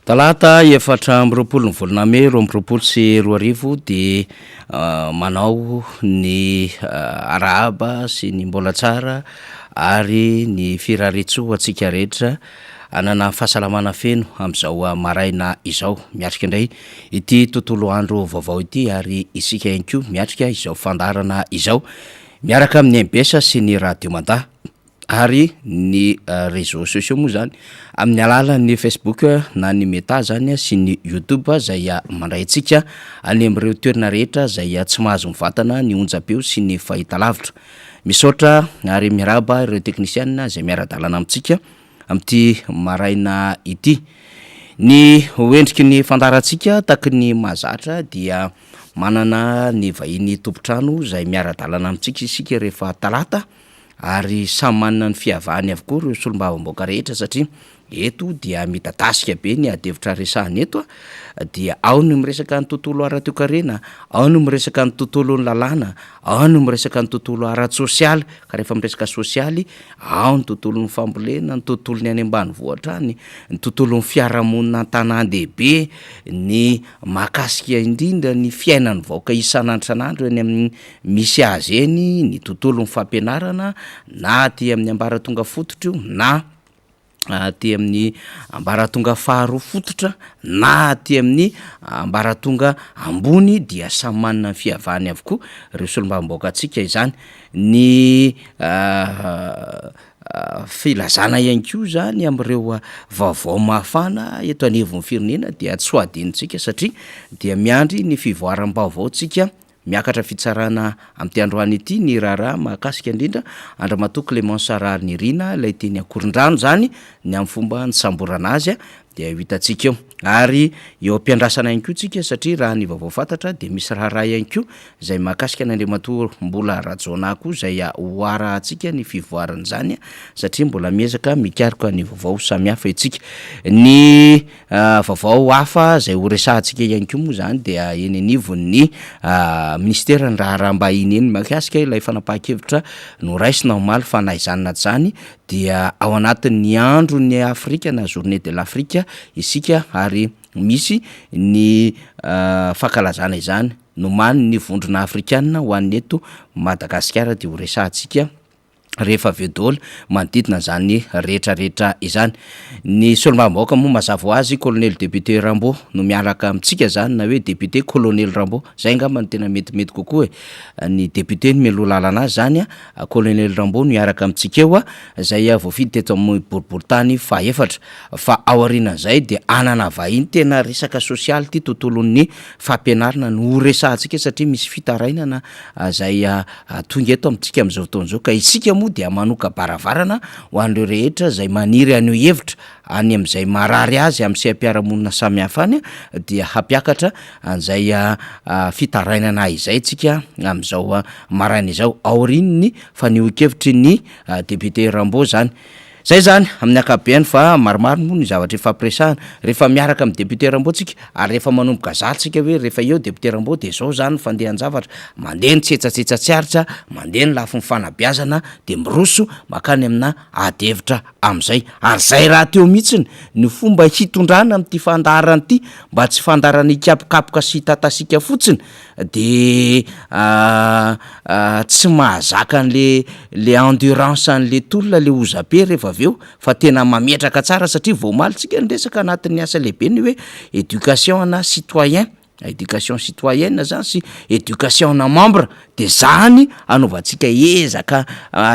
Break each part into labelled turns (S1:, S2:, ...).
S1: Talata efatra amby roapolo ny volana May roa amby roapolo sy roa arivo de manao ny arahaba sy ny mbola tsara ary ny firaretsoa antsika rehetra anana fahasalamana feno amin'izao maraina izao. Miatrika indray ity tontolo andro vaovao ity ary isika ihany koa miatrika izao fandarana izao miaraka amin'ny MBS sy ny radio Manda ary ny réseaux sociaux moa zany amin'ny alalan'ny Facebook na ny Meta zany sy ny YouTube zay mandray antsika any amin'ireo toerana rehetra zay tsy mahazo mivatana ny onjam-peo sy ny fahitalavitra. Misaotra ary miraba ireo teknisianina zay miara-dalana amintsika amin'ity maraina ity. Ny endriky ny fandarantsika taky ny mahazatra dia manana ny vahiny tompotrano zay miara-dalana amintsika isika rehefa talata ary samy manana ny fiavahany avokoa ireo solombavamboaka rehetra satria eto dia midadasika be ny adevitra resahany eto dia ao ny miresaka ny tontolo ara-toekarena, ao ny miresaka ny tontolo ny lalàna, ao ny miresaka ny tontolo ara-tsosialy ka rehefa miresaka sosialy ao ny tontolo ny fambolena, ny tontolo ny any ambanivohitra any, ny tontolo ny fiarahamonina an-tanàn-dehibe, ny mahakasika indrindra ny fiainany vaoaka isan'andro eny amin'ny misy azy eny, ny tontolo ny fampianarana na aty amin'ny ambaratonga fototra io na aty amin'ny ambaratonga faharoa fototra na aty amin'ny ambaratonga ambony dia samy manana ny fiavahany avokoa ireo solombavamboaka antsika izany. Ny filazana ihany koa zany amin'ireo vaovao mafana eto anivon'ny firenena dia tsy ho adinontsika satria dia miandry ny fivoaram-baovao tsika miakatra fitsarana amin'ity androany ity ny raharaha mahakasika indrindra Andramatoa Clémence Sarary Nirina ilay teny Akorondrano zany ny amin'ny fomba ny samborana azy dia hitantsika eo ary eo am-piandrasana ihany koa tsika satria raha ny vaovao fantatra dia misy raharaha ihany koa zay mahakasika n'Andriamatoa mbola Rajona koa zay hoara antsika ny fivoarana zany satria mbola miezaka mikaroka ny vaovao samihafa itsika. Ny vaovao hafa zay ho resahantsika ihany koa moa zany dia eny anivon'ny ministera ny raharaham-bahiny eny mahakasika ilay fanapahan-kevitra noraisina omaly fanaizanina zany dia ao anatin'ny andro ny Afrika na journée de l'Afrique isika ary misy ny fankalazana izany nomany ny vondrona afrikanina ho an'ny eto Madagasikara dia ho resahantsika rehefa avy eo daholo manodidina zany rehetrarehetra izany. Ny solombavamboaka moa mazava ho azy colonel député Rambo no miaraka amintsika zany na hoe député colonel Rambo zay angamba ny tena metimety kokoa ny député ny melo lalana azy zany colonel Rambo no miaraka amintsika eo zay voafidy teto amin'ny boriboritany fahaefatra fa ao aorianan'izay dia anana vahiny tena resaka sosialy ty tontolon'ny fampianarana no resahantsika satria misy fitarainana zay tonga eto amintsika amin'izao fotoana izao ka isika dia manoka baravarana ho an'ireo rehetra zay maniry anio hevitra any amin'izay marary azy amin'ny seha-piarahamonina samihafa any dia hampiakatra an'izay fitarainana izay tsika amin'izao maraina izao aorian'ny fanehoan-kevitry ny député Rambo zany. Zay zany amin'ny akabeany fa maromaro moa ny zavatra efa ampiresahana rehefa miaraka amin'ny député Rambo tsika ary rehefa manomboka zatsika hoe rehefa eo député Rambo dia zao zany fandehan-javatra mandeha ny tsetsatsetsatra tsiaritra mandeha ny lafiny fanabeazana dia miroso makany amina adevitra amin'izay ary zay raha teo mihitsiny ny fomba hitondrana amin'ity fandarana ity mba tsy fandarana ikapokapoka sy tatasika fotsiny dia tsy mahazaka an'le endurance an'le tolona le ozabe rehefa avy eo fa tena mametraka tsara satria voamalitsika ny resaka anatin'ny asa lehibe ny hoe éducation na citoyen éducation citoyenne zany sy éducation na membre dia zany anaovantsika ezaka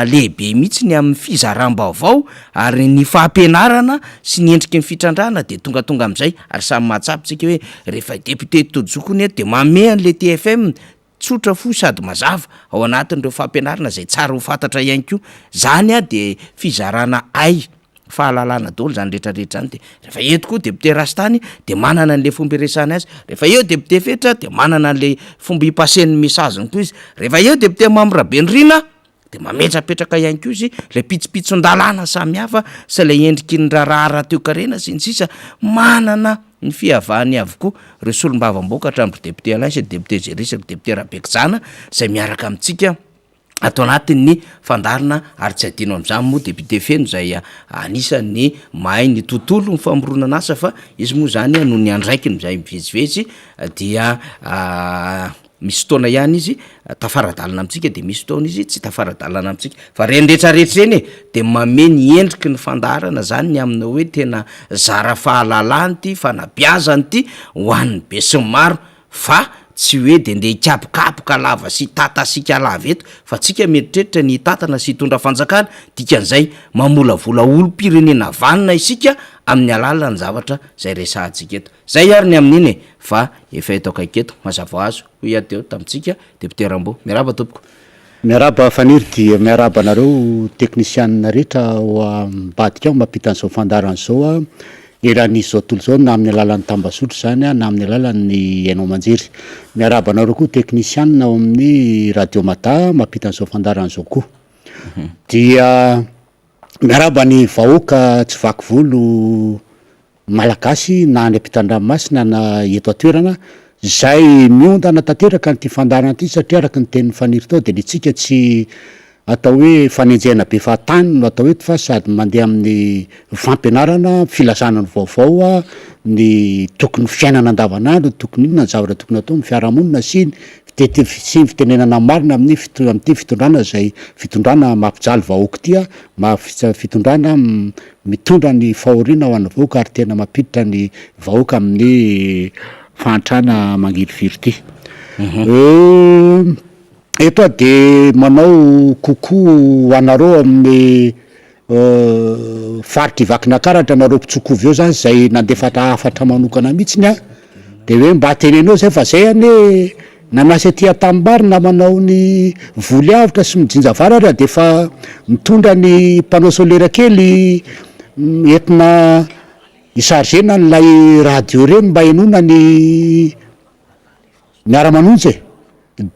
S1: lehibe mihitsy ny amin'ny fizaram-baovao ary ny fampianarana sy ny endriky ny fitrandrana dia tonga amin'izay ary samy mahatsapitsika hoe rehefa député tojokony eto dia mame an'le TFM tsotra fo sady mazava ao anatin'ireo fampianarana zay tsara ho fantatra ihany koa zany dia fizarana fahalalana daholo zany rehetrarehetra zany dia rehefa eto koa député Rastany dia manana an'le fomba iresahana azy, rehefa eo député Fetra dia manana an'le fomba hipasen'ny mesaziny koa izy, rehefa eo député Mamra Benrina dia mametrapetraka ihany koa izy le pitsopitson-dalàna samihafa sy le endriky ny raharaha toekarena sy ny sisa manana ny fiavahany avokoa ireo solombavamboaka hatramin'ny député Alain sy député Zeris sy député Rabekijana zay miaraka amintsika atao anatin'ny fandarina ary tsy adino am'zany moa député feno zay anisan'ny mahay ny tontolo ny famoronana asa fa izy moa zany noho ny andraikiny zay mivezivezy dia misy fotoana ihany izy tafaradalana amitsika de misy fotoana izy tsy tafaradalana amitsika fa reny rehetrarehetra reny de mameny endriky ny fandarana zany ny amina hoe tena zara fahalalany ty fanabiazany ty ho an'ny be sy maro fa tsy hoe de nde hikapokapoka lava sy tata sika lava eto fa tsika mieritreritra ny tatana sy hitondra fanjakana dikan'izay mamolavola olo-pirenena vanina isika amin'ny alalany zavatra zay resahantsika eto zay ary ny amin'iny fa efa eto akaiketo mazava azo ho iadeo tamitsika député Rambo miaraba tompoko
S2: miaraba faniry dia miaraba anareo teknisianina rehetra ambadika ao mampita an'izao fandarana zao a eranisy zao tontolo zao na amin'ny alalan'ny tambasotro zany a na amin'ny alalan'ny hainao manjery miaraba anareo koa teknisianina ao amin'ny radio mata mampita an'izao fandarana zao koa dia miaraba ny vahoaka tsy vaky volo malagasy na any ampitan-dranomasina na eto atoerana zay miondana tanteraka nyty fandarana ty satria araky ny tenin'ny faniry tao de nitsika tsy atao hoe fanenjena be fahatany no atao hoe fa sady mandeha amin'ny fampianarana filazanany vaovao a ny tokony fiainana andavanandro tokony inona ny zavatra tokony atao my fiarahamonina sy sy fitenenana marina amin'ty fitondrana zay fitondrana mampijaly vahoaka tya fitondrana mitondra ny fahoriana ho an'ny vahoaka ary tena mampiditra ny vahoaka amin'ny fahantrana mangiriviry ty eto a de manao kokoa anareo amin'ny faritra ivakina karatra anareo mpitsokovy eo zany zay nandefatra afatra manokana mihitsiny a de hoe mba tenenao zay fa zay any nanasy aty atambary na manao ny voly avitra sy mijinja varatra de fa mitondra ny panneau solaire kely entina isargena n'lay radio reny mba enona ny miara-manonjy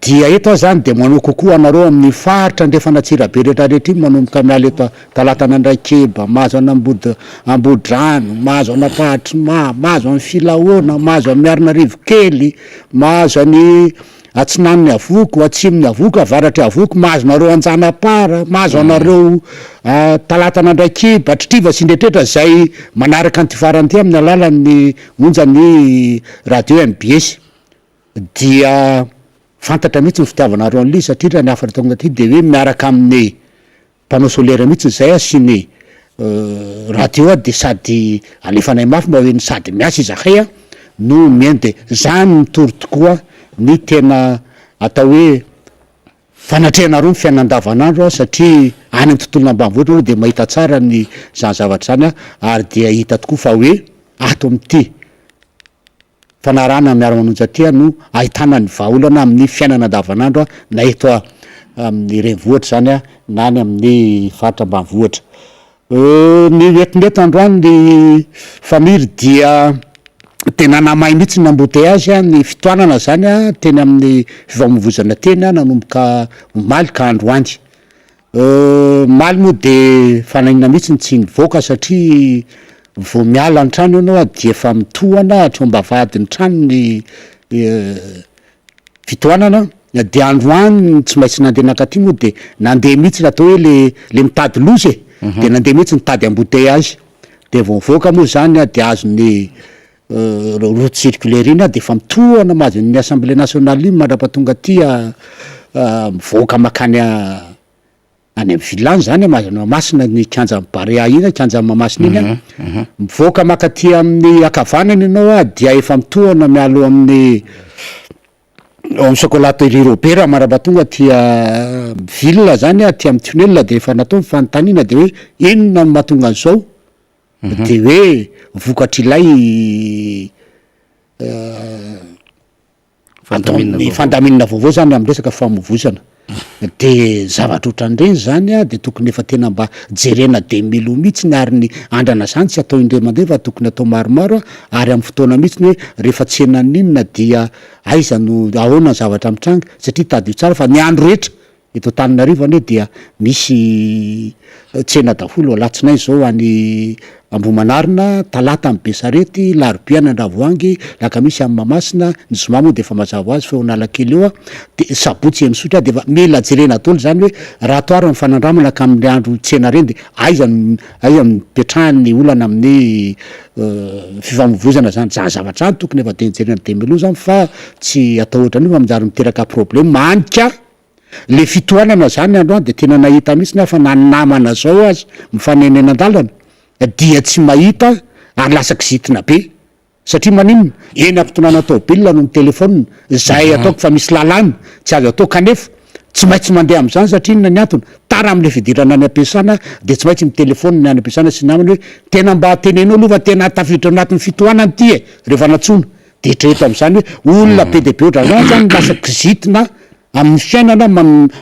S2: dia eto a zany de manao kokoa anareo amin'ny faritra ndrefana tsirabe rehetrarehetra iny manomboka miala eto talatana andraikeba mahazo ana ambodrano mahazo anapahatry mahazo amin'ny filahoana mahazo amin'ny arina rivo kely mahazo any atsinan'ny avoko atsimony avoko avaratry avoko mahazo nareo anjanapara mahazo anareo talatana andraikeba tritriva sy indretrehtra zay manaraka anty faranty amin'ny alalan'ny onjany radio MBS dia fantatra mihitsy ny fitiavanareo an'le satria raha ny afatra tonga ty de hoe miaraka amin'ny panneau solaire mihitsy zay a sy ny radio a de sady alefanay mafy mba hoe ny sady miasa izakay a no mien de zany mitory tokoa ny tena atao hoe fanatrehanareo ny fiainana andavanandro a satria any amin'ny tontolona ambanivohitra de mahita tsara ny zany zavatra zany a ary dia hita tokoa fa hoe ato am'ty fanarana miara-manonja tya no ahitana ny vahaolana amin'ny fiainana andavanandro a na eto amin'ny renivohitra zany a na any amin'ny faritra ambanivohitra ny etinreto androany ny famiry dia tena namahy mihitsy ny embouteillage a ny fitoanana zany a teny amin'ny fifamoivozana teny a nanomboka maly ka androany maly moa de fanahinana mihitsy ny tsy nivoaka satria vo miala ny trano ianao a di efa mitohana hatromba vady ny trano ny fitoanana de androany tsy maintsy nandeha nakaty moa de nandeha mihitsy la atao hoe le mitady lozy de nandeha mihitsy nitady embouteillage de vo mivoaka moa zany a de azony route circulaire iny a de fa mitohana mahazo ny assemblée nationale iny mandrapatonga tya mivoaka makany any am villany zany mahazo Mahamasina ny kanja Barea iny kanja Mahamasina iny a mivoaka makaty amin'ny akavanany ianao a dia efa mitohana mialo amin'ny amin'ny chocolaterie Robert marabatonga tia ville zany a tia amin'ny tunnel de efa natao nyfanontaniana de hoe inona no mahatonga an'izao de hoe vokatrilay fandaminana vaovao zany amin'ny resaka famovozana de zavatra ohatran'ireny zany a de tokony efa tena mba jerena de milo mihitsy ny ary ny andrana zany tsy atao indray mandeha fa tokony atao maromaro a ary amin'ny fotoana mihitsy ny hoe rehefa tsy enaninona dia aiza no ahoana ny zavatra mitranga satria tady io tsara fa ny andro rehetra eto Tananarivo ane dia misy tsena daholo alatsinainy zao any Ambohimanarina, talata amy Besarety, larobia any Andravoahangy, lakamisy amy Mahamasina, ny zoma moa de efa mazava azy fa Analakely eo de sabotsy Enisotra de mila jerena ataolo zany hoe raha toara mifanandramana ka amin'ny andro tsena reny de aiza mipetrahany olana amin'ny fifamoivozana zany zany zavatra any tokony efa denjerena de miloha zany fa tsy atao ohatrany fa manjary miteraka problème manika le fitohanana zany androany de tena nahita mihitsy nefa nanamana zao azy mifanenena andalana dia tsy mahita ary lasa kizitina be satria maninona eny ampitonana tômôbila no telefôna zay ataoko fa misy lalàna tsy azo atao kanefa tsy maintsy mandeha am'zany satria inona ny antony tara am'le fidirana any ampiasana de tsy maintsy mitelefôna ny any ampiasana sy namany hoe tena mba tenenao aloha fa tena tafiditra anatin'ny fitohanany ty rehefa natsona de treto am'zany hoe olona be de be oatra zany lasa kizitina amin'ny fiainana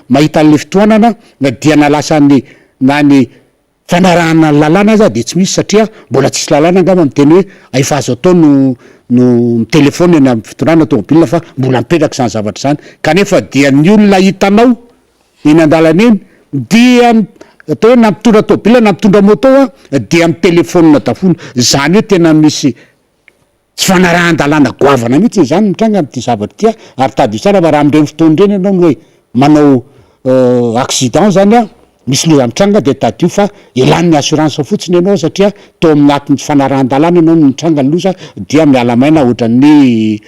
S2: mahita an'le fitohanana dia nalasa ny fanarahana lalàna aza de tsy misy satria mbola tsisy lalàna angamba miteny hoe efa azo atao no telefôna eny amin'ny fitonana tômôbila fa mbola mipetraka zany zavatra zany kanefa dia ny olona hitanao eny an-dalana eny dia atao hoe nampitondra tômôbila nampitondra moto dia amy telefôna daholo zany hoe tena misy tsy fanarahan-dalàna goavana mihitsy zany mitranga am'ty zavatra tya ary tady tsara fa raha am'reny fotoany reny ianao no hoe manao accident zany misy loza mitranga de tadio fa ilan'ny assurance fotsiny ianao satria to aminatin'ny fanarahan-dalàna ianao no mitranga ny loza dia mialamaina ohatran'ny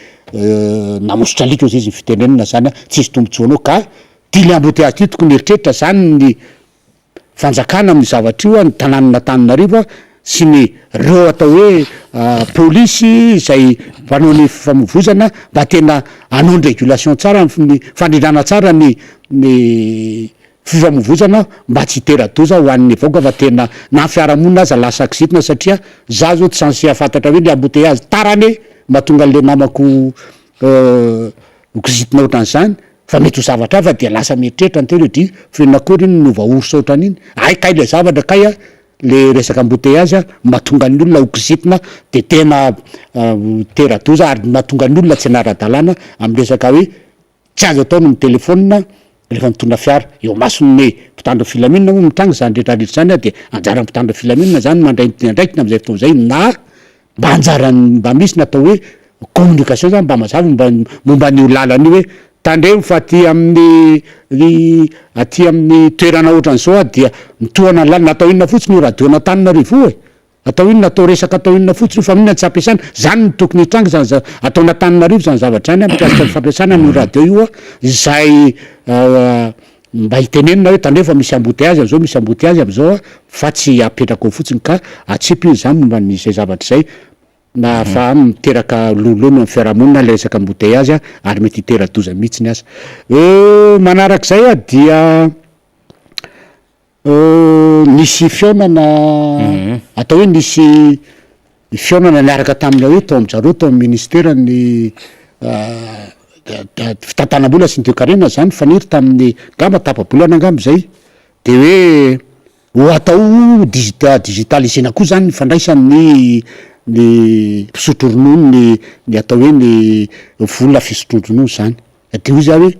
S2: namosotra alika ozy izy ny fitenenana zany tsisy tombontsoa anao ka tily embouteillage ty tokony eritreritra zany ny fanjakana amin'ny zavatra io ny tanànana Tananarivo sy ny reo atao hoe polisy izay mpanao ny fifamovozana mba tena hanao ny régulation tsara ny fandrindrana tsara ny fifamovozana mba tsy hitera-doza ho an'ny vaoka fa tena na fiarahamonina aza lasa kizitina satria za zao tsy sansy afantatra hoe le embouteillage tarane mba tonga an'le namako kizitina ohatran'izany fa mety ho zavatra fa dia lasa mieritreritra ny tena di fenakory iny nova orsa ohatran'iny ay kay le zavatra kay le resaka embouteillage mba tonga ny olona ho kizitina de tena tera-doza ary mahatonga ny olona tsy anara-dalàna amin'ny resaka hoe tsy azo atao no ny telefôna rehefa mitondra fiara eo mason'ny mpitandro filaminana moa mitranga zany rehetrarehetra zany de anjara mpitandro filaminana zany mandray ndraikina am'zay fotoana zay na mba anjarany mba misy natao hoe communication zany mba mazava momba ny lalany hoe tandremo fa aty amin'ny toerana ohatran'zao dia mitohana ny lalana atao inona fotsiny io radiona Tananarivo atao inona atao resaka atao inona fotsiny fa minona tsy ampiasana zany ny tokony hitranga zany ataona Tananarivo zany zavatra zany mikasika ny fampiasana ny radio io zay mba hitenenina hoe tandreo fa misy embouteillage am'zao misy embouteillage am'zao fa tsy apetraka ao fotsiny ka atsipy io zany momba n'izay zavatra zay na fa miteraka lolono amin'ny fiarahamonina le resaka embouteillage ary mety hitera-doza mihitsiny aza manarak'izay dia nisy fionana atao hoe nisy fionana niaraka tamina hoe tao am'jareo tao amin'ny ministera ny fitantanam-bola sy ny toe-karena zany faniry tamin'ny gamba tapa-bolana angamba zay de hoe ho atao digitalisena koa zany fandraisany ny fisotro ronono ny atao hoe ny vola fisotro ronono zany de ho za hoe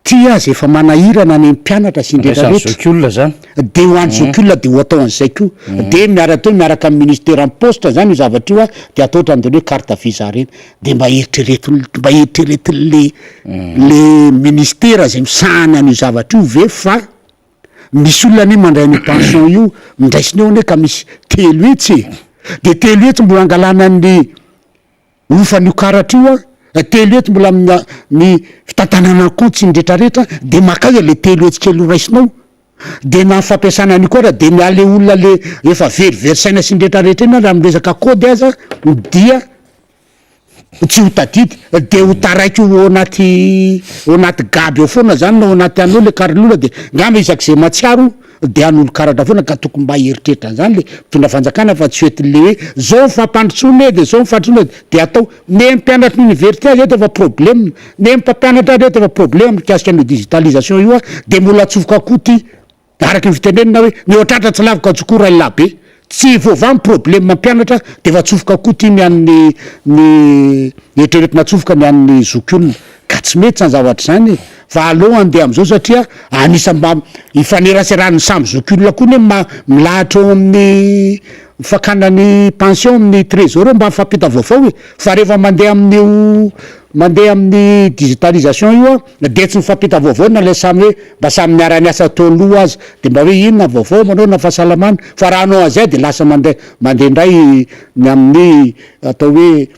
S2: ty azy efa manahirana ny mpianatra sy indretrarehetra
S1: zany
S2: de ho any zokiola de ho atao an'izay ko de miaraka amin'ny ministera ny poste zany io zavatra io de atao ohatrany de hoe carte visa reny de mba eritreretin'le ministera zay misahany an'io zavatra io ve fa misy olona ane mandray ny pension io mindraisiny eo ane ka misy telo hetsy de telo hetsy mbola angalana ny ofan'io karatra io telo hetsy mbola ny fitantanana kontsy ny rehetrarehetra de makaiza le telo hetsy kely raisinao de na fampiasana any koa raha de miale olona le efa veriversaina sy ny rehetrarehetra eny raha miresaka kody aza dia tsy ho tadidy de ho taraiky ao anaty gaby ao foana zany na ao anaty anao le karilona de ngamba isak'izay matsiaro de an'olo karatra foana ka tokony mba heritreritra zany le mitondra fanjakana fa tsy hoetin'le hoe zao mifampandrotsona de zao mifantrotsona de atao ne mpianatra université azy eto efa problème ne mpampianatra reto efa problème mikasika ny digitalisation io de mbola atsofoka koa ty araky ny fitenenina hoe mihoatratra tsy lavaka tsokora ilabe tsy voava ny problème mampianatra de fa atsofoka koa ty ny an'ny eritreretina atsofoka ny an'ny zokiolona ka tsy mety zany zavatra zany fa aleoha andeha am'izao satria anisa mba ifaneraserany samy zoky olona koa ny hoe milahatra eo amin'ny fakanany pension amin'ny trésor mba mifampita vaovao hoe fa rehefa mandeha amin'ny digitalisation io a de tsy mifampita vaovao na le samy hoe mba samy miara-miasa atao loha azy de mba hoe inona vaovao manao na fahasalamana fa raha anao azay de lasa mandeha indray ny amin'ny atao hoe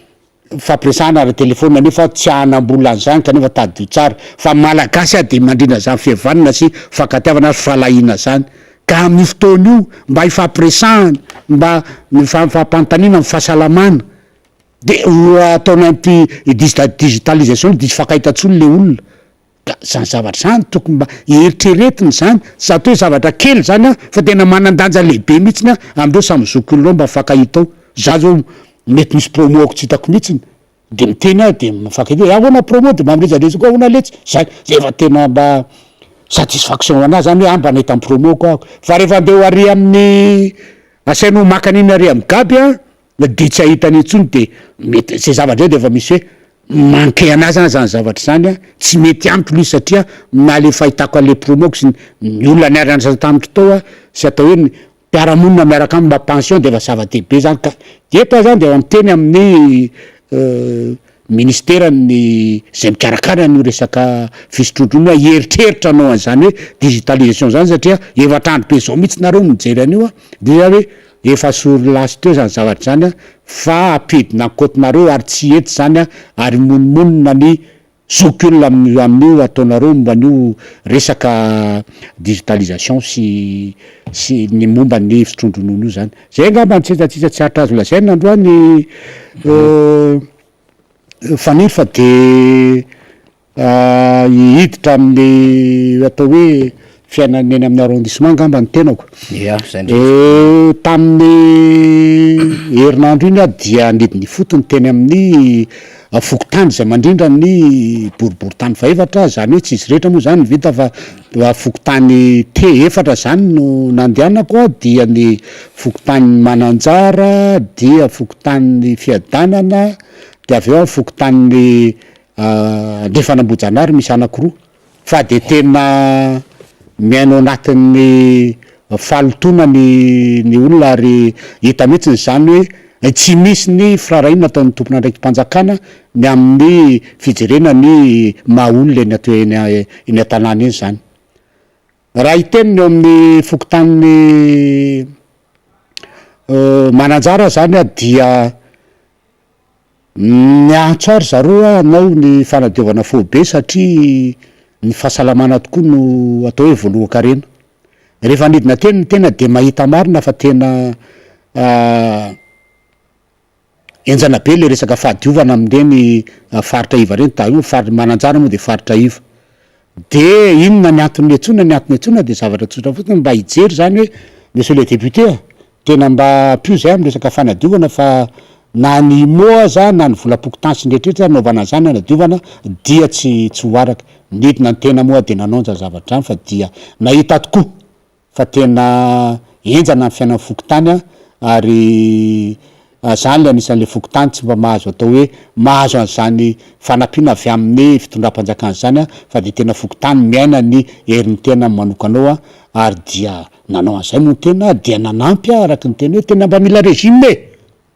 S2: fampiresana ara telefona nefa tsy ahanam-bola an'zany kanefa tadio tsara fa malagasy a de mandrina zany fihavanana sy fankatiavana sy falahina zany ka amin'ny fotoana io mba hifampiresahana mba mifampantanina amin'ny fahasalamana de ataony ampy digitalisation diso fakahitatsolo le olona ka zany zavatra zany tokony mba eritreretiny zany sy atao hoe zavatra kely zany a fa tena manan-danja lehibe mihitsiny a amindreo samy zoky olonao mba fakahitao za zao mety misy promoako tsy hitako mihitsiny de miteny a de mifankahita ahoana promo de mamirezarezako ahoana letsy zany zay efa tena mba satisfaction anazy zany hoe mba nahita promoako ahako fa rehefa andeha ho ary amin'ny asainao makaniny ary amin'ny gaby a de tsy ahitany intsony de mety zay zavatra zay de efa misy hoe manke anazy zany zavatra zany a tsy mety ampy loha satria na le fahitako ale promoako sy ny olona niarana tamitry tao a sy atao hoe mpiaramonina miaraka aminy mba pension de efa zava-dehibe zany ka eto zany de miteny amin'ny ministerany zay mikarakara ny resaka fisotrondrona eritreritra anao an'zany hoe digitalisation zany satria efatrandro be zao mihitsy nareo mijery an'io a de zany hoe efa sory lasy teo zany zavatra zany a fa apidina ankoatinareo ary tsy ety zany a ary monimonina ny zoky olona amin'io ataonareo momba an'io resaka digitalisation sy ny momba ny fitrondron'olo io zany zay ngamba nitsetsatsisa tsy haritra azo lazaina androany faniry fa de hiditra amin'ny atao hoe fiainany eny amin'ny arrondissement ngamba ny tenako tamin'ny herinandro iny a dia nidiny fotony teny amin'ny fokotany zay mandrindra ny boribory-tany fa efatra zany hoe tsy izy rehetra moa zany vita fa fokotany efatra zany no nandehanako a dia ny fokotany Mananjara dia fokotany Fiadanana de avy eo fokotany Andrefanambojanary misy anakiroa fa de tena miaino anatin'ny falotona ny olona ary hita mihitsy zany hoe tsy misy ny firaraina ataon'ny tompona ndraiky mpanjakana ny amin'ny fijerena ny mahaolona eny atao eny an-tanàna eny zany raha hiteniny eo amin'ny fokotany Mananjara zany a dia niantso ary zareo a anao ny fanadiovana fobe satria ny fahasalamana tokoa no atao hoe voalohan-karena rehefa nidina teny ny tena de mahita marina fa tena enjana be le resaka fahadiovana am'ireny faritra iva reny ta Mananjara moa de faritra iva de inona ny antony antsona de zavatra tsotra fotsiny mba hijery zany hoe monsieur le député a tena mba pio zay amy resaka fanadiovana fa na ny moa za na ny volam-pokotany sy nrehetrrehetra naovana zany anadiovana dia tsy hoaraka nidina ny tena moa de nanonja zavatra zany fa dia nahita tokoa fa tena enjana ny fiainan'ny fokotany a ary zany le anisan'le fokotany tsy mba mahazo atao hoe mahazo an'zany fanampiana avy amin'ny fitondram-panjakana zany a fa de tena fokotany miaina ny herin'ny tena manokanao a ary dia nanao an'izay moa tena dia nanampy a araky ny tena hoe tena mba mila régime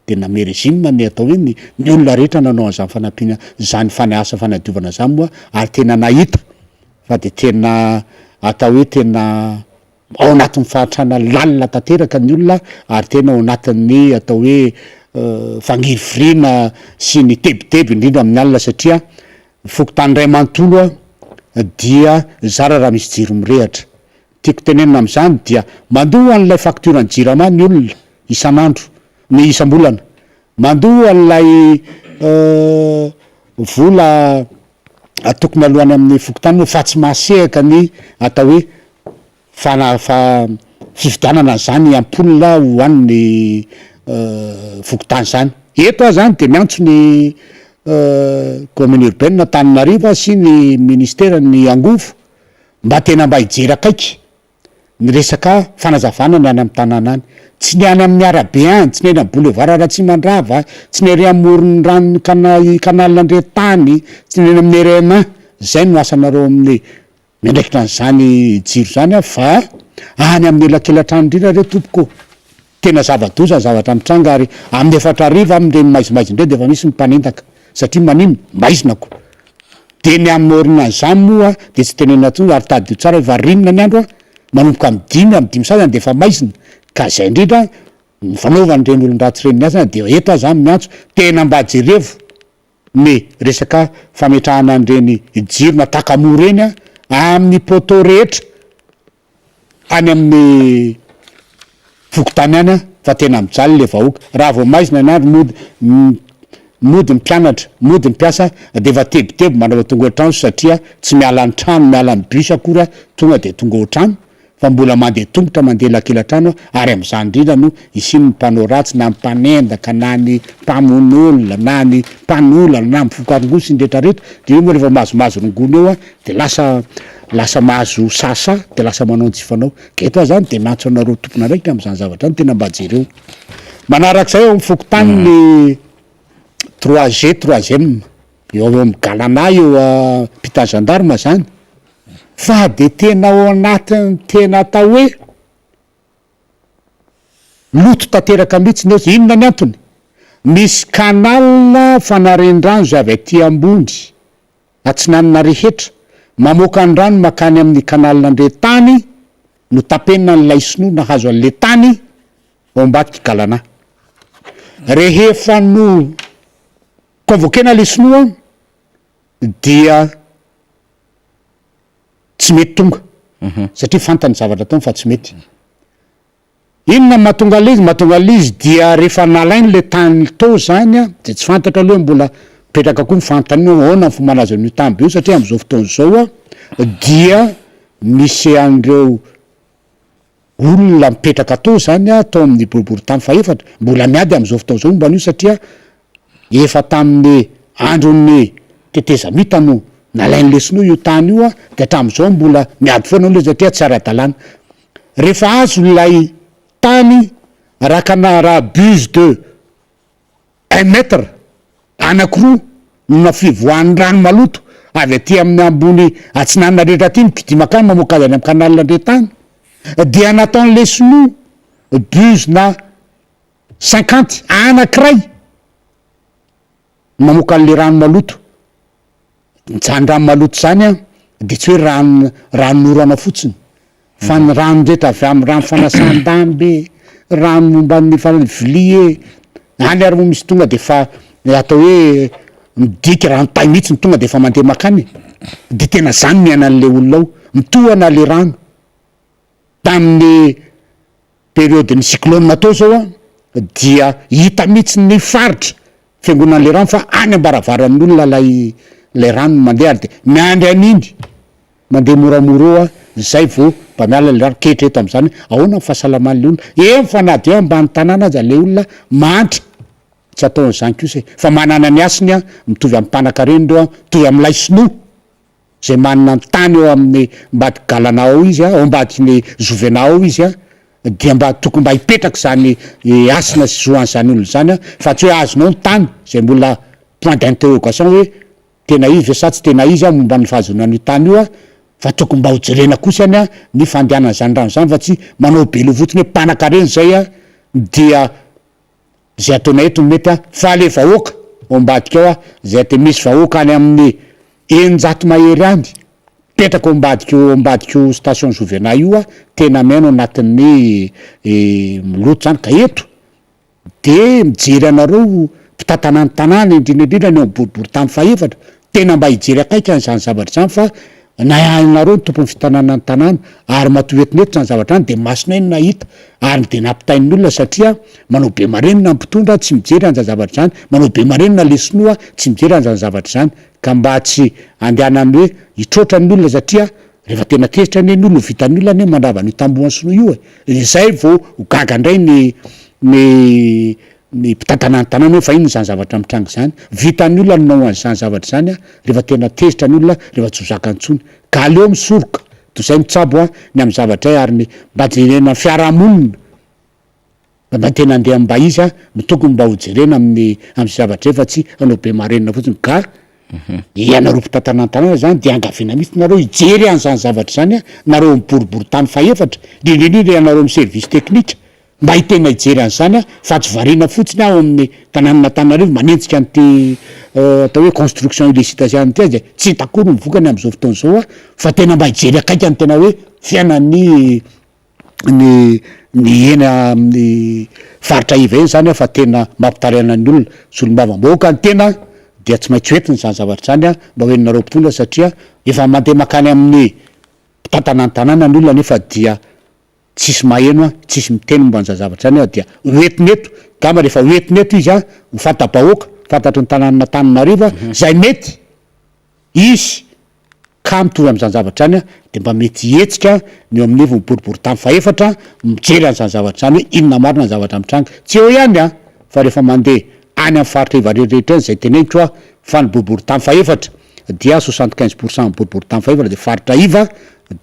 S2: de name régime ny atao hoe ny olona rehetra nanao an'zany fanampiana zany faniasa fanadiovana zany moa ary tena nahita fa de tena atao hoe tena ao anatin'ny fahatrana lalina tanteraka ny olona ary tena ao anatin'ny atao hoe fangirifirina sy ny tebiteby indrindra amin'ny alina satria fokotany ray manontolo a dia zara raha misy jiro mirehatra tiako tenenina am'zany dia mandoa an'ilay facture ny jirama ny olona isan'andro ny isam-bolana mandoa an'ilay vola tokony alohany amin'ny fokotany hoe fa tsy mahasehaka ny atao hoe fividianana zany ampola ho an'ny fokotany zany eto a zany de miantso ny commune urbaine Antananarivo sy ny ministera ny angovo mba tena mba hijery akaiky ny resaka fanazavana ny any amin'ny tanàna any tsy ny any amin'ny arabe any tsy ny any amin'ny boulevard Ratsimandrava tsy ny ary amoron'ny rano canal Andretany tsy ny any amin'ny RNA zay no asanareo amin'ny miandraikitra n'zany jiro zany a fa any amin'ny elakelatrano indrindra re tompoko tena zava-doza ny zavatra mitranga ary amin'ny efatra ariva am'reny maizimaizy indray de fa misy mipanentaka satria manino maizinako de ny amin'ny orinan'zany moa de tsy tenena tsony ary tadio tsara fa rinona ny andro a manomboka amy dimy sasany de fa maizina ka zay indrindra fanaovan'ireny olon-dratsy reny miasana de eto a zany miantso tena mba jerevo ny resaka fametrahana an'reny jiro na takamo reny a amin'ny poto rehetra any amin'ny fokotany any a fa tena mijaly le vahoaka raha vao maizina ny andro mody mpianatra mody mpiasa de fa tebotebo manao tonga otrano satria tsy miala ny trano miala ny bus akory a tonga de tonga otrano fa mbola mandeha tongotra mandeha lakelatrano ary am'izany indrindra no isiny ny mpanao ratsy na mpanendaka na ny mpamon'olona na ny mpanolana na mifokarongosi indretrarehetra de io moa rehefa mahazomahazo rongony eo a de lasa mahazo sasa de lasa manao jifanao ka eto a zany de miantso anareo tompona raikitra am'izany zavatra any tena mba jereo manarak'izay eo am'fokotany ny 3G 3e eo amy galana eo a mpitan gendarme zany fa de tena ao anatiny tena atao hoe loto tanteraka mihitsy ny inona ny antony misy kanala fanarendrano zay avy aty ambony atsinanina rehetra mamoaka ny rano makany amin'ny kanala andre tany no tapenina n'lay sinoa na hazo an'le tany ao ambadiky galana rehefa no convokena le sinoa dia tsy mety tonga satria fantany zavatra taony fa tsy mety inona mahatonga alizy dia rehefa nalainy le tany to zany a de tsy fantatra aloha mbola petraka koa mifantany oona fomalaza an'io tany be io satria am'izao fotoana zao a dia misy an'reo olona mipetraka to zany a tao amin'ny boribory tany fa efatra mbola miady am'izao fotoana zao momba an'io satria efa tamin'ny andron'ny tetezamita no nalain'le sinoa io tany io a de hatram'izao mbola miady foana le satria tsy ara-dalàna rehefa azo lay tany raha buse de 1 mètre anakiroa nona fivoahan'ny rano maloto avy aty amin'ny ambony atsinanina rehetra aty mikidimakany mamoaka azy any amy kanalina andre tany dia nataon'le sinoa buse na 50 anakiray mamoaka an'le rano maloto zany rano maloto zany a de tsy hoe ranorana fotsiny fa ny rano ndretra avy amy rano fanasan-dambe rano momban'ny vilie any ary mo misy tonga de fa atao hoe midiky rano tay mihitsy ny tonga de fa mandeha makany de tena zany miaina an'le olona ao mitohana le rano tamin'ny periodin'ny cyclone tao zao a dia hita mihitsy ny faritra fiangonan'le rano fa any ambaravaran'ny olona lay rano mandeha ary de miandry an'indy mandeha moramora eo a zay vao mba miala le rano ketra eto am'zany ahoana fahasalaman'le olona mifanady eo ambany tanàna aza le olona mantry tsy ataon'zany kosa fa manana ny asiny a mitovy amy mpanan-kareny reo a mitovy am'lay sinoa zay manana ny tany eo amin'ny mbadiky galana ao izy a ao ambadiky ny jovena ao izy a dia mba tokony mba hipetraky zany asina sy zoan'zany olona zany a fa tsy hoe azonao ny tany zay mbola point d'interrogation hoe tena izy ve sa tsy tena izy a momba ny fahazonan'io tany io a fa tokony mba hojerena kosany a ny fandehanany zany rano zany fa tsy manao belo fotsiny hoe mpanan-kareny zay a dia zay ataona eto mety a fa le vahoaka ao ambadika ao a zay te misy vahoaka any amin'ny 100 mahery any petraka ambadik'io station jovena io a tena maino anatin'ny miloto zany ka eto de mijery anareo mpitantanany tanàna indrindraindrindra ny boribory tany fa efatra tena mba hijery akaika n'zany zavatra zany fa na nareo ny tompon'ny fitanàna ny tanàna ary matoetinety zany zavatra any de masina iny nahita ary de nampitain'ny olona satria manao be marenina mpitondra tsy mijery an'zany zavatra zany manao be marenina le sinoa tsy mijery an'zany zavatra zany ka mba tsy andehanany hoe hitrotra ny olona satria rehefa tena tezitra ny olona vitan'ny olona ny mandravany tambohan'ny sinoa io zay vao gaga indray ny mpitantanany tanàna hoe fa ino zany zavatra mitrangy zany vitan'ny olona nanao an'zany zavatra zany a rehefa tena tezitra ny olona rehefa tsy ho zakantsony ka aleo misoroka to zay mitsabo a ny amy zavatra ary ny mba jerena fiarahamonina mba tena andeha mba izy a tokony mba ho jerena am'y zavatra efa tsy anao be marenina fotsiny ka ianareo mpitantanantanàna zany de angaviana mihitsy nareo ijery an'zany zavatra zany a nareo miboribory tany faefatra indrindrindra ianareo amy service technique mba hitena ijery an'zany a fa tsy variana fotsiny aho amin'ny tanànan'Antananarivo manenjika an'ty atao hoe construction illicite zany ty de tsy hitakory mivokany am'izao fotoana zao a fa tena mba hijery akaiky any tena hoe fiainan'ny ny ena amin'ny faritra iva eny zany a fa tena mampitariana ny olona solom-bava-bahoaka ny tena dia tsy maintsy hoentiny zany zavatra zany a mba hoeninareo mpitondra satria efa mandeha makany amin'ny mpitantanantanàna ny olona nefa dia tsisy maheno a tsisy miteny momba an'izany zavatra zany a dia hoetineto gama rehefa hoetineto izy a mifanta-bahoaka fantatry ny tanàn'Antananarivo zay mety izy ka mitovy am'zany zavatra zany a de mba mety hetsika ny eo amin'ny miboribory tamy faefatra mijery an'zany zavatra zany hoe inona marina ny zavatra mitranga tsy eo ihany a fa rehefa mandeha any amy faritra iva rehetrarehetra zay teneniko a fa ny boribory tamy faefatra dia 75% boribory tamy faefatra de faritra iva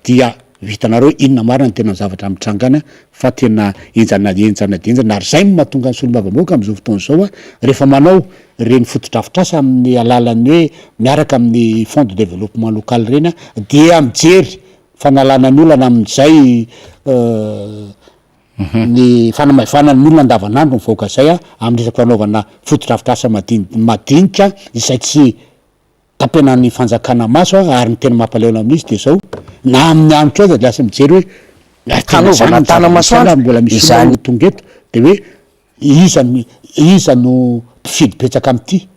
S2: dia vitanareo inona marina ny tena ny zavatra mitranga any a fa tena enjanadinjana ary zay mahatonga ny solom-bava-bahoaka am'izao fotoana zao a rehefa manao reny fotodrafitrasa amin'ny alalan'ny hoe miaraka amin'ny fond de développement local reny a dia mijery fanalana ny olana amin'izay ny fanamaivanany olona andavanandro mivoaka zay a amin'ny resaky fanaovana fotodrafitrasa madinika izay tsy tampenan'ny fanjakana maso a ary ny tena mampaleona amin'izy de zao na amin'ny anitra ao de lasa mijery hoe
S1: Hanaovana tanamasoandro
S2: mbola misy olona tonga eto de hoe iza no mpifidy betsaka am'ty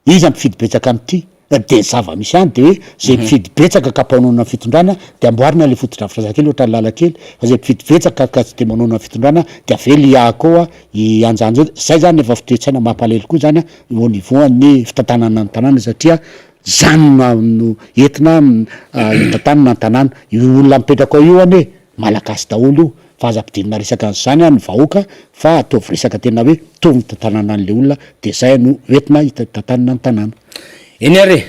S2: iza mpifidy betsaka am'ty de zava-misy any de hoe zay mpifidy betsaka ka mpanao fitondrana de amboarina le fotodrafitrasa kely ohatra ny lala-kely fa zay mpifidy betsaka ka tsy de manao fitondrana de avely iako a ianjanjo zay zany efa fitoetsaina mampalely koa zany a au niveau an'ny fitantanana ny tanàna satria zany no entina hitantanana ny tanàna io olona mipetraka ao io any hoe malagasy daholo io fa aza ampidinina resaka an'zany a ny vahoaka fa ataovy resaka tena hoe tovy tantanana an'le olona de zay no entina hitantanana ny tanàna
S1: eny ary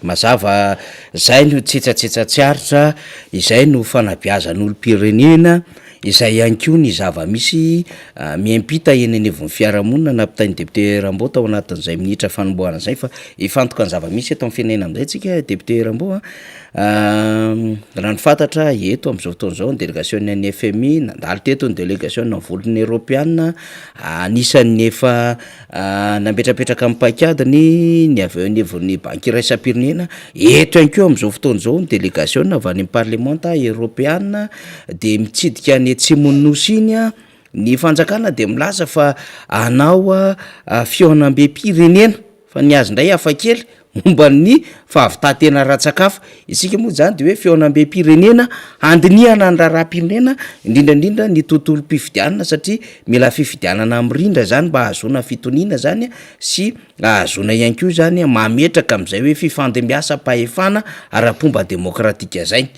S1: mazava zay no tsetsatsetsatsyaritra izay no fanabiazan'olom-pirenena izay ihany ko ny zava-misy miampita eny anevon'ny fiarahamonina nampitainy député Rambo tao anatin'izay minitra fanombohana zay fa ifantoka ny zava-misy eto amin'ny firenena am'izay tsika député Rambo raha ny fantatra eto am'izao fotoana zao ny délégation ny FMI nandalo teto ny délégation ny volony européenne anisan'ny efa nametrapetraka amin'ny paikadiny ny avy eo anevon'ny banque iraisam-pirenena eto ihany ko am'izao fotoana zao ny délégation avy any parlementa européenne de mitsidika ny Tsimonnosy iny a ny fanjakana de milaza fa anao fionam-be-pirenena fa ny azy ndray hafa kely momba ny fahavitatena ratsakafo isika moa zany de hoe fionam-be-pirenena andinihana ny raharam-pirenena indrindrandrindra ny tontolo mpifidianana satria mila fifidianana amrindra zany mba ahazona fitoniana zany sy ahazona ihany ko zany mametraka am'izay hoe fifandimbiasa pahefana ara-pomba demokratika zay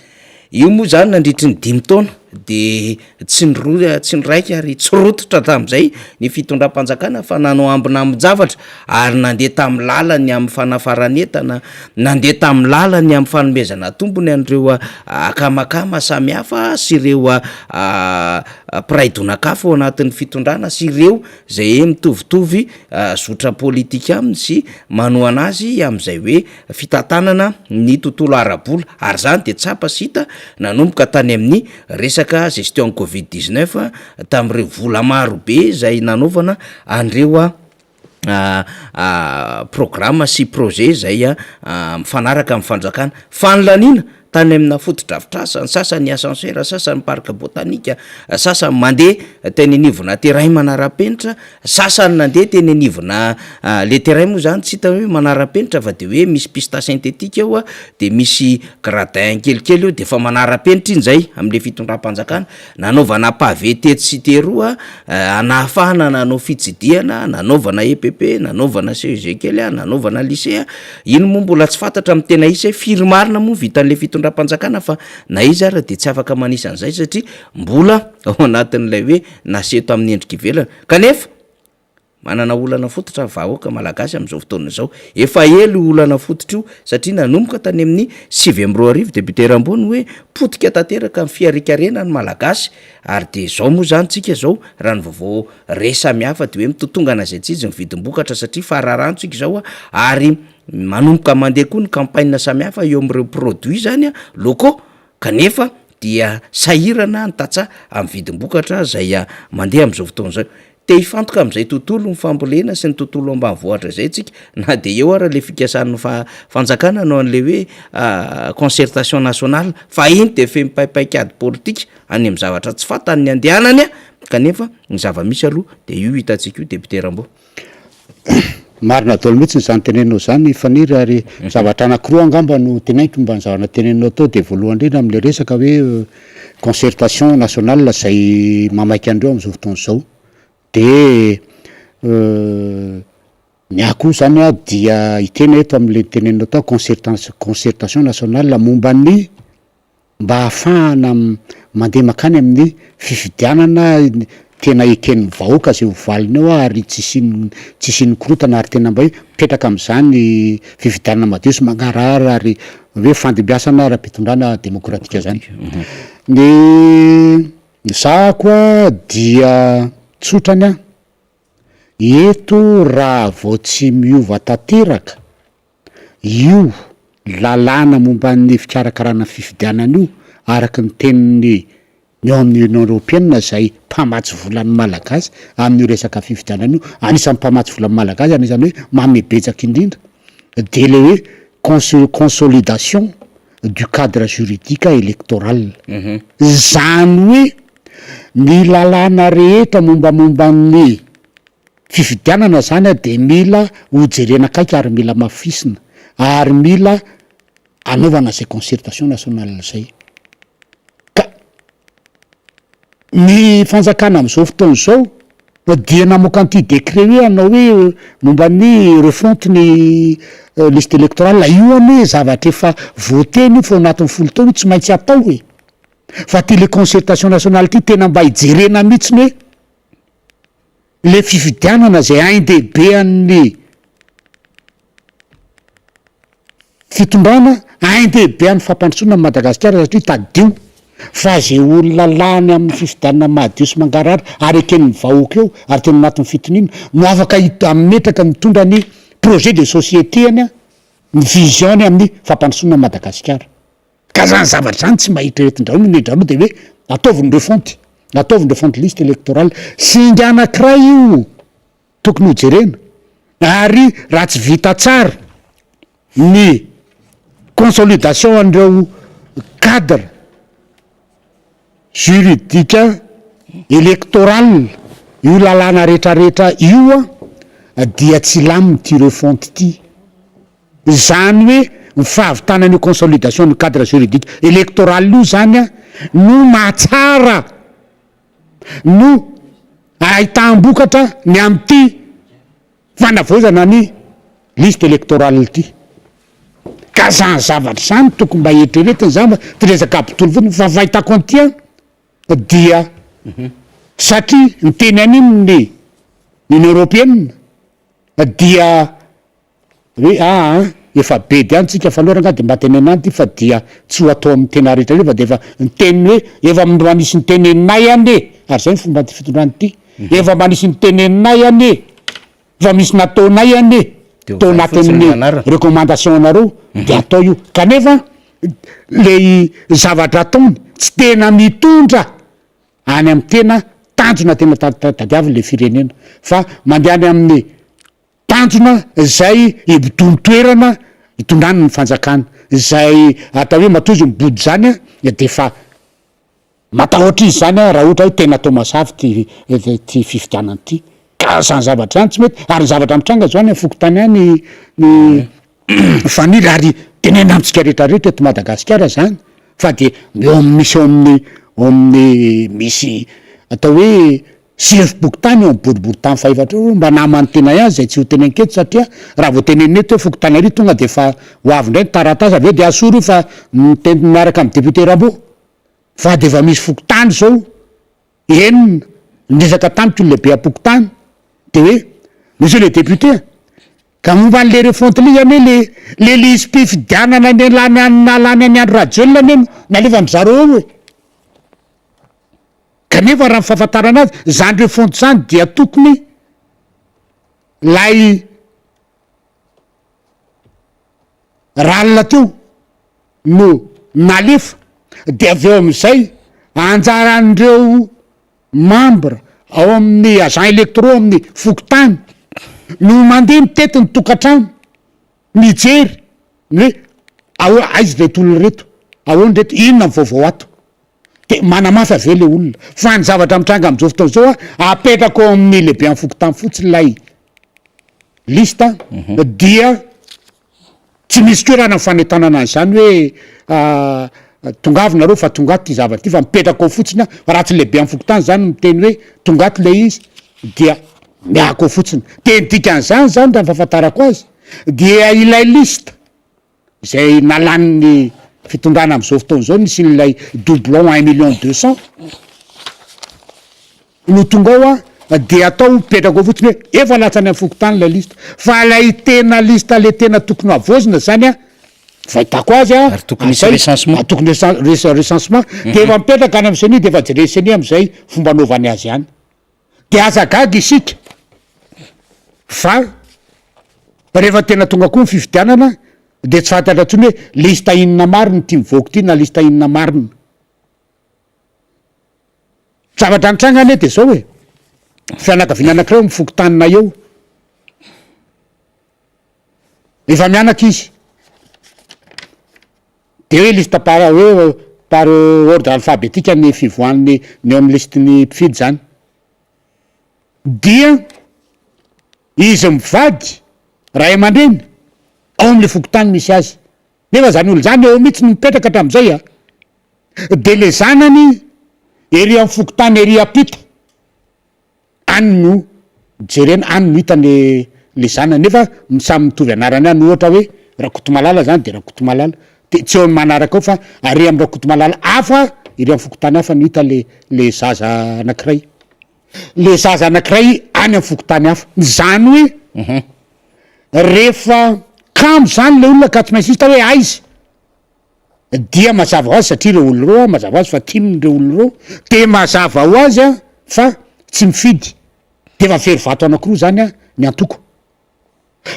S1: io moa zany nandritry ny 5 taona de tsy ny raiky ary tsy rototra tam'izay ny fitondram-panjakana fa nanao ambina amin'ny zavatra ary nandeha tamin'ny lalany amin'ny fanafaranetana nandeha tamin'ny lalany amin'ny fanomezana tombony an'ireo akamakama samihafa sy ireo piraidonakafo ao anatin'ny fitondrana sy ireo zay mitovitovy zotra politika aminy sy manoana azy am'izay hoe fitantanana ny tontolo arabola ary zany de tsapa sy hita nanomboka tany amin'ny resaka gestion covid-19 tam'ireo vola maro be zay nanaovana an'ireo programme sy projet zay mifanaraka amin'ny fanjakana fanolaniana tany amina fotodrafitrasa ny sasany ascenseur sasany parc botanika sasany mandeha teny anivona terrain manara-penitra sasany nandeha teny anivona le terrain moa zany tsy hita hoe manara-penitra fa de hoe misy piste synthétique eo de misy gradin kelikely eo de fa manara-penitra iny zay am'le fitondram-panjakana nanaovana pavé teto sy teroa anahafahana nanao fitsidiana nanaovana EPP nanaovana CEG kely nanaovana lycée ino moa mbola tsy fantatra amin'ny tena isa firy marina moa vitan'le fitondram-panjakana fa na izy ary de tsy afaka manisan'izay satria mbola ao anatin'ilay hoe naseto amin'ny endrika ivelana kanefa manana olana fototra vahoaka malagasy am'izao fotoana zao efa elo olana fototra io satria nanomboka tany amin'ny 7 député Rambony hoe potika tanteraka amin'ny fiarikarenany malagasy ary de zao moa zany tsika zao raha ny vaovao samihafa de hoe mitotongana zay tsy izy ny vidim-bokatra satria fararahantsika zao ary manomboka mandeha koa ny campagne samihafa eo am'ireo produit zany a locaux kanefa dia sahirana ny tatsa amin'ny vidim-bokatra zay mandeha am'izao fotoana zao. Te hifantoka am'izay tontolo ny fambolena sy ny tontolo ambanivohitra zay tsika na de eo ara le fikasan'ny fanjakana no an'le hoe concertation nationale fa iny de femipaipaiky politika any amin'ny zavatra tsy fantan'ny andehanany a kanefa ny zava-misy aloha de io hitantsika io député Rambo.
S2: Marina daholo mihitsy ny zany tenenao zany faniry ary zavatra anankiroa angamba no tenaiko mba ny zavana tenenao tao de voalohany indrindra am'le resaka hoe concertation nationale zay mamaika andreo am'izao fotoana zao de ny akoho zany a dia hitena eto am'le tenenao tao concertation nationale momba ny mba ahafahana mandeha makany amin'ny fifidianana tena eken'ny vahoaka zay hovaliny eo ary tsisy korotana ary tena mba hoe mipetraka am'izany fifidianana madio sy mangarahara ary hoe fandimbiasana ara-pitondrana demokratika zany. Ny za koa dia tsotrany a eto raha vao tsy miova tanteraka io lalàna momba ny fikarakarana fifidianana io araky ny teniny eo amin'ny Union Européenne zay mpamatsy volan'ny malagasy amin'ny resaka fifidianana io anisan'ny mpamatsy volan'ny malagasy anisany hoe mamebetsaka indrindra de le hoe consolidation du cadre juridique électoral. Zany hoe ny lalàna rehetra mombamomba ny fifidianana zany a de mila hojerena akaiky ary mila mafisina ary mila anaovana zay concertation nationale zay. Ka ny fanjakana am'izao fotoana zao dia namoaka an'ity décret hoe anao hoe momba ny refonte ny liste électorale io ane zavatra efa voteny fa anatin'ny folo taona tsy maintsy atao hoe fa ty le concertation nationale ty tena mba hijerena mihitsiny hoe le fifidianana zay ain-dehibe amin'ny fitondrana ain-dehibe amin'ny fampandrosoana Madagasikara satria tadio fa zay olona lany amin'ny fifidianana madio sy mangarara ary eken'ny vahoaka eo ary tena anatin'ny fitonina no afaka ametraka mitondra ny projet de société any a ny vision ny amin'ny fampandrosoana Madagasikara. Ka zany zavatra zany tsy mahitra retin-drano ny drano de hoe ataoviny refonte liste électorale singa anankiray io tokony hojerena ary raha tsy vita tsara ny consolidation an'ireo cadre juridique électoral io lalàna rehetrarehetra io a dia tsy laminy ty refonte ty zany hoe ny fahavitanan'io consolidation ny cadre juridique électoral io zany a no mahatsara no ahitambokatra ny am'ty fanavozana ny liste électorale ty. Ka zany zavatra zany tokony mba eritreretiny zany ty resaka abitolo fotsiny fa fahitako an'ty a dia satria ny teny an'iny ny Union Européenne dia hoe efa be de any tsika fa aloha de mba tenenany ty fa dia tsy ho atao amin'ny tena rehetra rehefa de efa ny teniny hoe efa manisy ny teneninay ane ary zay ny fomba ty fitondrany ty efa manisy ny teneninay ane fa misy nataonay ane tao anatin'ny recommandation anareo de atao io kanefa le zavatra ataony tsy tena mitondra any amin'ny tena tanjona tena tadiaviny le firenena fa mandehany amin'ny tanjona zay ibodon-toerana hitondrany ny fanjakana zay atao hoe matozy mibody zany a de fa matahotra izy zany a raha ohatra hoe tena atao masavy ty fifidianany ty ka zany zavatra zany tsy mety ary ny zavatra mitranga zany afokotany any ny faniry ary tenena amitsika rehetrarehetra eto Madagasikara zany fa de eo misy eo amin'ny misy atao hoe sivy-pokotany eo boribory tany faefatra mba namany tena ihany zay tsy ho tenenketo satria raha vao teneneto hoe fokotany ary tonga de fa ho avy ndray ny taratasy aveo de asoro fa miaraka amin'ny député Rambo fa de fa misy fokotany zao enina nisaka tamiko lehibe apokotany de hoe monsieur le député ka momba an'le refonte li zany hoe le lisy mpifidianana ny lany any andro radiolina ny nalevany zareo eo hoe kanefa raha mifahafantarana azy zany refonte zany dia tokony lay ralina teo no nalefa de avy eo am'izay anjaran'ireo membre ao amin'ny agent électro amin'ny fokotany no mandeha mitety ny tokantrano mijery ny hoe aizy reto olona reto ahoany reto inona vaovao ato de manamafy ave le olona fa ny zavatra mitranga am'izao fotoana zao apetrako ao amin'ny lehibe amin'ny fokotany fotsiny lay lista dia tsy misy toerana fanetanana an'izany hoe tongavy nareo fa tongaty ty zavatra ty fa mipetraka ao fotsiny raha tsy lehibe amin'ny fokotany zany miteny hoe tongaty le izy dia miako ao fotsiny de dikan'izany zany raha fahafantarako azy dia ilay lista zay nalan'ny fitondrana am'izao fotoana zao nisy n'ilay doublon 1,200,000 no tonga ao de atao mipetraka ao fotsiny hoe efa latsany amin'ny fokotany lay lista fa lay tena lista le tena tokony avozina zany fahitako azy
S1: ary tokony misy recensement
S2: tokony recensement de efa mipetraka any am'izany de efa jereseny am'izay fomba anaovany azy any de azagaga isika fa rehefa tena tonga koa ny fifidianana de tsy fantatra ntsony hoe lista inona mariny ty mivoaka ty na lista inona mariny zavatra nitranga ane de zao hoe fianakaviana anakireo mifokotanina eo efa mianaka izy de hoe lista par ordre alphabetika ny fivoan'ny ny eo amin'ny listiny mpifidy zany dia izy mivady ray aman-dreny ao am'le fokotany misy azy nefa zany olo zany eo mihitsy no mipetraka hatram'izay de le zanany ery amin'ny fokotany ery apita any no jerena any no hitany le zanany nefa samy mitovy anarany any ohatra hoe Rakotomalala zany de Rakotomalala de tsy eo manaraka ao fa ary amin'ny Rakotomalala hafa ery amin'ny fokotany hafa no hita le zaza anankiray le zaza anankiray any amin'ny fokotany hafa zany hoe rehefa kamo zany le olona ka tsy maintsy hita hoe aizy dia mazava ho azy satria reo olo reo mazava ho azy fa tian'ireo olo reo de mazava ho azy fa tsy mifidy de efa fery vato anankiroa zany ny antoko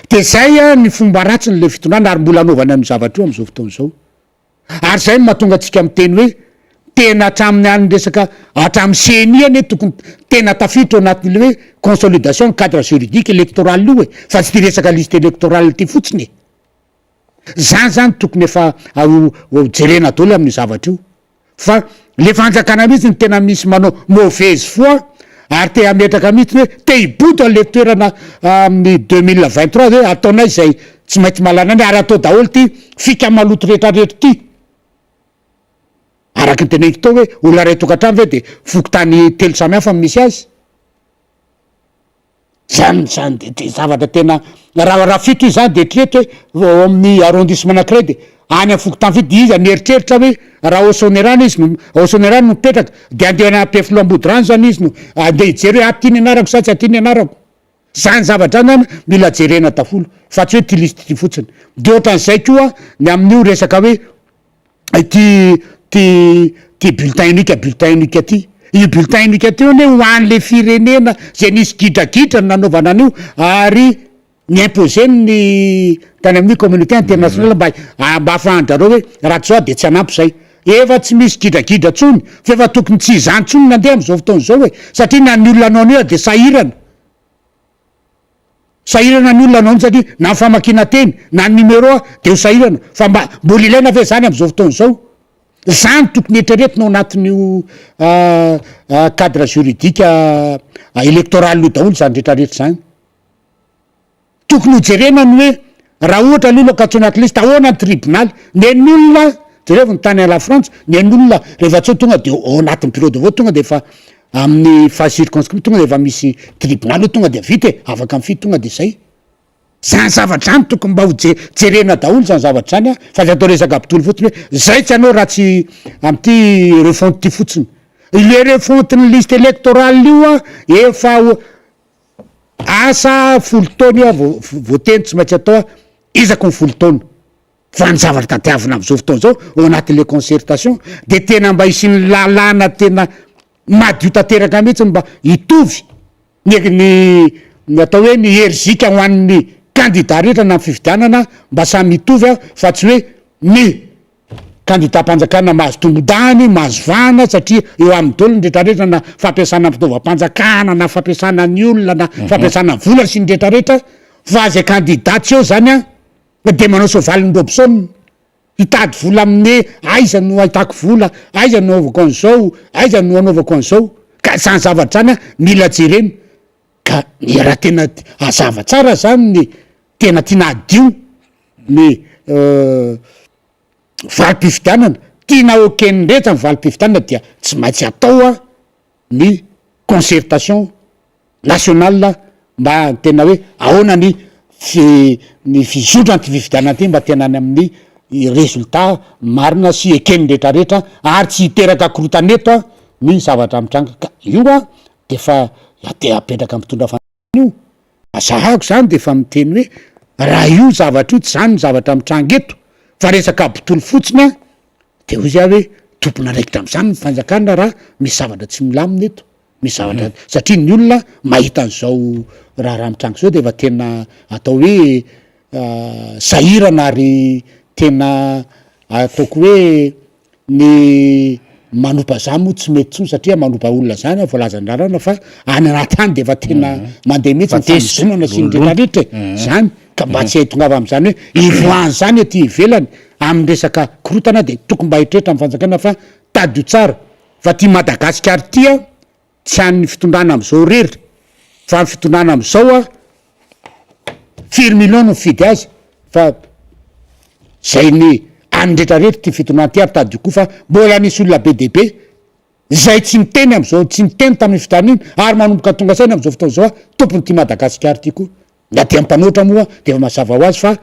S2: de zay ny fomba ratsiny le fitondrana ary mbola anaovany amin'ny zavatra io am'izao fotoana zao ary zay no mahatonga atsika miteny hoe tena hatraminy any resaka hatramin'ny CNI ane tokony tena tafiditra ao anatin'le hoe consolidation cadre juridique électoral io fa tsy ty resaka liste électorale ty fotsiny zany tokony efa jerena daholo amin'ny zavatra io fa le fanjakana mihitsy ny tena misy manao mauvaise foi ary te hametraka mihitsy hoe te hiboto an'le toerana amin'ny 2023 hoe ataonay zay tsy maintsy malana any ary atao daholo ty fika maloto rehetrarehetra ty araky ny teneniko tao hoe olona ray tokantrano ve de fokotany telo samy hafa misy azy zany de zavatra tena raha fito izy zany de eritreretra hoe ao amin'ny arrondissement anankiray de any amin'ny fokotany fito de izy mieritreritra hoe raha Haut-Sonérano izy no Haut-Sonérano no mipetraka de andeha any Ampiafy Lambody-Rano zany izy no andeha hijery hoe ty ny anarako sa tsy aty ny anarako zany zavatra zany mila jerena daholo fa tsy hoe ty liste ty fotsiny de ohatran'izay koa ny amin'io resaka hoe ty bulletin unique ty io bulletin unique ty one ho an'le firenena zay nisy gidragidra ny nanaovana an'io ary ny imposé ny tany amin'ny communauté internationale mba afahandrareo hoe raha tsy zao de tsy anampy zay efa tsy misy gidragidra tsony fa efa tokony tsy izany tsony nandeha am'izao fotoana zao hoe satria na ny olona anao an'io de sahirana ny olona anao satria na famakina teny na numéro de ho sahirana fa mbola ilaina ve zany am'izao fotoana zao zany tokony etreretinao anatin'io cadre juridique électoral io daholo zany rehetrarehetra zany tokony ho jerenany hoe raha ohatra lolo ka tsy anaty lista ahoana ny tribunal nen'olona jereo ny tany à la France nen'olona rehefa tsy tonga de ao anatin'ny bureau de vote tonga de efa amin'ny phase circonscription tonga de efa misy tribunal io tonga de vita afaka mifidy tonga de zay zany zavatra zany tokony mba ho jerena daholo zany zavatra zany fa tsy atao resaka abitolo fotsiny hoe zay tsy anao raha tsy am'ty refonte ty fotsiny le refonteny liste électorale io efa asa folo taona voateny tsy maintsy atao izako ny folo taona fa ny zavatra tadiavina am'izao fotoana zao ao anatin'le concertation de tena mba isyny lalàna tena madio tanteraka mihitsy mba hitovy ny atao hoe ny erzika ho an'ny candidat rehetra na fifidianana mba samy mitovy a fa tsy hoe ny candidat-mpanjakana mahazo tombodany mahazo vana satria eo amin'ny dolony rehetrarehetra na fampiasana fitaovam-panjakana na fampiasana ny olona na fampiasana ny vola sy ny rehetrarehetra fa aza candidat tsy eo zany a de manao sovalin-drobson hitady vola amin'ny aiza no ahitako vola aiza no anaovako an'izao aiza no anaovako an'izao ka sany zavatra zany a mila jereny ka raha tena azava tsara zany ny tena tiana adio ny valim-pifidianana tiana okenydrehetra ny valim-pifidianana dia tsy maintsy atao a ny concertation nationale mba tena hoe ahoana ny fizotra ty fifidianana ty mba tena any amin'ny résultat marina sy ekeny rehetrarehetra ary tsy hiteraka korotaneto a ny zavatra mitranga ka io a de fa te apetraka ampitondra io azahako zany de fa miteny hoe raha io zavatra io tsy zany ny zavatra mitranga eto fa resaka botolo fotsiny a de hoy za hoe tompona raikitra am'zany ny fanjakana raha misy zavatra tsy milamina eto misy zavatra satria ny olona mahita an'izao raha mitranga zao de fa tena atao hoe sahirana ary tena ataoko hoe ny manopa zany moa tsy mety tsony satria manopa olona zany voalazandrarana fa any anaty any de fa tena mandeha mihitsy nyfamizonana sy ny rehetrarehetra zany ka mba tsy hay tongava am'zany hoe ivoany zany ety ivelany amin'ny resaka korotana de tokony mba hitretra amy fanjakana fa tadio tsara fa ty Madagasikara ty a tsy an'ny fitondrana am'izao rery fa ny fitondrana am'izao a firy million no mifidy azy fa zay ny any rehetrarehetra ty fitondrana ty ary tadio koa fa mbola nisy olona be de be zay tsy miteny am'izao tsy miteny tamin'ny fitondrana iny ary manomboka tonga saina am'izao fotoana zao a tompony ty Madagasikara ty koa na dia mpanoatra moa de fa mazava ho azy fa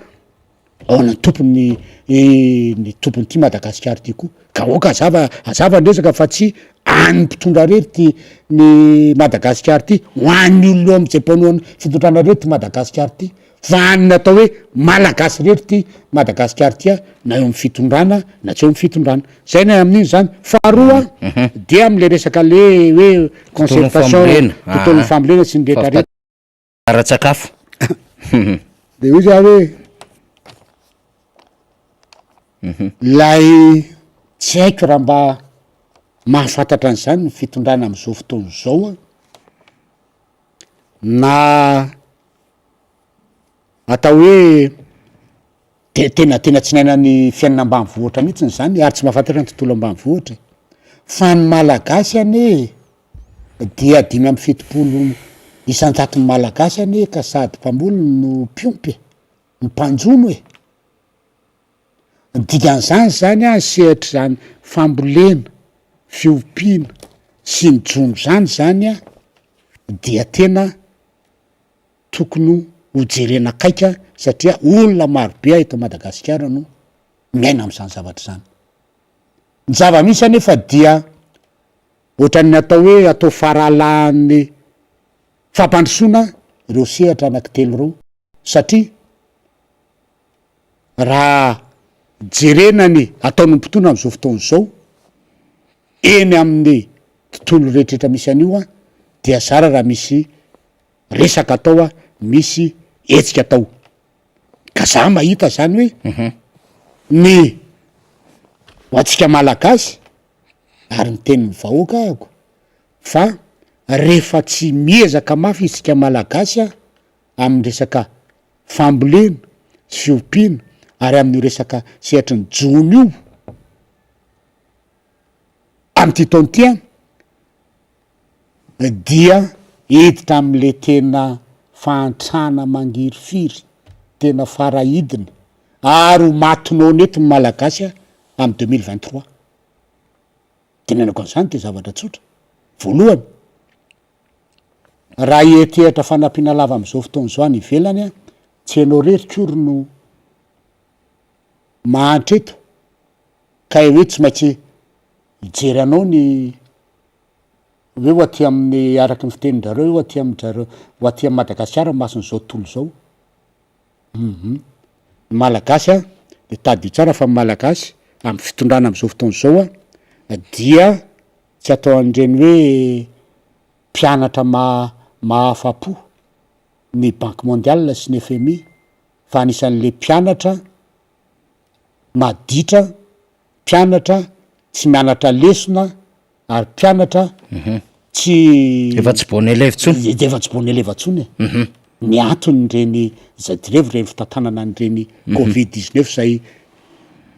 S2: ao anany tompony ny tompony ty Madagasikara ty koa ka oka azava ndresaka fa tsy any mpitondra rery ty ny Madagasikara ty ho an'ny olona am'izay mpanao fitondrana rery ty Madagasikara ty fa any natao hoe malagasy rery ty Madagasikara ty a na eo amin'ny fitondrana na tsy eo amin'ny fitondrana zay na amin'iny zany faharoa dia am'le resaka le hoe concertation tontolon'ny fambolena sy ny rehetrarehetra
S1: ara-tsakafo
S2: de hoy za hoe lay tsy haiko raha mba mahafantatra an'izany ny fitondrana am'izao fotoana zao a na atao hoe tena tsy nainany fiainana ambanivohitra mihitsiny zany ary tsy mahafantatra ny tontolo ambanivohitra fa ny malagasy ane dia 5 isan-jaton'ny malagasy ane ka sady mpamboly no mpiompy ny mpanjono e dikan'izany zany a sehatra zany fambolena fiompiana sy ny jono zany a dia tena tokony ho jerena akaika satria olona marobe eto Madagasikara no miaina am'izany zavatra zany ny zava-misy anefa dia ohatran'ny atao hoe atao faralahan'ny fampandrosoana ireo sehatra anankitelo reo satria raha jerenany ataon'ny mpitona am'izao fotoana zao eny amin'ny tontolo rehetrarehetra misy an'io a dia zara raha misy resaka atao a misy hetsika atao ka za mahita zany hoe ny ho atsika malagasy ary ny tenin'ny vahoaka ahako fa rehefa tsy miezaka mafy isika malagasy a amin'ny resaka fambolena sy fiompiana ary amin'ny resaka sehatry ny jono io am'ty taony ty a dia hiditra am'le tena fahantrana mangiry firy tena farahidina ary ho matinao neto ny malagasy a amy 2023 tenenako an'izany ty zavatra tsotra voalohany raha ietehatra fanampiana lava am'izao fotoana zao any ivelany a tsy hainao rery tsory no mahantra eto ka hoe tsy maintsy hijery anao ny hoe ho aty amin'ny araky ny fitenin-drareo ho aty amin'ndrareo ho aty amin'ny Madagasikara mason'izao tontolo zao malagasy a de tadio tsara fa malagasy amy fitondrana am'izao fotoana zao a dia tsy atao an'ireny hoe mpianatra mahafapo ny banque mondiale sy ny FMI fa anisan'le mpianatra maditra, mpianatra tsy mianatra lesona ary mpianatra tsy
S1: efa tsy bon élève tsony
S2: de efa tsy bon élève tsony ny antony reny zay direvy reny fitantanana an'ireny covid-19 zay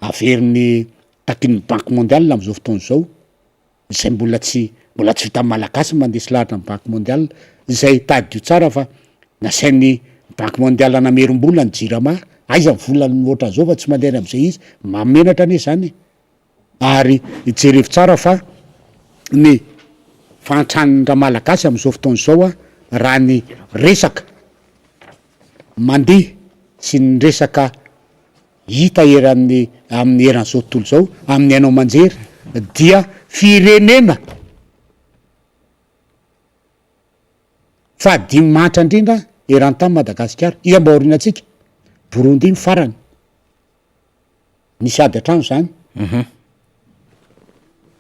S2: averiny takin'ny banque mondiale am'izao fotoana zao zay mbola tsy vita malagasy mandeha sy lahatra ny banque mondiale zay tady io tsara fa nasain'ny banque mondiale namerom-bola ny jirama aiza volany oatra zao fa tsy mandeha am'izay izy mamenatra ane zany ary jerevy tsara fa ny fantranindra malagasy am'izao fotoana zao a raha ny resaka mandeha sy ny resaka hita eran'ny amin'ny eran'izao tontolo zao amin'ny ainao manjery dia firenena fa dimy manitra indrindra eran'ny tamy Madagasikara iza mba orinatsika Burundi ny farany nisy ady atrano zany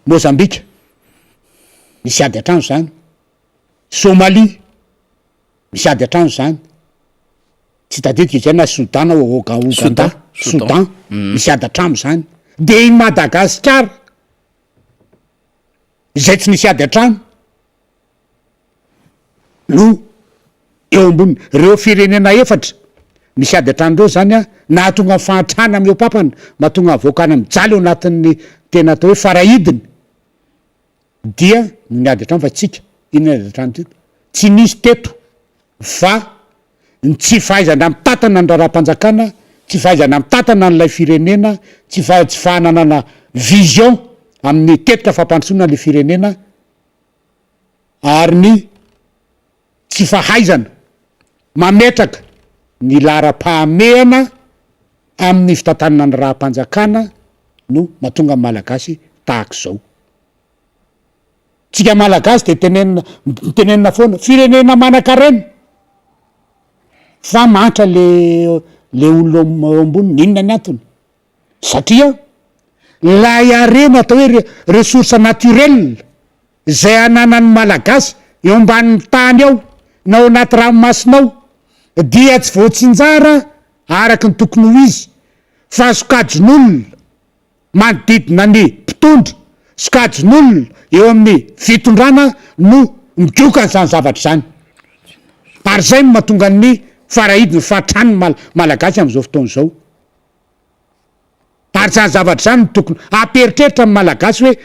S2: Mozambika misy ady atrano zany Somalia misy ady atrano zany tsy tadetika izay na Soudan Ouganda Soudan misy ady atrano zany de i Madagasikara izay tsy nisy ady atrano no eo ambony reo firenena efatra misy ady atrano reo zany a nahatonga fahantrana am'eo papana mahatonga avoakana mijaly eo anatin'ny tena atao hoe farahidiny dia ny ady atrano fa tsika iny ady atrano teto tsy nisy teto fa ny tsy fahaizana mitatana ny raharam-panjakana tsy fahaizana mitatana n'ilay firenena tsy fahananana vision amin'ny tetika fampandrosoana le firenena ary ny tsy fahaizana mametraka ny lara-pahamehana amin'ny fitantanana ny raha-panjakana no mahatonga malagasy tahaka zao tsika malagasy de tenenina foana firenena manan-karena fa mantra le olona amboniny inona ny antony satria la iarena atao hoe ressource naturelle zay ananan'ny malagasy eo ambanin'ny tany ao na ao anaty ranomasinao dia tsy voatsinjara araky ny tokony ho izy fa sokajin'olona manodidina ny mpitondra sokajin'olona eo amin'ny fitondrana no miokany zany zavatra zany ary zay no mahatonga ny farahidiny fahatrany malagasy am'izao fotoana zao ary zany zavatra zany no tokony aperitreritra amy malagasy hoe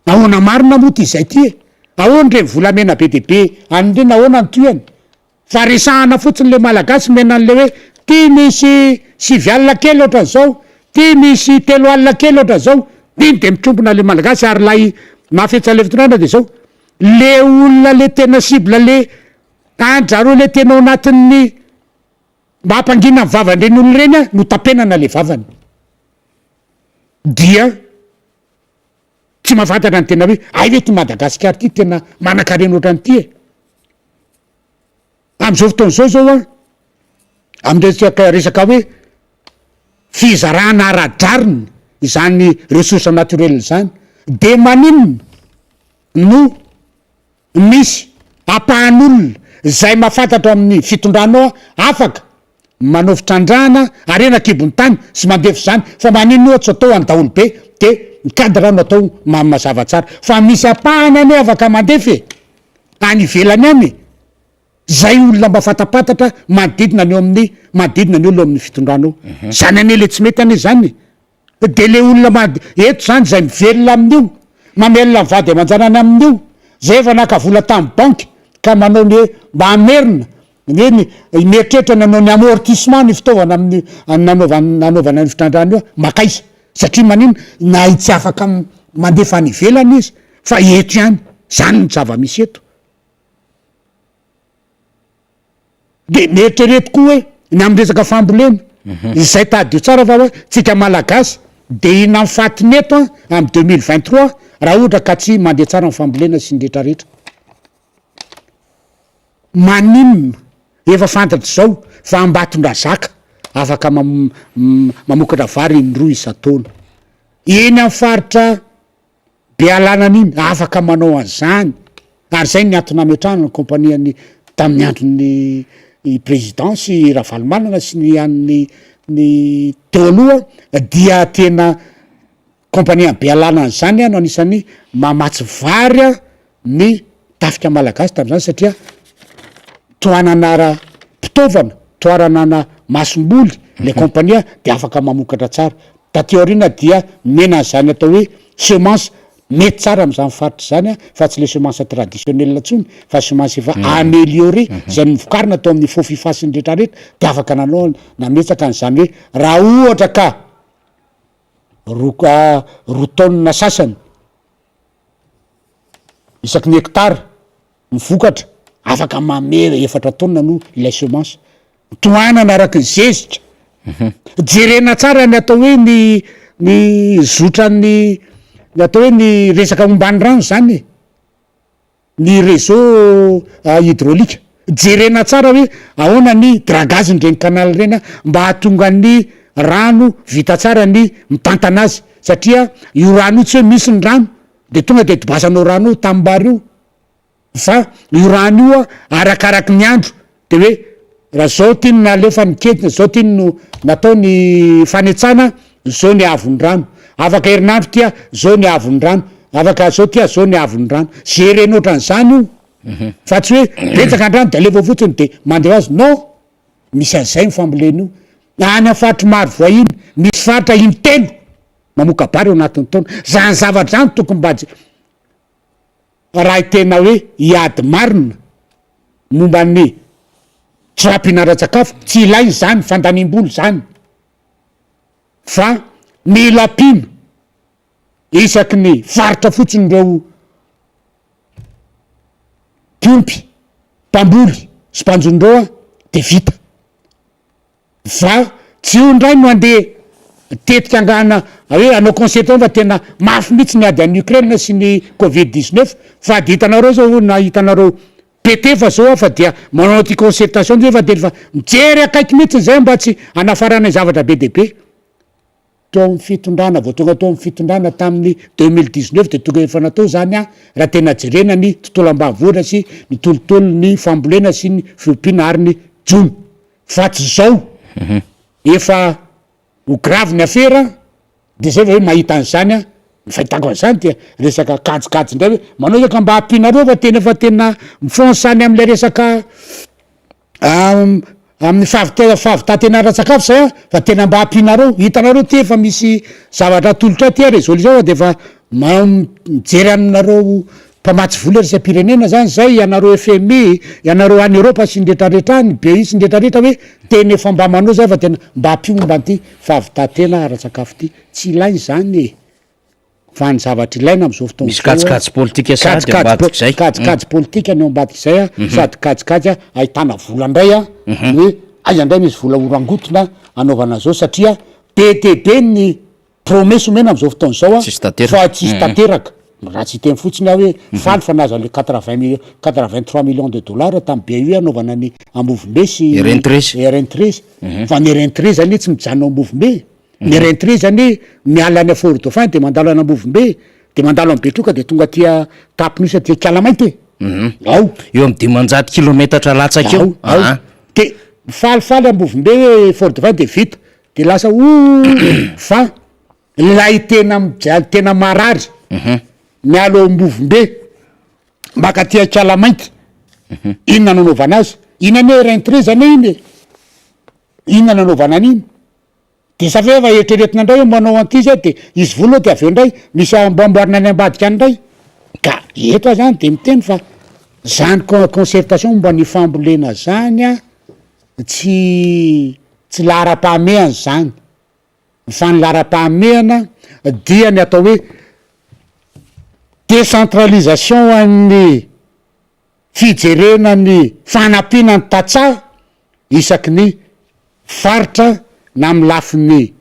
S2: ahoana marina moa ty izay ty e ahoany reny volamena be de be an'ireny ahoana ny toyany fa resahana fotsiny le malagasy mena an'le hoe ty misy 7 alina kely ohatra zao ty misy 3 alina kely ohatra zao iny de mitrombona le malagasy ary lay mafetsale fitondrana de zao le olona le tena cible le andrareo le tena ao anatin'ny mahampangina ny vavandreny olo reny a no tapenana le vavany dia tsy mahafantatra ny tena hoe ay ve ty Madagasikara ty tena manan-karena ohatrany ty e am'izao fotoana zao a am'resaka hoe fizarana ara-draniny izany ressource naturelle zany de maninona no misy ampahan'olona zay mahafantatra amin'ny fitondranao afaka manao fitrandrahana arena kibony tany sy mandefa zany fa maninona ohatsy atao any daholo be de mikadra no atao mazava tsara fa misy apahana ane afaka mandefa e any ivelany any zay olona mba fatapatatra manodidina ny eo amin'ny fitondranao zany ane le tsy mety ane zany de le olona eto zany zay mivelona amin'io mamelona mivady aman-janany amin'io zay efa nakavola tamy banky ka manao ny mamerina ny mieritreritra nanao ny amortissement ny fitaovana amin'ny nanaovana ny fitrandrana io makaiza satria manino na itsy afaka mandefa any ivelany izy fa eto ihany zany ny zava-misy eto de mieritrerety koa hoe ny amy resaka fambolena izay tady io tsara fa hoe tsika malagasy de ina mifatiny eto a amy 2023 raha ohatra ka tsy mandeha tsara ny fambolena sy nyretraretra maninona efa fantatry zao fa ambatondra zaka afaka mamokatra vary indroa isa-taona eny amy faritra Bealanana iny afaka manao an'izany ary zay ny antony ametrahana ny kompaniany tamin'ny andron'ny président sy Ravalomanana sy ny an'ny ny teo aloha dia tena kompania be alana an'zany no anisan'ny mamatsy vary a ny tafika malagasy tam'zany satria toananara mpitaovana toaranana masomboly le kompania de afaka mamokatra tsara tateorina dia mena an'zany atao hoe semence mety tsara am'zany faritra zany a fa tsy le semence traditionnel ntsony fa semence efa amélioré zay mivokarina atao amin'ny fo fifasiny rehetrarehetra de afaka nanao nametsaka an'zany hoe raha ohatra ka roa taonina sasany isaky ny hectara mivokatra afaka mamera 4 taonina no ilay semence toanana araky ny zezitra jerena tsara ny atao hoe ny zotrany ny atao hoe ny resaka ombany rano zany ny réseau hydraolika jerena tsara hoe ahoana ny dragaziny reny canal reny mba hahatonga ny rano vita tsara ny mitantana azy satria io rano io tsy hoe misy ny rano de tonga de tobasanao rano io tambary io fa io rano io a arakaraky ny andro de hoe raha zao tiny nalefa nikedina zao tiny no natao ny fanetsana zao ny avony rano afaka herinandro tia zao ny avony rano afaka zao tia zao ny avony rano zerenao ohatran'zany io fa tsy hoe betsaka andrano de alefa fotsiny de mandeha azy non misy an'zay mifambolena io any a faritry maro voahiny misy faritra intelo mamoka bary eo anatin'ny taona zany zavatra zany tokony mba raha tena hoe hiady marina momba ny tsy rampinara-tsakafo tsy ilainy zany fandanim-boly zany fa mila pina isaky ny faritra fotsiny reo piompy mpamboly sy mpanjondroa de vita fa tsy io ndray no andeha tetika angana hoe anao concertation fa tena mafy mihitsy ny ady an'ny Ukraine sy ny Covid-19 fa de hitanareo zao na hitanareo PT fa zao fa dia manao ty concertation zay fa de fa mijery akaiky mihitsy zay mba tsy anafarana zavatra be de be tao amin'ny fitondrana vao tonga tao amin'ny fitondrana tamin'ny 2019 de tonga efa natao zany a raha tena jerena ny tontolo ambanivohitra sy ny tolotolo ny fambolena sy ny fiompiana ary ny jony fa tsy zao efa ho gravy ny afera de zay va hoe mahita an'zany a fahitako an'zany dia resaka kajikajy ndray hoe manao zaka mba hampinareo fa tena mifonsany am'le resaka amin'ny favitatenara-tsakafo zay a fa tena mba hampinareo hitanareo ty efa misy zavatra tolotra ty a résolution de fa mijery aminareo mpamatsy voly resam-pirenena zany zay ianareo FMI ianareo any Europa sy ndretrarehetra ny BI sy ndretrarehetra hoe tena efa mba manao zay fa tena mba hampiomba ty fahavitatena ara-tsakafo ty tsy ilainy zany fa ny zavatra ilaina am'izao fotoana
S1: misy kajikajy politika sady ambadiky zay
S2: kajikajy politika ny ambadiky zay a sady kajikajy a ahitana vola ndray a hoe aiza ndray misy vola orangotona anaovana zao satria be de be ny promesy omena am'izao fotoana zao a fa tsisy tanteraka raha tsy teny fotsiny a hoe faly fa naza le 83 millions de dollars tamy BU anaovana ny ambovombe sy RN13 fa ny RN13 zany tsy mijanona ambovombe ny RN13 zany miala any Fort Dauphin de mandalo any ambovombe de mandalo am Betroka de tonga tia Tapinosa tia Kialamaity ao
S1: eo amy 500 kilometatra latsaka eo
S2: de falifaly ambovombe hoe Fort Dauphin de vita de lasa fa lay tena marary mialo ambovombe mbaka tia Kialamaity inona nanaovana azy inona ne RN13 zany iny inona nanaovana an'iny de safa efa eritreretina ndray manao anty zay de izy vola de aveo ndray misy amboamboarina any ambadika any ndray ka eto zany de miteny fa zany concertation mba ny fambolena zany a tsy lahara-pahamehana zany fa ny lahara-pahamehana dia ny atao hoe décentralisation amin'ny fijerena ny fanampiana ny tatsaha isaky ny faritra na amy lafiny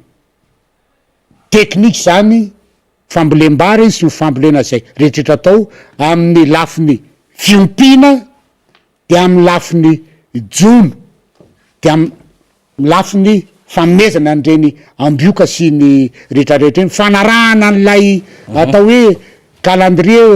S2: teknika zany fambolem-bary sy fambolena zay rehetrrehetra atao amin'ny lafiny fiompiana de amy lafiny jono de amy lafiny famezana an'ireny ambioka sy ny rehetrarehetra eny fanarahana an'lay atao hoe calendrier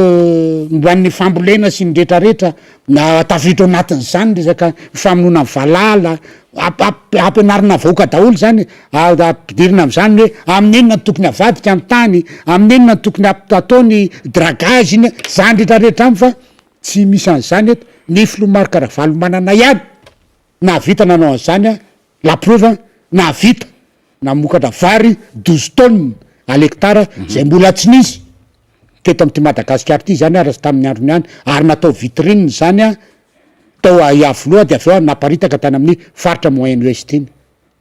S2: hoan'ny fambolena sy ny rehetrarehetra na tafiditra anatin'zany resaka famonoana ny valala ampianarina vahoaka daholo zany ampidirina am'zany hoe amin'enina tokony avadika amy tany amin'enina tokony ataony dragage iny zany rehetrarehetra amy fa tsy misy an'zany eto ny filomaro karavalo manana ihany na vita nanao an'zany la preuve na vita namokatra vary 12 tonnes à l'hectare zay mbola tsy nisy teto amty Madagasikara ty zany raha sy tamin'ny androny any ary natao vitrine zany tao iavoloha de aveo naparitaka tany amin'ny faritra moyen ouest iny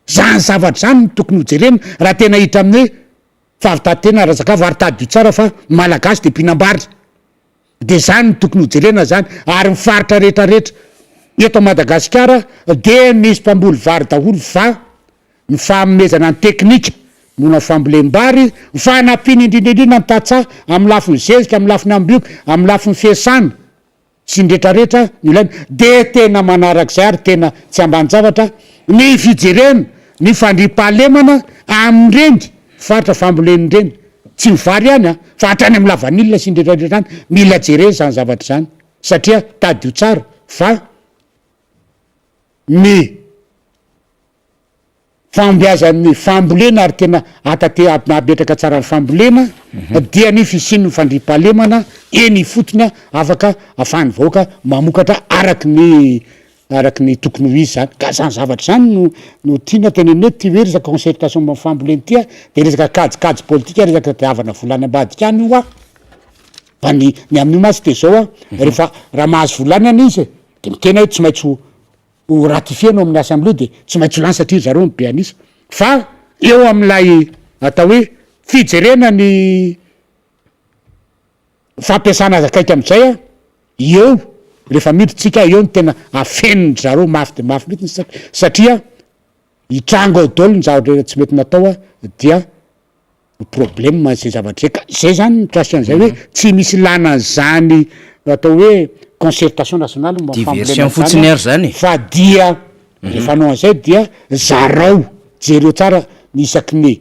S2: zany zavatra zany tokony hojerena raha tena hitra amin'ny hoe fahavitantena raha zakafo ary tady tsara fa malagasy de mpinambary de zany tokony hojerena zany ary mifaritra rehetrarehetra eto Madagasikara de misy mpamboly vary daholo fa ny fanomezana ny teknika nona fambolem-bary fanapiny indrindraindrina ny tatsa amy lafiny zezika amy lafiny ambioka amy lafiny fiasana sy ndretrarehetra ilaina de tena manarak'izay ary tena tsy ambany zavatra ny fijerena ny fandripahalemana am'reny faritra famboleny reny tsy mivary ihany fa hatrany amy lavanilina sy ndretrarehetra any mila jereny zany zavatra zany satria tady io tsara fa ny fambiaza amin'ny fambolena ary tena abetraka tsara ny fambolena dia ny fisin'ny fandripahalemana eny fotony afaka afahany vahoaka mamokatra araky ny tokony ho izy zany ka zany zavatra zany no tiana tenenety ty hoe resaka concertation mba famboleny tya de resaka kajikajy politika resaka tiavana volany ambadika any io fa ny amin'io masy de zao rehefa raha mahazo volany izy de mitena hoe tsy maintsy ho ratifienao amin'ny assemblée de tsy maintsy ho lany satria zareo mibe anisa fa eo am'lay atao hoe fijerena ny fampiasana zakaiky am'izay eo rehefa miditsika eo ny tena afeniny zareo mafy de mafy mihitsy satria hitrango ao daholo ny zavatra tsy mety natao dia problème zay zavatra ka zay zany mitrasika an'izay hoe tsy misy lana zany atao hoe concertation nationale
S1: diversion fotsiny ary zany
S2: fa dia rehefa anao an'izay dia zarao jereo tsara ny isaky ny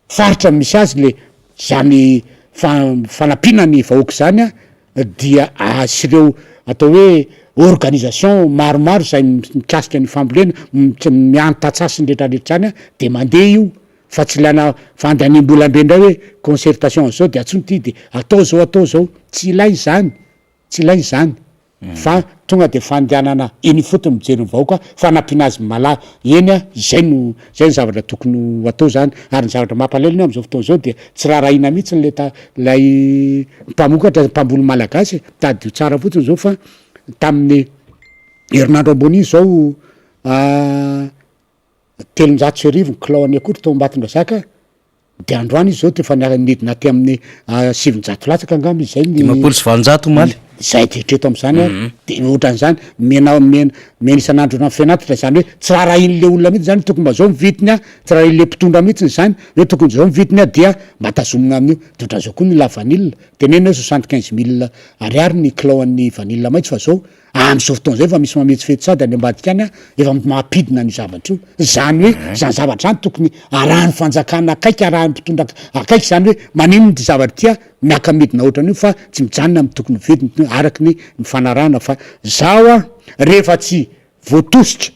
S2: faritra misy azy le zany fanampiana ny vahoaka zany dia asireo atao hoe organisation maromaro zay mikasika ny fambolena miantatsasy ny rehetrarehetra zany de mandeha io fa tsy lana fandanim-bolambe ndray hoe concertation zao de atsony ty de atao zao tsy ilay zany tsy ilay zany fa tonga de fandehanana eny fotony mijery ny vahoaka fanampiana azy mala eny zay ny zavatra tokony atao zany ary ny zavatra mampalelony am'izao fotoana zao de tsy raharaina mihitsy ny lay mpamokatra mpamboly malagasy tady io tsara fotsiny zao fa tamin'ny herinandro ambony zao 300 kilao akory tao Ambatondrazaka de androany izy zao te fa nidina ty amin'ny 700 latsaka angamba izy zay
S1: dimapolo sy valonjato maly
S2: zay de treto am'zany de ohatran'zany mena isan'andro na fianatitra zany hoe tsy raha rahin'le olona mihitsy zany tokony mba zao mividiny tsy raha in'le mpitondra mihitsiny zany hoe tokony zao mividiny dia mba tazomina amin'io de ohatran'izao koa ny la vanille tenena hoe 75 000 ariary ny kilao an'ny vanille maitso fa zao am'izao fotoana zay fa misy mametsifety sady any ambadika any efa mampidina ny zavatra io zany hoe zany zavatra zany tokony arahan'ny fanjakana akaiky arahan'ny mpitondra akaiky zany hoe manino ny zavatra tya miaka-midina ohatran'io fa tsy mijanona amy tokony vidiny araky ny fanarahana fa zao rehefa tsy voatositra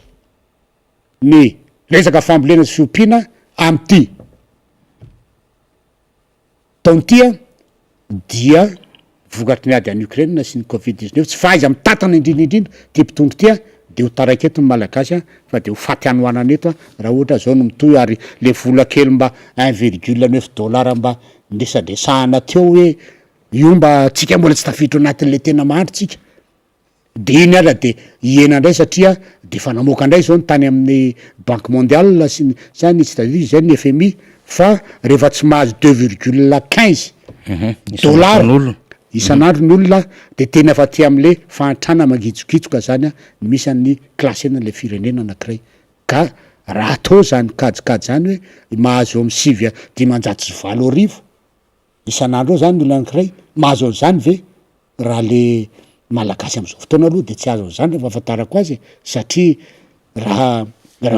S2: ny resaka fambolena sy fiompiana am'ty taony tya dia vokatry ny ady any Ukraine sy ny Covid-19 tsy fahaiza mitatana indrindraindrindra ty mpitondro tya de ho taraiky eto ny malagasy fa de ho faty anoanana eto raha ohatra zao no mitoy ary le vola kely mba 1,9 dollara mba ndesadresahana teo hoe io mba tsika mbola tsy tafiditra anatin'le tena mandry tsika de iny ara de iena ndray satria de fa namoaka ndray zao ny tany amin'ny banque mondiale sy zany États-Unis zay ny FMI fa rehefa tsy mahazo 2,15 dollara isan'andro ny olona de tena fa ty am'le fahantrana mangitsokitsoka zany ny misy an'ny klasy enan'le firenena anakiray ka raha atao zany kajikajy zany hoe mahazo amy 7,5 isan'andro ao zany ny olona anakiray mahazo an'zany ve raha le malagasy am'izao fotoana aloha de tsy azo an'zany refa afatarako azy satria raha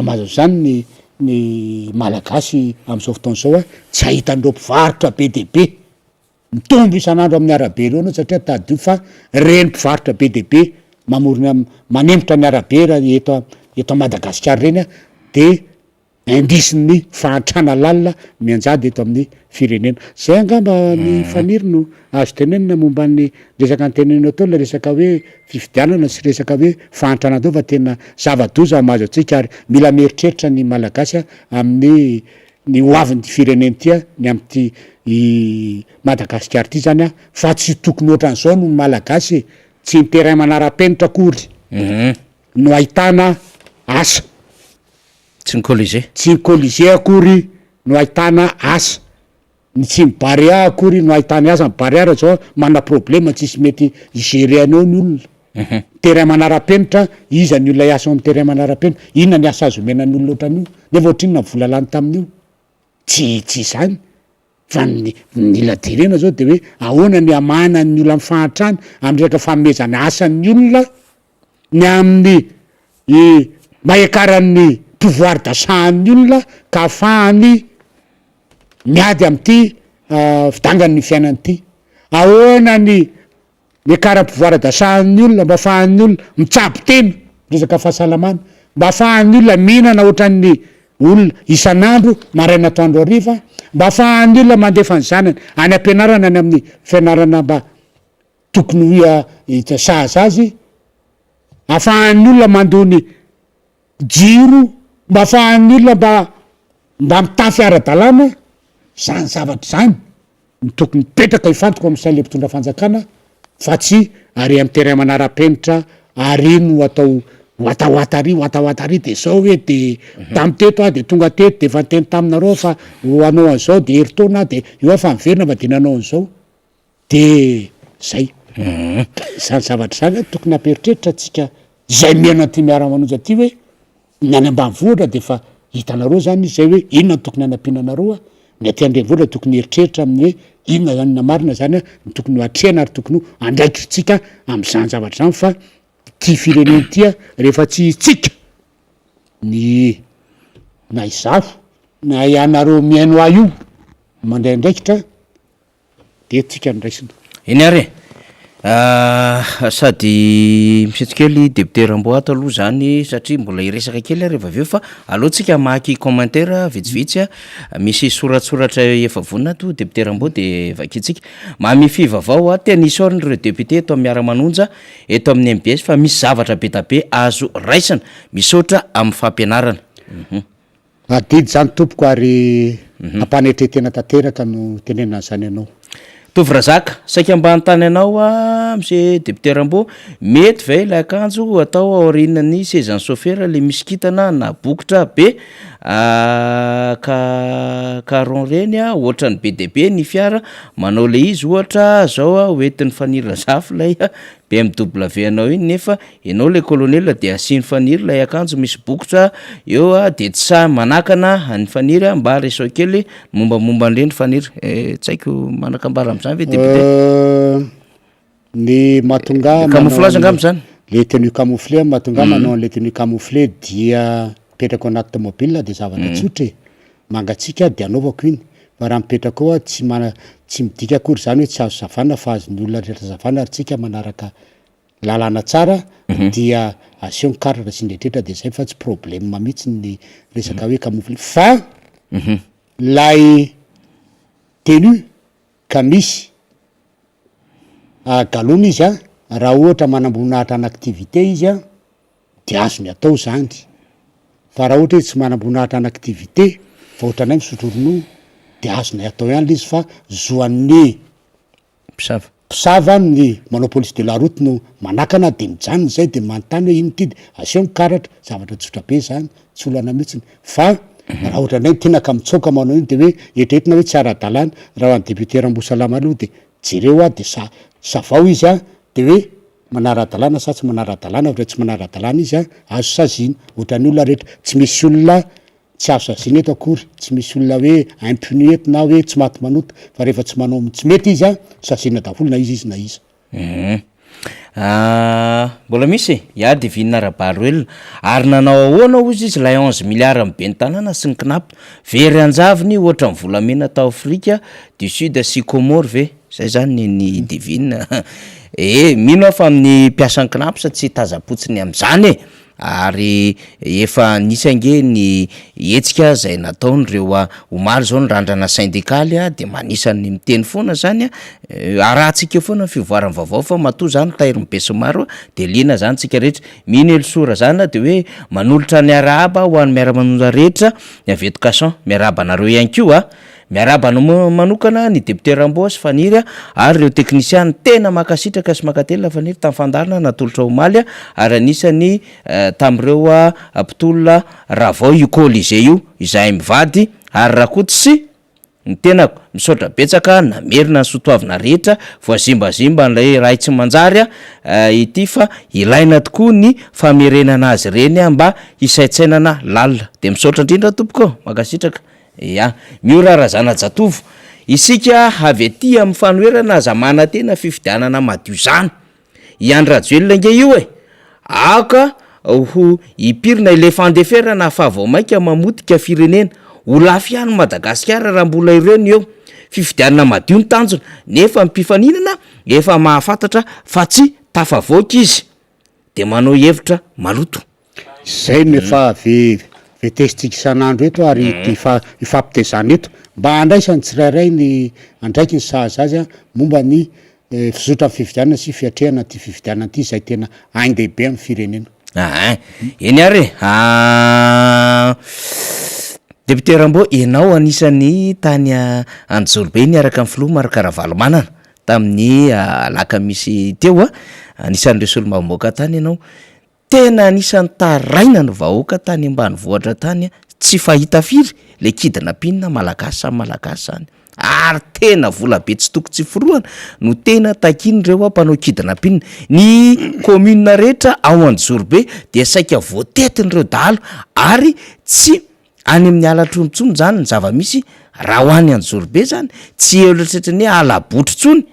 S2: mahazo an'zany ny malagasy am'izao fotoana zao tsy ahita andreo mpivarotra be de be mitombo isan'andro amin'ny arabe reo anao satria tadio fa reny mpivarotra be de be mamorona manembotra ny arabe raha eto Madagasikara reny a de indisiny fahantrana lalina mianjady eto amin'ny firenena zay angamba ny faniry no azo tenenina momba ny resaka nytenenina atao la resaka hoe fifidianana sy resaka hoe fahantrana atao fa tena zava-doza mahazo atsika ary mila mieritreritra ny malagasy amin'ny ny hoavin'ny firenena tya ny am'ty Madagasikara ty zany a fa tsy tokony ohatran'izao no malagasy tsy niteray manara-penitra akory no ahitana asa
S1: tsy ny
S2: collige akory no ahitana asa ny tsy mibarea akory no ahitana asa mibarea zao mana problema tsisy mety igéréaneo ny olona teray manara-penitra iza ny olona iasa amin'ny teray manara-penitra inona ny asa azo menany olona ohatran'io nefa ohatrinona vola lany tamin'io tsy zany fa nila direna zao de hoe ahoana ny amana ny olona mifahatrany amin'ny resaka famezana asan'ny olona ny amin'ny mahekaran'ny pouvoir dasahan'ny olona ka ahafahany miady am'ty fidangany ny fiainany ty ahoana ny mekara pouvoir dasahan'ny olona mba ahafahan'ny olona mitsabo tena resaka fahasalamana mba ahafahan'ny olona mihinana ohatran'ny olona isan'andro maraina atoandro ariva mba ahafahan'ny olona mandefa ny zanany any ampianarana any amin'ny fianarana mba tokony sahaza azy ahafahan'ny olona mandony jiro mba ahafahan'ny olona mba mitafy ara-dalàna zany zavatra zany ny tokony mipetraka ifantoko amin'ny saile mpitondra fanjakana fa tsy ary amin'ny teray manara-penitra ary no atao watahatary de zao hoe de tamy teto de tonga teto de fa teny taminareo fa anao an'izao de heritaona de io fa miverina fa de nanao an'izao de zay zany zavatra zany tokony amperitreritra atsika zay miaina ty miara-manonja ty hoe ny any ambanivohitra de fa hitanareo zany zay hoe inona ny tokony anampinanareo ny aty andrenivohitra tokony heritreritra amin'ny hoe inona zany na marina zany ny tokony ho atrehana ary tokony andraikitsika am'izany zavatra zany fa ty fireneny tya rehefa tsy tsika ny na izafo na ianareo miaino ah io mandraindraikitra de tsika ndraisina
S1: eny ary sady misetsikely député Ramboato aloha zany satria mbola iresaka kely rehefa aveo fa alohantsika mahaky commentaire vitsivitsy misy soratsoratra efa vonina to député Rambo de vakitsika mamify vavao tenisy oriny reo député eto amin'ny miara-manonja eto amin'ny MBS fa misy zavatra be tabe azo raisana misaotra amin'ny fampianarana
S2: adidy zany tompoko ary ampanetretena tanteraka no tenena zany ianao
S1: tovy razaka saika mba antany anao monsieur député Rambo mety ve ilay akanjo atao aorinany sezan'ny chauffeur le misy kitana na bokotra be caron reny ohatrany be de be ny fiara manao le izy ohatra zao hoentin'ny fanira zafy lay BMW anao iny nefa ianao le colonel de asiany faniry lay akanjo misy bokotra eo de tsy sa manakana ny faniry mba resao kely mombamomba andreny faniry tsy haiko manakambara am'zany ve député
S2: ny mahatonga
S1: camouflage angamba zany
S2: le tenue camouflé mahatonga manao le tenue camouflé dia mipetraka anaty tomobile de zavatra tsotra mangatsika de anaovako iny fa raha mipetraka ao tsy midika akory zany hoe tsy azo zavana fa azony olona rehetra zavana ary tsika manaraka lalàna tsara dia aseho karatra sy indretrehitra de zay fa tsy problème mihitsy ny resaka hoe camouflé fa lay tenue ka misy galona izy raha ohatra manamboninahitra an activité izy de azony atao zany fa raha ohatra hoe tsy manamboninahitra an activité fa ohatranay misotro ronono de azonay atao ihany le izy fa zoan'ny mpisava ny manao police de la route no manakana de mijanony zay de manontany hoe ino ty de aseho mikaratra zavatra tsotra be zany tsy olana mihitsiny fa raha ohatranay tena ka mitsoka manao iny de hoe etretina hoe tsy ara-dalàna raha hoan'ny député Rambosalama aloha de jereo de savao izy de hoe manara-dalàna sa tsy manara-dalàna ohatra tsy manara-dalàna izy azo sazina ohatran'ny olona rehetra tsy misy olona tsy azo sazina eto akory tsy misy olona hoe impuni eto na hoe tsy maty manota fa rehefa tsy manao tsy mety izy sazina daholo na izy na izy
S1: mbola misy iady vinina arabaroelona ary nanao ahoana ozy izy lay 11 milliard mibe ny tanàna sy ny knap very anjaviny ohatra ny volamena tao Afrika du Sud sy Comore ve zay zany ny divine mino aho fa amin'ny mpiasan'ny knaps tsy tazapotsiny am'zany e ary efa nisange ny hetsika zay nataon'reo omary zao ny randrana syndikaly de manisan'ny miteny foana zany arahantsika eo foana fivoarany vaovao fa matoa zany tairy mibesy maro de lina zany tsika rehetra mino elsora zany de hoe manolotra ny arahaba ho an'ny miara-manonja rehetra ny aveto-kasan miarahaba anareo ihany ko miarahaba manokana ny député Rambo sy Faniry ary ireo teknisiany tena makasitraka sy makatelina Faniry tamin'ny fandarana natolotra omaly ary anisany tamin'ireo mpitolona Ravao ikoly izay io izahay mivady ary raha kotsy ny tenako misaotra betsaka namerina ny sotoavina rehetra voazimbazimba n'ilay raha tsy manjary ity fa ilaina tokoa ny famerenana azy ireny mba hisaitsainana lalina de misaotra indrindra tompoko makasitraka miora razana jatovo isika avy aty amin'ny fanoherana zamana tena fifidianana madio zany iandrajoelona nge io aka ho ipirina éléphant de fer na favao maika mamotika firenena ho lafy ihany Madagasikara raha mbola ireny eo fifidianana madio ny tanjona nefa mpifaninana efa mahafantatra fa tsy tafavoaka izy de manao hevitra maloto
S2: zay nefa vetesitsika isan'andro eto ary ifampitezana eto mba andraisany tsirairay ny andraiky ny sahaza azy momba ny fizotra ny fifidianana sy fiatrehana ty fifidianana ty zay tena aindehibe amin'ny firenena
S1: eny ary député Rambo enao anisan'ny tany Anjorobe niaraka amin'ny filoha Marakaravalo manana tamin'ny alaka misy teo anisan'ireo solomamoaka tany ianao tena anisan'ny taraina ny vahoaka tany ambanivohatra tany tsy fahita firy le kidina pinina malagasy samy malagasy zany ary tena vola be tsy toko tsy foroana no tena takin'ireo mpanao kidina pinina ny commune rehetra ao Anjorobe de saika voatetin'ireo dahalo ary tsy any amin'ny alatrontsony zany ny zava-misy raha ho any Anjorobe zany tsy eolatretra ny alabotry tsony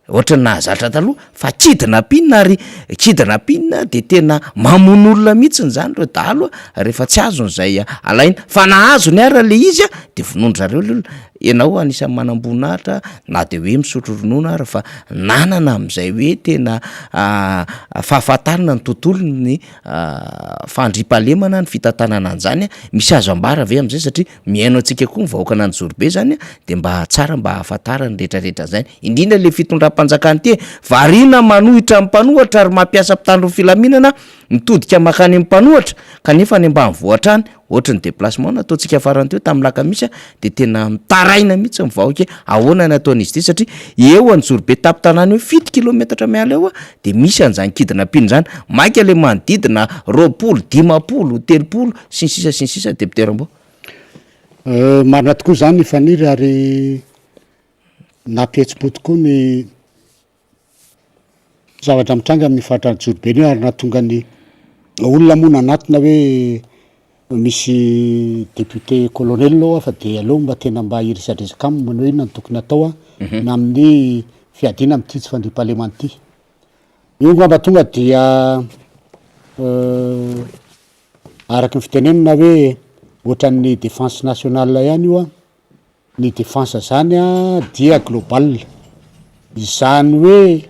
S1: ohatra nahazatra taloha fa kidina pinina ary kidina pinina de tena mamono olona mihitsiny zany reo dahalo rehefa tsy azony zay alaina fa nahazony ara le izy de vonondrareo le ianao anisan'ny manam-boninahitra na de hoe misotro ronono ary fa nanana am'izay hoe tena fahafantarana ny tontolo ny fandripahalemana ny fitantanana an'zany misy azo ambara ave am'izay satria miaino antsika koa ny vahoaka an'Anjorobe zany de mba tsara mba hahafantarany rehetrarehetra zany indrindra le fitondram-panjakany ty varina manohitra amin'ny mpanohatra ary mampiasa mpitandro filaminana mitodika makany amin'ny mpanohatra kanefa ny ambanivohatra any ohatra ny déplacement nataontsika farany teo tamin'ny lakamisy de tena mitaraina mihitsy ny vahoaka ahoana nataon'izy ity satria eo Anjorobe tapitanany hoe 7 kilometatra miala eo de misy an'izany kidina piny zany maika le manodidina 20 dimapolo 30 sy ny sisa député Rambo
S2: marina tokoa zany Faniry ary nampihetsi-po tokoa ny zavatra mitranga amin'ny faritra Anjorobe io ary nahatonga ny olona moa nanatona hoe misy député colonel ao fa de aleo mba tena mba iresadresaka aminy manao inona ny tokony atao na amin'ny fiadina am'ty tsy fandriam-pahalemana ty io ngamba tonga dia araky ny fitenenana hoe ohatran'ny défense nationale ihany io ny défense zany dia global izany hoe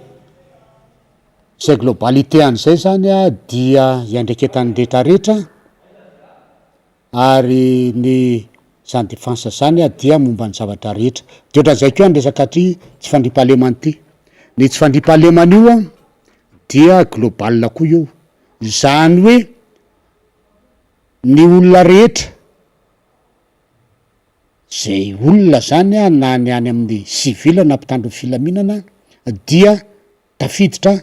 S2: zay globalité an'izay zany dia iandreketan'ny rehetrarehetra ary ny zany défense zany dia momba ny zavatra rehetra de ohatran'izay koa ny resaka ty tsy fandriam-pahalemana ty ny tsy fandriam-pahalemana io dia global koa io zany hoe ny olona rehetra zay olona zany na ny any amin'ny civil na mpitandro filaminana dia tafiditra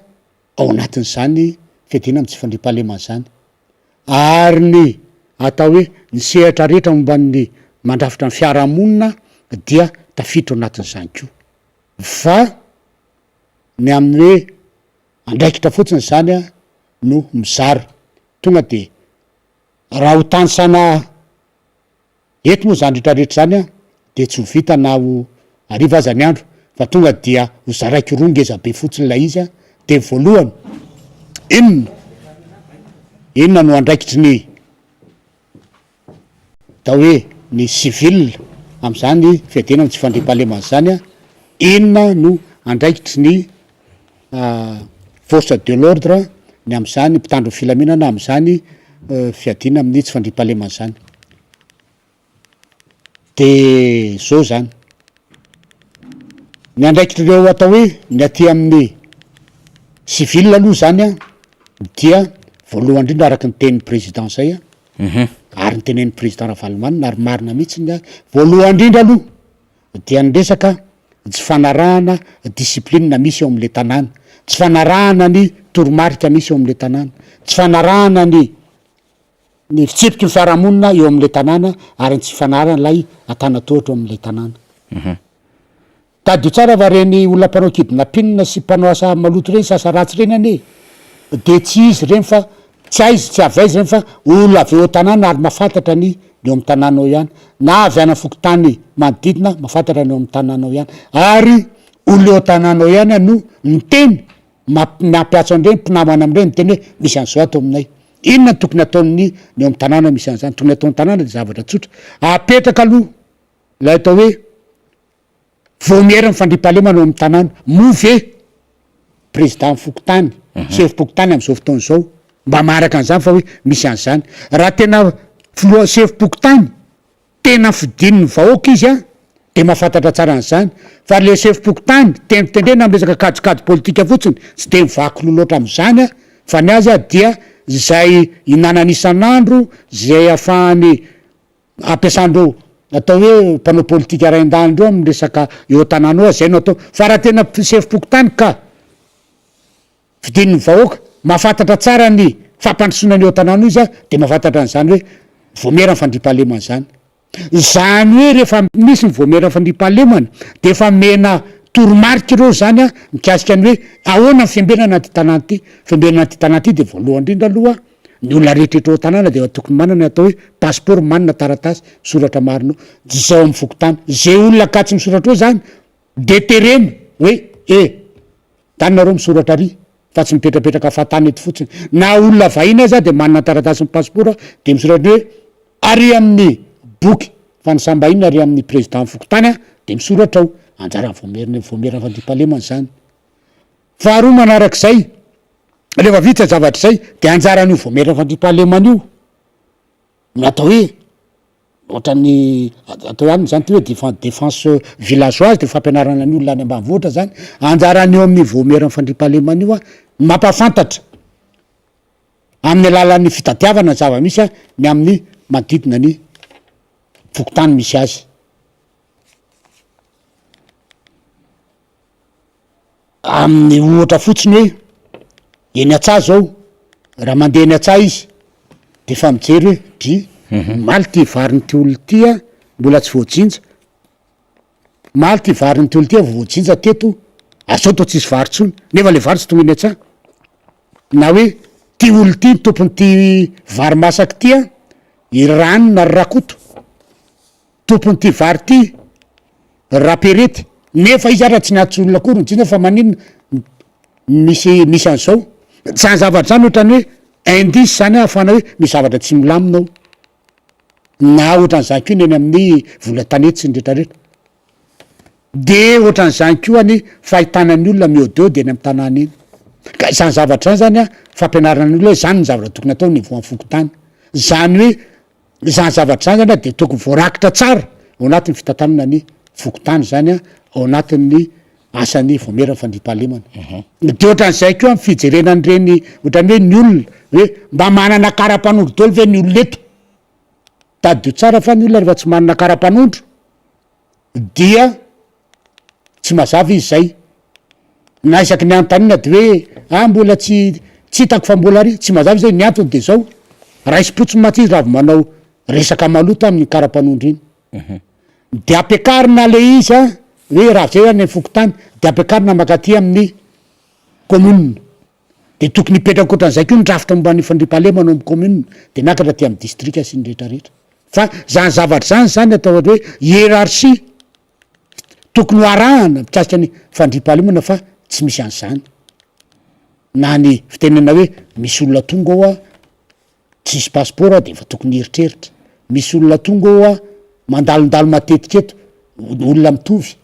S2: ao anatin'izany fiadina amin'ny tsy fandriam-pahalemana zany ary ny atao hoe ny sehatra rehetra momba ny mandrafitra ny fiarahamonina dia tafiditra ao anatin'izany koa fa ny amin'ny hoe andraikitra fotsiny zany no mizara tonga de raha ho tanisana eto moa zany rehetrarehetra zany de tsy ho vita na ho ariva aza ny andro fa tonga dia ho zaraiky roa ngeza be fotsiny lay izy de voalohany inona no andraikitry ny da hoe ny civil am'izany fiadina am tsy fandriam-pahalemana zany inona no andraikitry ny force de l'ordre ny am'izany mpitandro filaminana am'izany fiadina amin'ny tsy fandriam-pahalemana zany de zao zany ny andraikitry reo atao hoe ny aty amin'ny civil aloha zany a dia voalohany indrindra araky ny tenin'ny président zay a ary ny tenen'ny président Ravalomanina ary marina mihitsy a voalohany indrindra aloha dia ny resaka tsy fanarahana discipline misy eo am'le tanàna, tsy fanarahana ny toromarika misy eo am'le tanàna, tsy fanarahana ny fitsipiky ny fiarahamonina eo am'le tanàna ary tsy fanarahana lay atanatohatra eo am'le tanàna. Tadio tsara va reny olona mpanao kidnapping sy mpanao asa maloto reny sasa ratsy reny ane de tsy izy reny fa tsy aizy tsy avaizy reny fa olona avy eo tanàna ary mahafantatra ny eo am'ny tanànao ihany na avy ana fokotany manodidina mahafantatra ny eo am'ny tanànao ihany ary olona eo tanànao ihany no miteny mampiatso an'ireny mpinamana am'ireny miteny hoe misy an'izao atao aminay, inona ny tokony ataony eo am'ny tanàna misy an'izany, tokony ataon'ny tanàna de zavatra tsotra apetraka aloha lay atao hoe vomiera ny fandriam-pahalemana eo am'ny tanàna move président fokotany sefim-pokotany am'izao fotoana zao mba maharaka an'izany fa hoe misy an'izany raha tena filoha sefim-pokotany tena fidiny ny vahoaka izy a de mahafantatra tsara an'izany fa le sefim-pokotany tenitendrena amresaka kadikady politika fotsiny tsy de mivaky lo loatra am'izany a fa ny azy a dia zay inanany isan'andro zay ahafahany ampiasandreo atao hoe mpanao politika rain-danindreo am'ny resaka eo tanànao zay no atao fa raha tena sefim-pokotany ka fidininy vahoaka mahafantatra tsara ny fampandrosoana eo tanàna izy a de mahafantatra an'izany hoe voamera ny fandriam-pahalemana zany hoe rehefa misy ny voamera ny fandriam-pahalemana de efa mena toromarika reo zany a mikasika ny hoe ahoana ny fiambenana ty tanàna ty fiambenana ty tanàna ty de voalohany indrindra aloha ny olona rehetrrehetra eo tanàna de tokony manana atao hoe passeport manana taratasy soratra marinao zao am'ny fokotany zay olona ka tsy misoratra eo zany de tereny hoe tanynareo misoratra ary fa tsy mipetrapetraka afatany eto fotsiny na olona vahiny aza de manana taratasy ny passeport de misoratra hoe ary amin'ny boky fanisambahinina ary amin'ny président fokotany a de misoratra ao anjara voamera fandriam-pahalemana zany faharoa manarak'izay rehefa vitsy zavatra zay de anjaran'io voamera fandriam-pahalemana io natao hoe ohatran'ny atao ihany zany ty hoe défense villageoise de fampianarana ny olona any ambanivohitra zany anjarany eo amin'ny voamera fandriam-pahalemana io a mampafantatra amin'ny alalan'ny fitadiavana ny zava-misy a ny amin'ny manodidina ny fokotany misy azy amin'ny ohatra fotsiny hoe eny a-tsaha zao raha mandeha eny a-tsaha izy de fa mijery hoe dry maly ty variny ty olo ty a mbola tsy voajinja maly ty variny ty olo ty a voajinja teto azao to tsisy vary tsony nefa le vary tsy tonga eny a-tsaha na hoe ty olo ty tompony ty vary masaky ty a irano na rakoto tompony ty vary ty raperety nefa izy ara tsy niatitsy olona akory nijina fa maninona misy an'izao tsy any zavatra zany ohatrany hoe indice zany ahafana hoe misy zavatra tsy milaminao na ohatran'izany ko ny eny amin'ny vola tanety sy ny rehetrarehetra de ohatran'izany ko any fahitanany olona miodeo de eny amy tanàna eny ka zany zavatra zany zany a fampianarana ny olona hoe zany ny zavatra tokony atao ny voan'ny fokotany zany hoe zany zavatra zany zany a de tokony voarakitra tsara ao anatin'ny fitantanana ny fokotany zany a ao anatin'ny asan'ny voamera fandriam-pahalemana de ohatran'izay ko amy fijerenan'ireny ohatrany hoe ny olona hoe mba manana kara-panondro daholo ve ny olona eto tadio tsara fa ny olona rehefa tsy manana kara-panondro dia tsy mazava izy zay na isaky ny antanina de hoe mbola tsy hitako fa mbola ary tsy mazava izy zay ny antony de zao raha isy-potsiny maty izy raha vo manao resaka maloto amin'ny kara-panondro iny de ampiakarina le izy a hoe raha zay any fokotany de ampiakarina makaty amin'ny commune de tokony hipetraka ohatran'izay ko ny drafitra momba ny fandriam-pahalemana amy commune de miakatra ty amy district sy ny rehetrarehetra fa zany zavatra zany atao hoe hiérarchie tokony ho arahana mikasika ny fandriam-pahalemana fa tsy misy an'izany na ny fitenena hoe misy olona tonga ao a tsisy passeport de efa tokony heritreritra misy olona tonga ao a mandalondalo matetika eto olona mitovy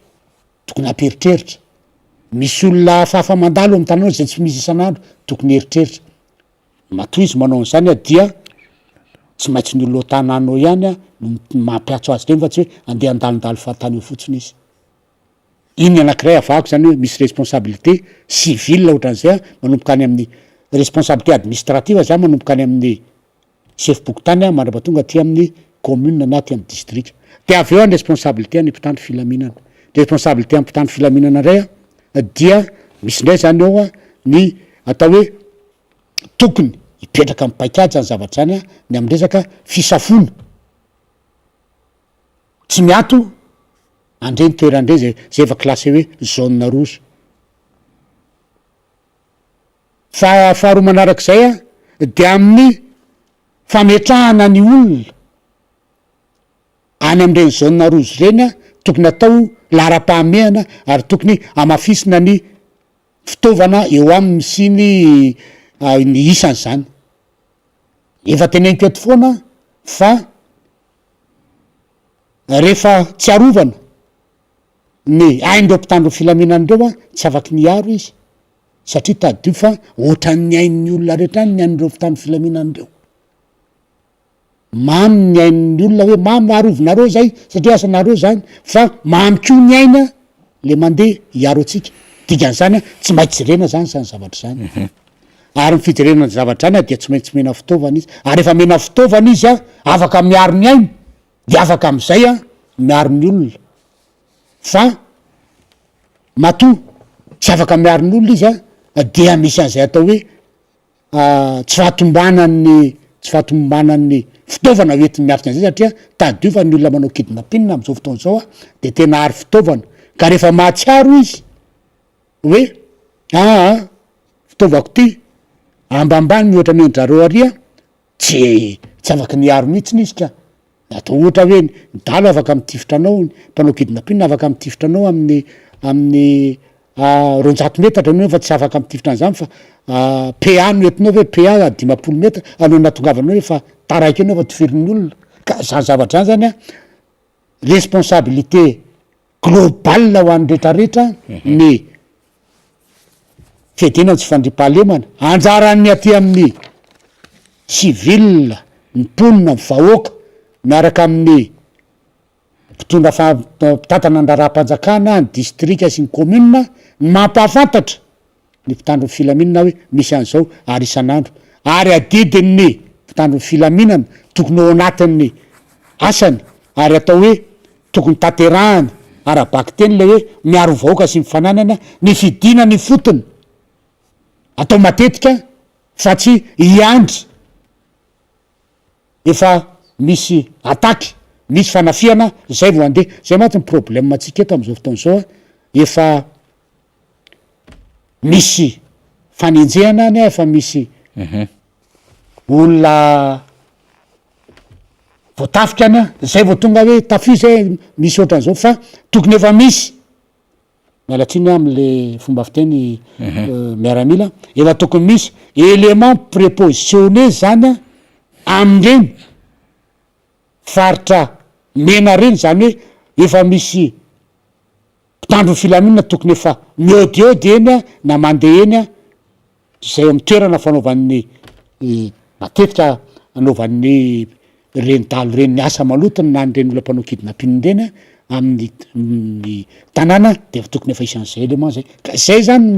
S2: tokony amperitreritra, misy olona fahafa mandalo amy tanao zay tsy misy isan'andro tokony eritreritra. Matoa izy manao an'izany a dia tsy maintsy ny olo tanànao ihany a no mampiatso azy reny fa tsy hoe andeha andalondalo fahatany eo fotsiny izy. Iny anankiray avahako zany hoe misy responsabilité civile ohatran'izay a manomboka any amin'ny responsabilité administrative zany manomboka any amin'ny chef bokotany a mandrapatonga aty amin'ny commune na aty amin'ny district. De avy eo any responsabilité any mpitandro filaminana. De responsabilité any mpitandro filaminana ray a dia misy ndray zany eo a ny atao hoe tokony hipetraka amin'ny paikady zany zavatra zany a ny amin'ny resaka fisafona. Tsy miato andreny toerandreny zay efa classé hoe zone rouge. Faharoa manarak'izay a de amin'ny fametrahana ny olona any am'ireny zone rouge reny a tokony atao lara-pahamehana ary tokony amafisina ny fitaovana eo aminy sy ny isany zany. Efa teneniko eto foana fa rehefa tsy arovana ny aindreo mpitandro filaminan'ireo a tsy afaky niaro izy satria tadio fa ohatran'ny ain'ny olona rehetra any ny ain'ireo mpitandro filaminan'ireo. Mamy ny ain'ny olona hoe mamy arovinareo zay satria asanareo zany fa mamy ko ny aina le mandeha hiaro atsika. Dikan'izany a tsy maintsy jerena zany zany zavatra zany. Ary ny fijerenana zavatra zany a dia tsy maintsy mena fitaovana izy. Ary rehefa mena fitaovana izy a afaka miaro ny aina de afaka am'izay a miaro ny olona. Fa matoa tsy afaka miaro ny olona izy a dia misy an'izay atao hoe tsy fahatombanan'ny fitaovana hoentiny miarika an'izay satria tadio fa ny olona manao kidnapping am'izao fotoana zao a de tena ary fitaovana ka rehefa mahatsiaro izy hoe fitaovako ty ambambany ohatra ny endrareo aria tsy afaky niaro mihitsiny izy ka atao ohatra hoe dalo afaka mitifitra anao, mpanao kidnapping afaka mitifitra anao amin'ny 200 metatra anao fa tsy afaka mitifitra an'izany fa PA no entinao hoe PA 50 metra anao natongavanao efa taraiky anao fa tofirin'ny olona. Ka zany zavatra zany zany a responsabilité globale ho an'ny rehetrarehetra ny fiadina tsy fandripahalemana anjaran'ny aty amin'ny civil, ny mponina, ny vahoaka miaraka amin'ny mpitondra mpitatana andraraha-mpanjakana, ny distrika sy ny commune ny mampahafantatra ny mpitandro ny filaminana hoe misy an'izao ary isan'andro ary adidin'ny mpitandro ny filaminana tokony ao anatin'ny asany ary atao hoe tokony tanterahana arabaky teny le hoe miaro vahoaka sy mifananana ny fidina ny fotony atao matetika fa tsy hiandry efa misy ataky misy fanafiana zay vo andeha zay matiny problème atsika eto am'izao fotoana zao a efa misy fanenjehana any efa misy olona voatafika any a zay vo tonga hoe tafiza misy ohatran'izao fa tokony efa misy mialatsiny am'le fomba fiteny miaramila efa tokony misy élément prépositionné zany a am'ireny faritra mena reny zany hoe efa misy mpitandro filaminana tokony efa miodiody eny a na mandeha eny a zay amy toerana fanaovan'ny matetika anaovan'ny renitalo reny ny asa malotony na nyreny olona mpanao kidnapping reny a amin'ny tanàna de efa tokony efa isan'izay élément zay ka zay zany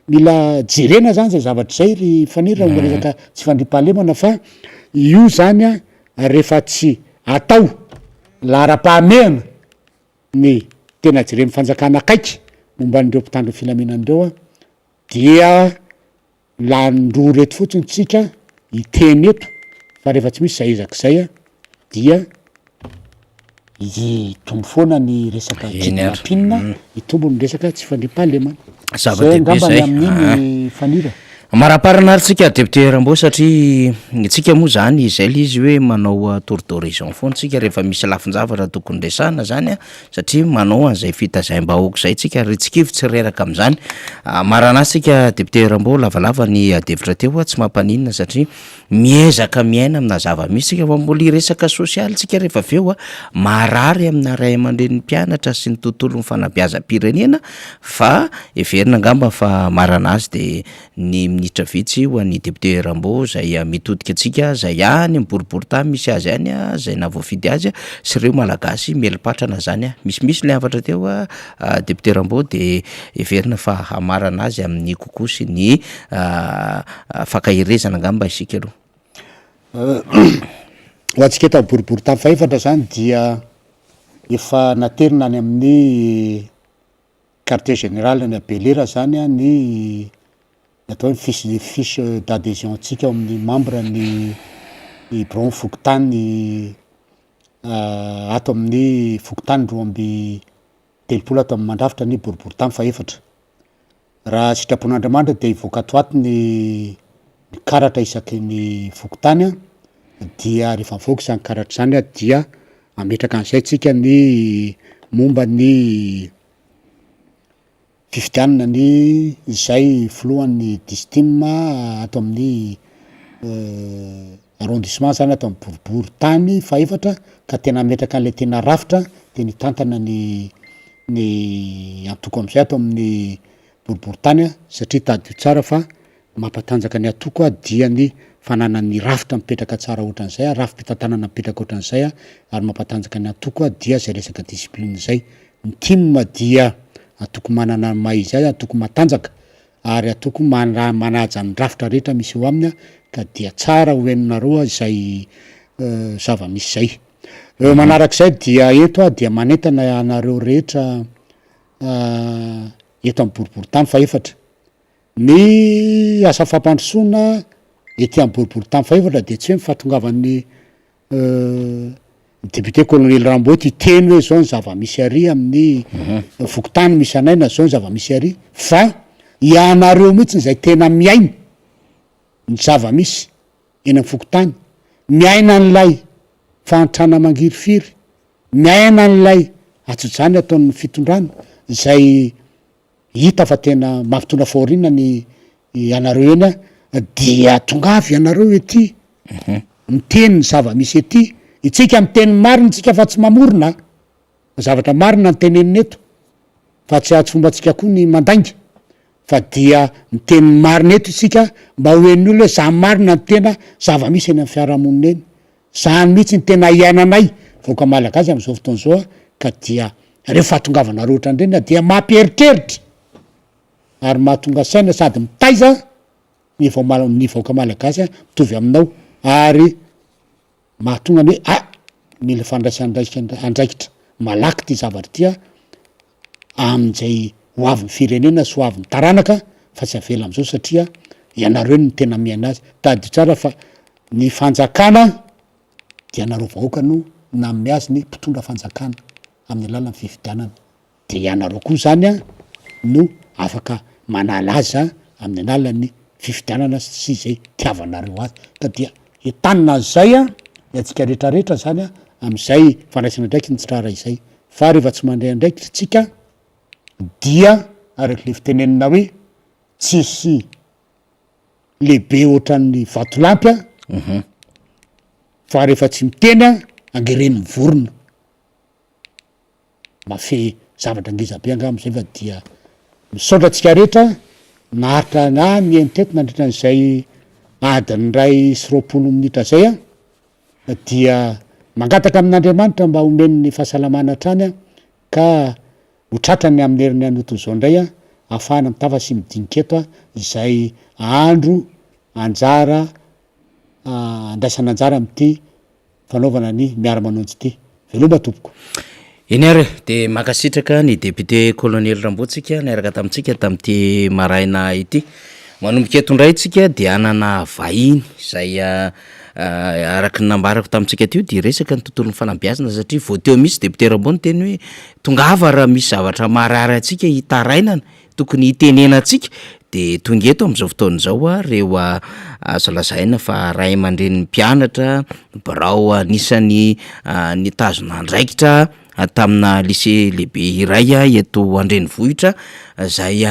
S2: mila jerena zany zay zavatra zay ry fanira resaka tsy fandripahalemana fa io zany a rehefa tsy atao lara-pahamehana ny tena jereny fanjakana akaiky momba an'ireo mpitandro filaminan'ireo a dia landro reto fotsiny tsika hiteny eto fa rehefa tsy misy zay ezak'izay a dia hitombo foana ny resaka kidnapping hitombo ny resaka tsy fandripahalemana.
S1: Zava-dehibe zay
S2: amin'iny fanira
S1: Maraparana ary tsika député Rambo satria tsika moa zany izay le izy hoe manao tour d'horizon foana tsika rehefa misy lafinjavatra tokony resana zany a satria manao an'izay fitazaim-bahoaka zay tsika ry tsikivy tsy reraka amin'izany. Maranazy tsika député Rambo lavalava ny adevitra teo tsy mampaninona satria miezaka miaina amina zava-misy tsika fa mbola resaka sosialy tsika rehefa avy eo a marary amina ray aman-dren'ny mpianatra sy ny tontolo ny fanabeazam-pirenena fa everina angamba fa maranazy de ny minitra vitsy ho an'ny député Rambo zay mitodika antsika zay any amboribory tany misy azy any a zay navoafidy azy sy ireo malagasy melipatrana zany a misimisy le avatra teo a député Rambo de everina fa hamarana azy amin'ny kokoa sy ny fakahirezana angamba isika aloha.
S2: Ho antsika eto boribory tany faefatra zany dia efa naterina any amin'ny quartier général ny Abelira zany a ny atao hoe fiche d'adhésion tsika amin'ny membre ny bureau fokotany ato amin'ny fokotany 230 ato amin'ny mandrafitra ny boribory tany faefatra. Raha sitrapon'Andriamanitra de ivoaka ato ato ny karatra isaky ny fokotany dia rehefa mivoaka zany karatra zany dia ametraka an'izay tsika ny momba ny fifidianana ny zay filohan'ny distim ato amin'ny arrondissement zany ato amin'ny boribory tany faefatra ka tena ametraka an'le tena rafitra de ny tantana ny antoko am'izay ato amin'ny boribory tany satria tadio tsara fa mampatanjaka ny atoko dia ny fananany rafitra mipetraka tsara ohatran'izay rafim-pitantanana mipetraka ohatran'izay ary mampatanjaka ny atoko dia zay resaka discipline zay. Ny team dia atoko manana mahizy azy atoko matanjaka ary atoko manaja ny rafitra rehetra misy eo aminy ka dia tsara hoeninareo zay zava-misy zay. Manarak'izay dia eto dia manentana anareo rehetra eto amin'ny boribory tany faefatra ny asa fampandrosoana ety amin'ny boribory tany faefatra de tsy hoe mifahatongavan'ny député colonel Rambo teny hoe zao ny zava-misy ary amin'ny fokotany misy anaina zao ny zava-misy ary fa ianareo mihitsy zay tena miaina ny zava-misy eny amin'ny fokotany miaina n'lay fahantrana mangirifiry miaina n'lay atsojany ataon'ny fitondrana zay hita fa tena mampitondra fahoriana ny anareo eny dia tongavy ianareo ety miteny ny zava-misy ety itsika miteny marina tsika fa tsy mamorona zavatra marina ny tenenina eto fa tsy atsy fomba tsika koa ny mandainga fa dia miteny marina eto isika mba hoen'ny olo hoe za marina ny tena zava-misy eny amin'ny fiarahamonina eny zany mihitsy ny tena iainanay voaka malagasy am'izao fotoana zao ka dia rehefa fahatongavanareo ohatran'ireny dia mampieritreritra ary mahatonga saina sady mitaiza ny vahoaka malagasy mitovy aminao ary mahatonga ny hoe mila fandraisandraikitra malaky ty zavatra tya amin'izay ho avyny firenena sy ho avyny taranaka fa tsy avela am'izao satria ianareo ny tena miaina azy tadio tsara fa ny fanjakana dia anareo vahoaka no namme azy ny mpitondra fanjakana amin'ny alalan'ny fifidianana de ianareo koa zany no afaka manala azy amin'ny alalan'ny fifidianana sy zay tiavanareo azy ka dia entanina zay atsika rehetrarehetra zany am'izay fandraisana ndraiky ny tsirara izay fa rehefa tsy mandray andraikitra tsika dia araka le fitenenina hoe tsisy lehibe ohatran'ny vatolampy fa rehefa tsy miteny angereny mivorona mafe zavatra ngizabe anga am'izay fa dia misaotra tsika rehetra naharitra na mieny teto nandritra n'izay adiny ray sy roapolo minitra zay dia mangataka amin'Andriamanitra mba omeny ny fahasalamana trany ka hotratrany amin'ny herin'ny anoto zao indray ahafahana mitava sy midinika-keto izay andro anjara andraisana anjara am'ty fanaovana ny miara-manonjy ty veloma tompoko.
S1: Eny ary de makasitraka ny député colonel Rambotsika niaraka tamintsika tamin'ity maraina ity manomboka eto indray tsika de anana vahiny zay araky ny nambarako tamintsika teo de resaka ny tontolon'ny fanabeazana satria vao teo misy député Rambo ny teny hoe tongava raha misy zavatra marary atsika hitarainana tokony hitenena atsika de tonga eto am'izao fotoana zao a reo azo lazaina fa ray aman-dren'ny mpianatra birao anisany nitazona andraikitra tamina lycée lehibe iray eto Andrenivohitra zay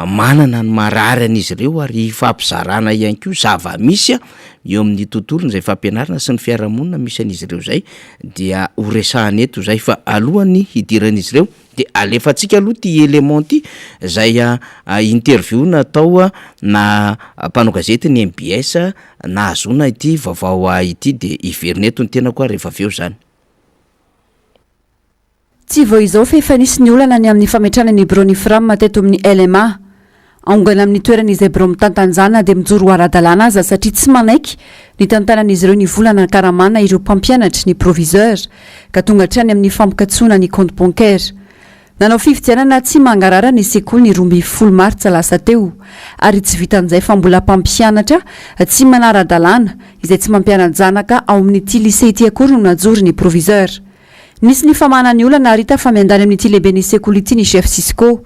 S1: manana ny marary an'izy ireo ary fampizarana ihany koa zava-misy eo amin'ny tontolony zay fampianarana sy ny fiarahamonina misy an'izy ireo zay dia horesahany eto zay fa alohany hidiran'izy ireo de alefatsika aloha ty élément ty zay interview natao na mpanao gazety ny MBS nahazona ity vaovao ity de iverina eto ny tena koa rehefa aveo zany.
S3: Tsy vao izao fa efa nisy ny olana ny amin'ny fametrana ny bureau ny Fram mateto amin'ny LMA aongana amin'ny toerana izay bureau mitantanjana de mijoro ara-dalàna aza satria tsy manaiky ny tantanan'izy ireo ny volana karamana ireo mpampianatra ny proviseur ka tonga hatrany amin'ny fampikatsona ny compte bancaire. Nanao fifidianana tsy mangarara ny sekoly ny 12 martsa lasa teo ary tsy vitan'izay fa mbola mpampianatra tsy manara-dalàna izay tsy mampiana-janaka ao amin'ity lycée ity akory no najory ny proviseur. Nisy ny famana ny olana arita fa miandany amin'ity lehibe ny sekoly ity ny chef Cisco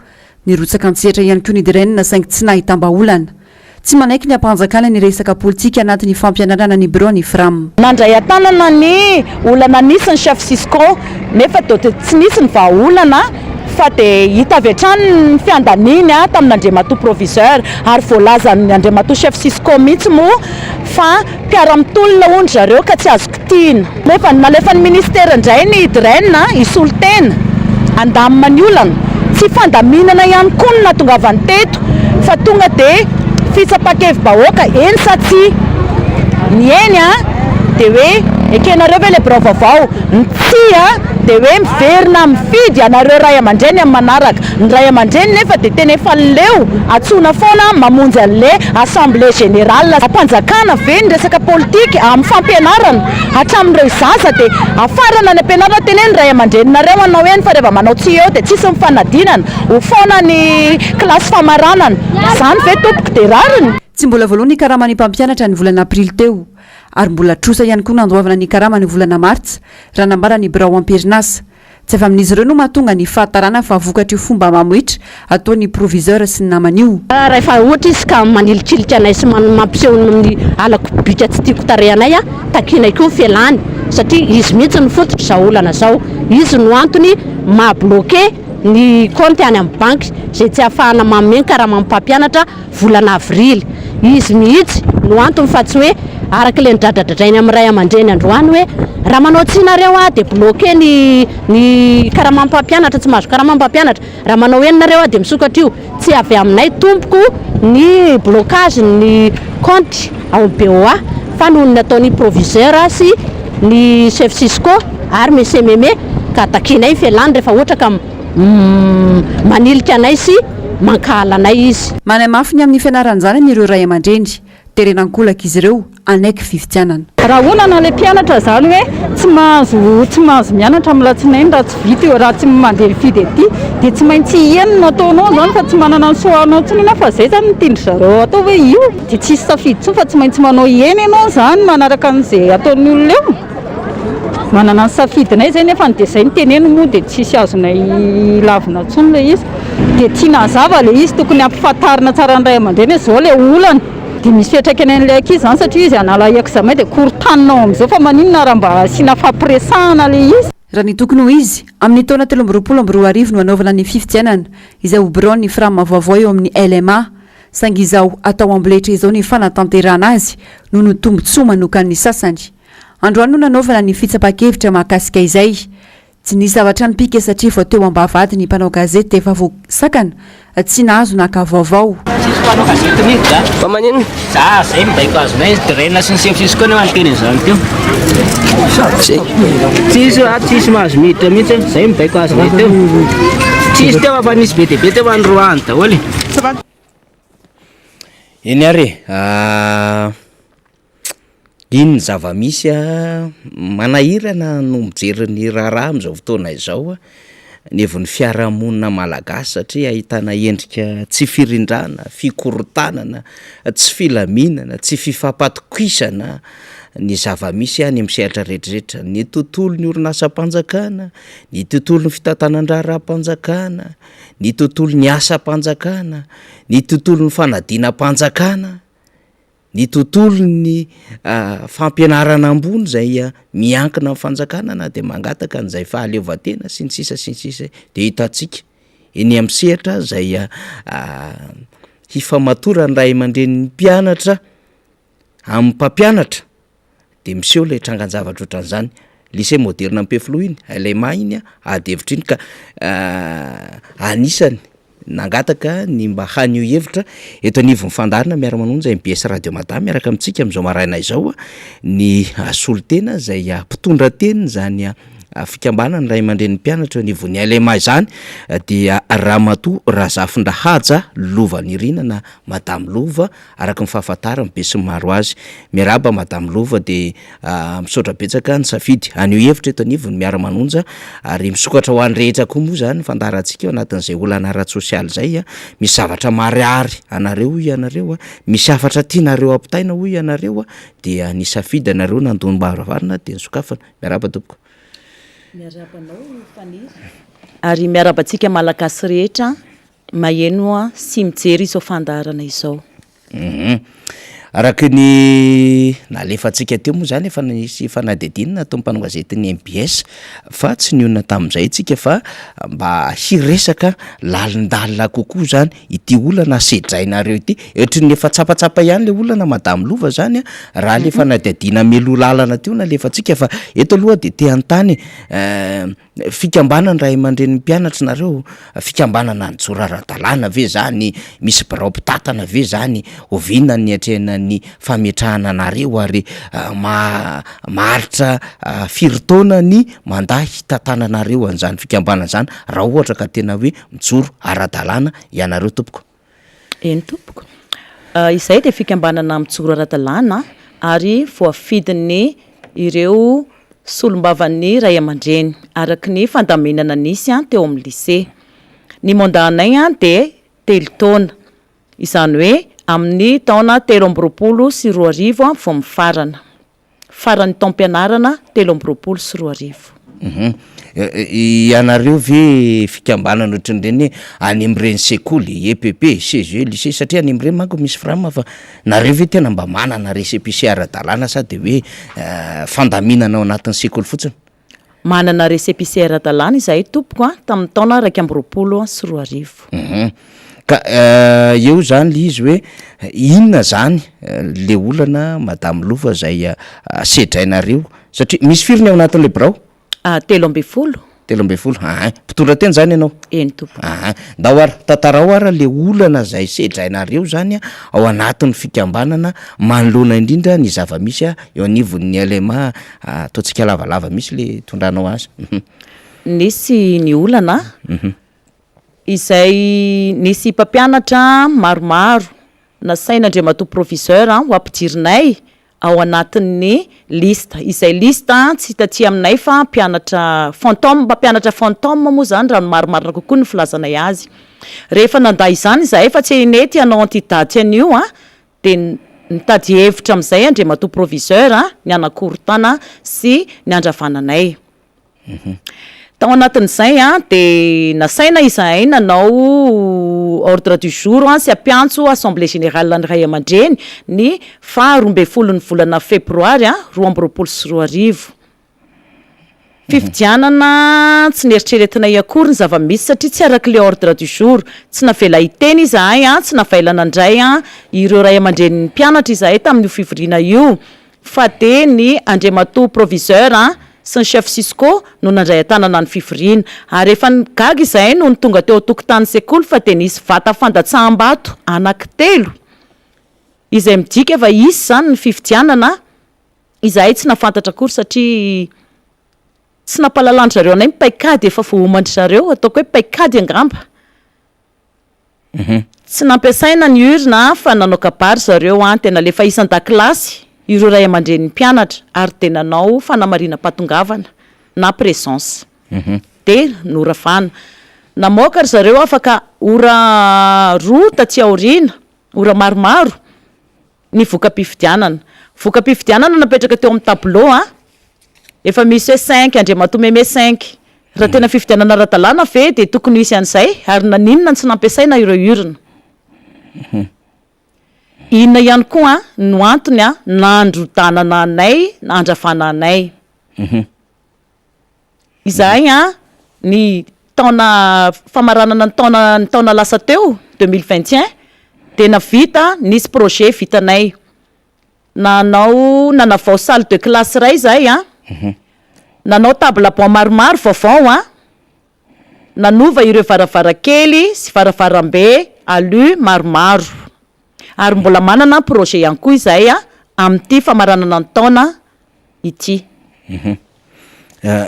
S3: ny rotsaka antsehatra ihany koa ny direnina saingy tsy nahitamba-olana. Tsy manaiky ny ampanjakana ny resaka politika anatin'ny fampianarana ny bureau ny Fram.
S4: Nandray atanana ny olana nisy ny chef Cisco nefa tsy nisy ny vahaolana fa de hita avy hatrany ny fiandaniny tamin'Andriamatoa proviseur ary voalaza ny Andriamatoa chef Cisco mihitsy moa fa mpiara-mitolona ondry zareo ka tsy azo kitihina. Nefa nalefa ny ministera indray ny direnina isolo tena andamina ny olana tsy fandaminana ihany koa no natongavany teto fa tonga de fitsapakevim-bahoaka eny sa tsy ny eny de hoe ekenareo ve le birao vaovao ny tsy de hoe miverina mifidy anareo ray aman-dreny amin'ny manaraka ny ray aman-dreny nefa de tena efa leo atsona foana mamonjy an'le assemblée générale ampanjakana ve ny resaka politika amin'ny fampianarana hatramin'ireo zaza de afarana ny ampianarana tena ny ray aman-drenynareo anao eny fa rehefa manao tsy eo de tsisy mifanadinana ho foana ny klasy famaranana zany ve tompoko de rariny.
S3: Tsy mbola voalohany ny karama ny mpampianatra ny volana aprily teo ary mbola trosa ihany koa nandoavana ny karama ny volana martsa raha nambara ny birao amperinasa tsy efa amin'izy ireo no mahatonga ny fahatarana fa vokatra io fomba mamohitra ataon'ny proviseur sy ny naman'io.
S5: Rehefa ohatra izy ka manilitsilika anay sy mampiseho amin'ny alako bika tsy tiako tarehanay takinay koa fialany satria izy mihitsy ny fototra zao olana zao izy no antony mabloqué ny compte any amin'ny banky zay tsy ahafahana mameny karama amin'ny mpampianatra volana avrily izy mihitsy no antony fa tsy hoe araka le nidradradradrainy amin'ny ray aman-dreny androany hoe raha manao tsinareo de bloqué ny karama amin'ny mpampianatra tsy mahazo karama amin'ny mpampianatra raha manao eninareo de misokatra io tsy avy aminay tompoko ny blocage ny compte ao BOA fa noho ny ataon'ny proviseur sy ny chef Cisco ary monsieur Mémé ka takinay fialany rehefa ohatra ka manilika anay sy mankala anay izy.
S3: Manay mafy ny amin'ny fianaran-jana ny ireo ray aman-dreny terenankolaka izy ireo anaiky fividianana.
S4: Raha onana le mpianatra zany hoe tsy mahazo mianatra amin'ny latsinainy raha tsy vita eo raha tsy mandeha mifidy ety de tsy maintsy enina ataonao zany fa tsy manana ny soanao tsinona fa zay zany mitindry zareo atao hoe io de tsisy safidy tsony fa tsy maintsy manao eny ianao zany manaraka an'izay ataon'ny olona eo. Manana ny safidinay zay nefa de zay nyteneny moa de tsisy azonay lavina tsony le izy de tiana hazava le izy tokony ampifantarina tsara ny ray aman-dreny zao le olana de misy fiatraikany an'ilay ankizy zany satria izy anala examen de korontaninao am'izao fa maninona raha mba asiana fampiresahana le izy.
S3: Raha ny tokony ho izy amin'ny taona 2024 no anaovana ny fifidianana izay ho bureau ny Fram vaovao eo amin'ny LMA saingy izao atao amboletra izao ny fanatanterahana azy no ny tombontsoa manokany ny sasany. Androany no nanaovana ny fitsapakevitra mahakasika izay tsy nisy zavatra nipika satria vao teo ambavady ny mpanao gazety efa voasakana tsy nahazo naka vaovao.
S6: Mpanao gazety mihitsy za. Fa manino? Za zay mibaiko azonay direnina sy ny chef Cisco ny manonteny izany teo. Tsisy mahazo miditra mihitsy zay mibaiko azonay teo. Tsisy teo fa nisy be dia be teo androany daholo.
S1: Eny are iny zava-misy manahirana no mijeriny raharaha amin'izao fotoana izao nevon'ny fiarahamonina malagasy satria ahitana endrika tsy firindrana, fikorotanana, tsy filaminana, tsy fifampatokisana ny zava-misy any am'sehatra rehetrarehetra, ny tontolo ny orinasam-panjakana, ny tontolo ny fitantanandraram-panjakana, ny tontolo ny asam-panjakana, ny tontolo ny fanadina-panjakana, ny tontolo ny fampianarana ambony zay miankina amin'ny fanjakana na de mangataka n'izay fahaleovatena sy ny sisa de hitantsika eny amin'ny sehatra zay hifamatora ny ray aman-drenin'ny mpianatra amin'ny mpampianatra de miseho lay trangan-javatra ohatran'izany lycée moderne Ampefiloha iny LMA iny adevitra iny ka anisany nangataka ny mba hanio hevitra eto anivon'ny fandarina miara-manonja MBS Radio Madame miaraka amintsika am'izao maraina izao ny solitena zay mpitondra teny zany fikambanany ray aman-drenin'ny mpianatra anivon'ny LMA zany dia Ramatoa Razafindrahaja Lovan'Irina na Madame Lova araka ny fahafantarana be sy maro azy. Miaraba Madame Lova de misaotra betsaka ny safidy anio hevitra eto anivon'ny miara-manonja ary misokatra ho an'ny rehetra koa moa zany fandarantsika eo anatin'izay olana ara-tsosialy zay misy zavatra marihary anareo hoy ianareo misy afatra tianareo ampitaina hoy ianareo dia ny safidy anareo nandony mbavarina de nisokafana. Miaraba tompoko.
S4: Ary miarabantsika malagasy rehetra maheno sy mijery izao fandarana izao.
S1: Araka ny nalefantsika teo moa zany efa nisy fanadidinina atao mpanongazetiny MBS fa tsy niona tamin'izay tsika fa mba hiresaka lalindalina kokoa zany ity olana sedrainareo ity ohatry ny efa tsapatsapa ihany le olana Madame Lova zany raha le fanadidina melo lalana teo na lefantsika fa eto aloha de te antany fikambanana ray aman-drenin'ny mpianatra nareo fikambanana ny joraradalàna ve zany misy biraom-pitatana ve zany ovinona ny atrehana ny fametrahana anareo ary maharitra firitaona ny mandahy tantananareo an'izany fikambanana zany raha ohatra ka tena hoe mijoro ara-dalàna ianareo tompoko.
S4: Eny tompoko. Izay de fikambanana mijoro ara-dalàna ary voafidin'ny ireo solombavan'ny ray aman-dreny araky ny fandamenana nisy teo amin'ny lycée. Ny mandahanay de 3 taona izany hoe amin'ny taona 13 vao mifarana farany taom-pianarana 13
S1: ianareo ve fikambanana ohatran'ireny any amin'ireny sekoly EPP CGE lycée satria any amin'ireny manko misy frama fa nareo ve tena mba manana récépissé ara-dalàna sady hoe fandaminana ao anatin'ny sekoly fotsiny?
S4: Manana récépissé ara-dalàna izahay tompoko tamin'ny taona 12
S1: ka eo zany le izy hoe inona zany le olana Madame Lova zay sedrainareo satria misy firiny ao anatin'le birao
S4: 13
S1: mpitondra teny zany ianao?
S4: Eny tompoko.
S1: Ndao ary tantarao ary le olana zay sedrainareo zany ao anatin'ny fikambanana manoloana indrindra ny zava-misy eo anivon'ny LMA ataontsika lavalava misy le tondranao azy.
S4: Nisy ny olana izay nisy mpampianatra maromaro nasain'Andriamatoa professeur ho ampidirinay ao anatin'ny lista izay lista tsy hitatỳ aminay fa mpianatra fantôme moa zany raha maromarina kokoa ny filazanay azy. Rehefa nanda izany izahay fa tsy nety hanao antidaty an'io de nitady hevitra amin'izay Andriamatoa professeur ny anakoritana sy ny andravananay. Tao anatin'izay de nasaina izahay nanao ordre du jour sy ampiantso assemblée générale ny ray aman-dreny ny 12 ny volana febroary 2024. Fifidianana tsy neritreretinay akory ny zava-misy satria tsy araka le ordre du jour, tsy navela hiteny izahay tsy navailana ndray ireo ray aman-drenin'ny mpianatra izahay tamin'io fivoriana io fa de ny Andriamatoa proviseur sy ny chef Cisco no nandray atanana ny fivoriana ary efa gaga izahay no ny tonga teo tokotany sekoly fa de nisy vata fandatsaham-bato anaky 3 izay midika fa isy zany ny fifidianana izahay tsy nafantatra akory satria tsy nampalalandry zareo anay mipaikady efa vohomandry zareo ataoko hoe paikady angamba. Tsy nampiasaina ny urina fa nanao kabary zareo tena lefa isan-dakilasy ireo ray aman-drenin'ny mpianatra ary de nanao fanamarina patongavana na présence de noravana namoaka ry zareo afaka ora roa taty aoriana ora maromaro ny voka-pifidianana voka-pifidianana napetraka teo amin'ny tableau efa misy hoe 5 Andriamatoa meme 5 raha tena fifidianana ara-dalàna ve de tokony hisy an'izay ary naninona ny tsy nampiasaina ireo urne inona ihany koa no antony nandrodanana anay na andravana anay izahay ny taona famaranana ny taona lasa teo 2021 de navita nisy projet vitanay nanavao salle de classe ray zahay nanao table banc maromaro vaovao nanova ireo varavarakely sy varavarambe alu maromaro ary mbola manana projet ihany koa izahay amin'ity famaranana ny taona ity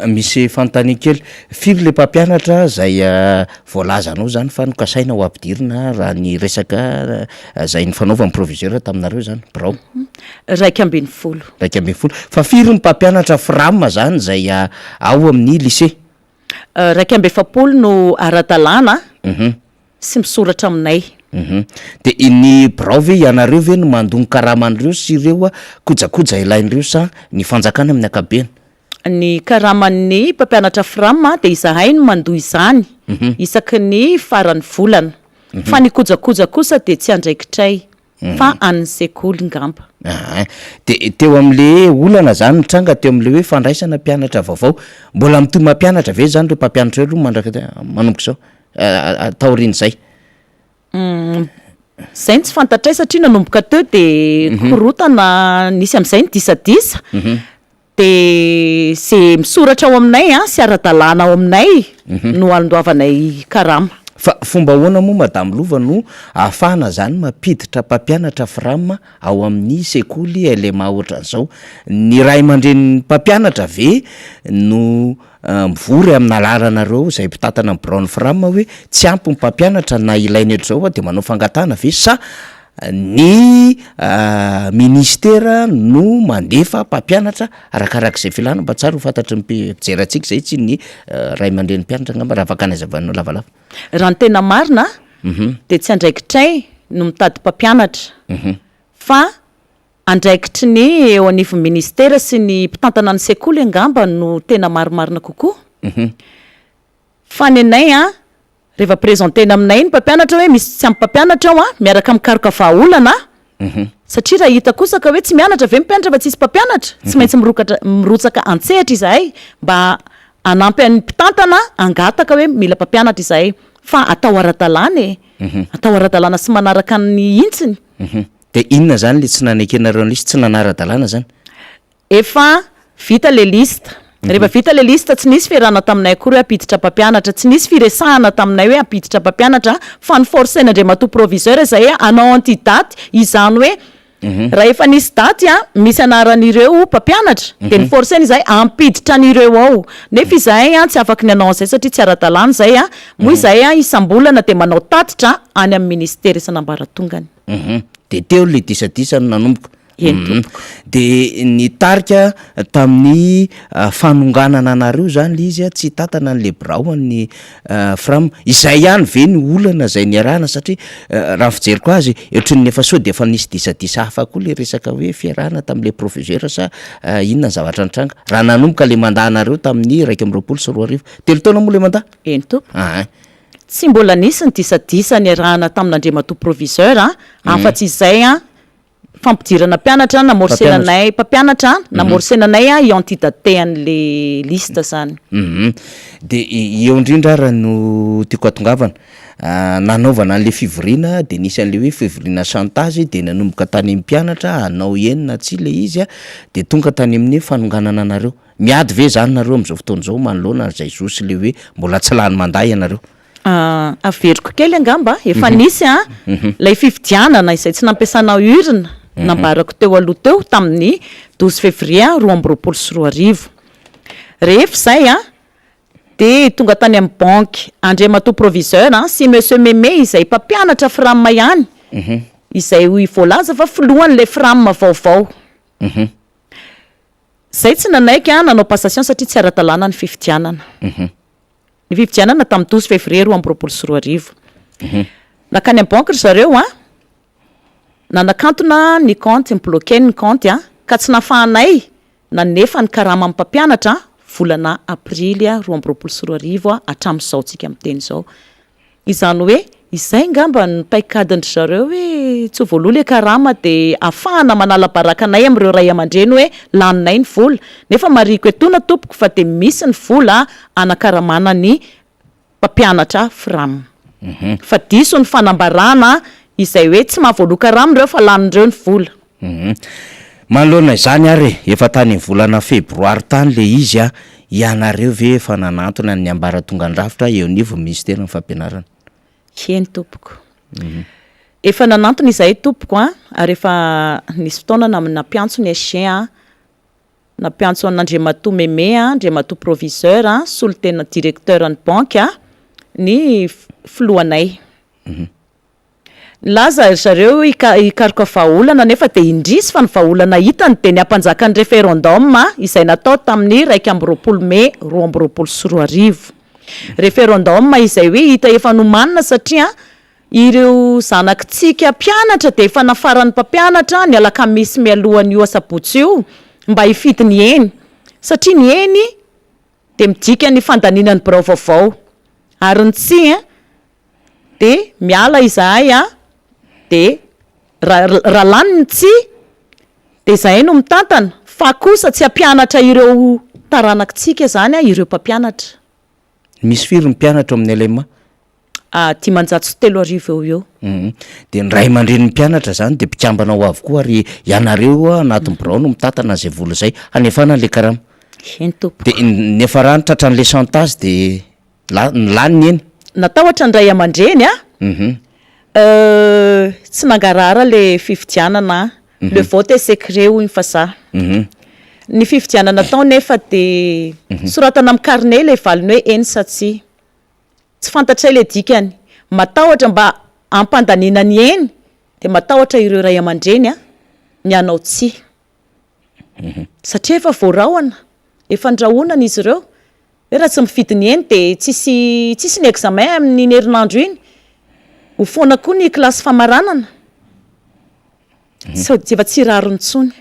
S1: misy fanontany kely firy le mpampianatra zay voalazanao zany fa nokasaina ho ampidirina raha ny resaka zay ny fanaovan'ny proviseur taminareo zany birao
S4: 250
S1: fa firy ny mpampianatra frama zany zay ao amin'ny lycée
S4: 270 no ara-dalàna sy misoratra aminay
S1: de iny birao ve ianareo ve no mandony karaman'ireo sy ireo kojakoja ilain'ireo sa ny fanjakana amin'ny akabeny
S4: ny karaman'ny mpampianatra frama de izahay no mandoa izany isaky ny farany volana fa ny kojakoja kosa de tsy andraikitray fa an'ny sekoly ngamba
S1: de teo am'le olana zany mitranga teo am'le hoe fandraisana mpianatra vaovao mbola mitoy mampianatra ve zany reo mpampianatra eo manomboka zao taorin'izay
S4: zay tsy fantatray satria nanomboka teo de korotana nisy am'izay ny disadisa de se misoratra ao aminay sy ara-dalàna ao aminay no alondoavanay karama
S1: fa fomba hoana moa madame Lova no ahafahana zany mampiditra mpampianatra frama ao amin'ny sekoly elema ohatran'izao ny ray aman-dren'ny mpampianatra ve no mivory amin'ny alaranareo zay mpitatana amin'ny braony frama hoe tsy ampy ny mpampianatra na ilainy etr'izao de manao fangatana ve sa ny ministera no mandefa mpampianatra arakarak'izay filana mba tsara ho fantatry mpijerantsika zay tsy ny ray aman-dren'ny mpianatra ngamba raha afaka anazavana lavalava
S4: raha ny tena marina de tsy andraikitray no mitady mpampianatra fa andraikitry ny eo anivon'ny ministera sy ny mpitantana ny sekoly angamba no tena marimarina kokoa fa ny anay rehefa présentena aminay ny mpampianatra hoe misy tsy ampy mpampianatra ao miaraka mikaroka vahaolana satria raha hita kosa ka hoe tsy mianatra ve mpianatra fa tsisy mpampianatra tsy maintsy mirotsaka antsehatra izahay mba anampy an'ny mpitantana angataka hoe mila mpampianatra izahay fa atao ara-dalàna atao ara-dalàna sy manaraka ny intsiny
S1: de inona zany le tsy nanekenareo lista tsy nanara-dalàna zany
S4: efa vita le lista rehefa vita le lista tsy nisy fiarana taminay akory hoe ampiditra mpampianatra tsy nisy firesahana taminay hoe ampiditra mpampianatra fa ny forcena Andriamatoa proviseur izay anao antidaty izany hoe raha efa nisy daty misy anaran'ireo mpampianatra de ny forcena izay ampiditra an'ireo ao nefa izahay tsy afaka ny anao an'izay satria tsy ara-dalàna zay moa izahay isam-bolana de manao tatitra any amin'ny ministera isan'ambaratongany
S1: de teo le disadisa no nanomboka de ny tarika tamin'ny fanonganana anareo zany le izy tsy tatana n'le braoan'ny frama izay ihany ve ny olana zay ny arahana satria raha fijeriko azy ohatry ny efa so de efa nisy disadisa hafa koa le resaka hoe fiarahana tamin'le proviseur sa inona ny zavatra nitranga raha nanomboka le mandahanareo tamin'ny 1 telo taona moa le mandaha
S4: tompo tsy mbola nisy ny disadisa ny arahana tamin'Andriamatoa proviseur afa-tsy izay fampidirana mpianatra namorsenanay mpampianatra namorsenanay identité an'le lista zany
S1: de eo indrindra raha no tiako atongavana nanaovana an'le fivoriana de nisy an'le hoe fivoriana chantage de nanomboka tany amin'ny mpianatra anao enina tsy le izy de tonga tany amin'ny fanonganana anareo miady ve zany nareo am'izao fotoana zao manoloana zay zosy le hoe mbola tsy lany manday ianareo
S4: averiko kely angamba efa nisy lay fividianana izay tsy nampiasana urne nambarako teo aloha teo tamin'ny 12 février 2024 rehefa zay de tonga tany amin'ny banque Andriamatoa proviseur sy monsieur Meme izay mpampianatra frama ihany izay voalaza fa filohan'le frama vaovao zay tsy nanaiky nanao passation satria tsy ara-dalàna ny fividianana ny fividianana tamin'ny 12 février 2024 nakany amin'ny banque ry zareo nanakantona ny compte mibloqué ny compte ka tsy nafahanay na nefa ny karama amin'ny mpampianatra volana aprily 2024 hatramin'izao tsika miteny zao izany hoe izay ngamba ny paikadindry zareo hoe tsy voaloha le karama de afahana manala barakanay am'ireo ray aman-dreny hoe laninay ny vola nefa mariko etona tompoko fa de misy ny vola anakaramana ny mpampianatra fram fa diso ny fanambarana izay hoe tsy mahavoaloha karamindreo fa lanindreo ny vola
S1: manoloana izany ary efa tany volana febroary tany le izy a ianareo ve efa nanantona ny ambaratonga andrafitra eo nivo ministera ny fampianarana
S4: heny tompoko efa nanantona izay tompoko a ary efa nisy fotoana namina mpiantso ny SG na mpiantso an'Andriamatoa Meme Andriamatoa proviseur solitena directeur ny banque ny filohanay laza zareo ikaroka vahaolana nefa de indrisy fa ny vahaolana hitany de ny ampanjaka ny référendum izay natao tamin'ny 1 May 2024 référendum izay hoe hita efa nomanina satria ireo zanakitsika mpianatra de efa nafarany mpampianatra ny alakamisy mialohan'io asabotsy io mba hifidy ny eny satria ny eny de midika ny fandaninany birao vaovao ary ny tsy de miala izahay de raha laniny tsy de izay no mitantana fa kosa tsy ampianatra ireo taranakitsika zany ireo mpampianatra
S1: misy firy ny mpianatra amin'ny LMA
S4: 503 eo
S1: de ny ray aman-dreny mpianatra zany de mpikambana ho avokoa ary ianareo anatin'ny birao no mitantana zay vola zay hanefana le karama
S4: eny tompoko
S1: de nefa rano tratran'le chantage de laniny eny
S4: natahotra ny ray aman-dreny tsy nangarara le fifidianana le vote est secret hoy ny fasaha ny fifidianana tao nefa de soratana amin'ny carnet le valiny hoe eny sa tsy fantatray le dikany matahotra mba ampandanina ny eny de matahotra ireo ray aman-dreny ny anao tsy satria efa voarahoana efa ndrahonana izy ireo hoe raha tsy mifidy ny eny de tsisy ny examen amin'ny herinandro iny ho foana koa ny klasy famaranana sao efa tsy rarony tsony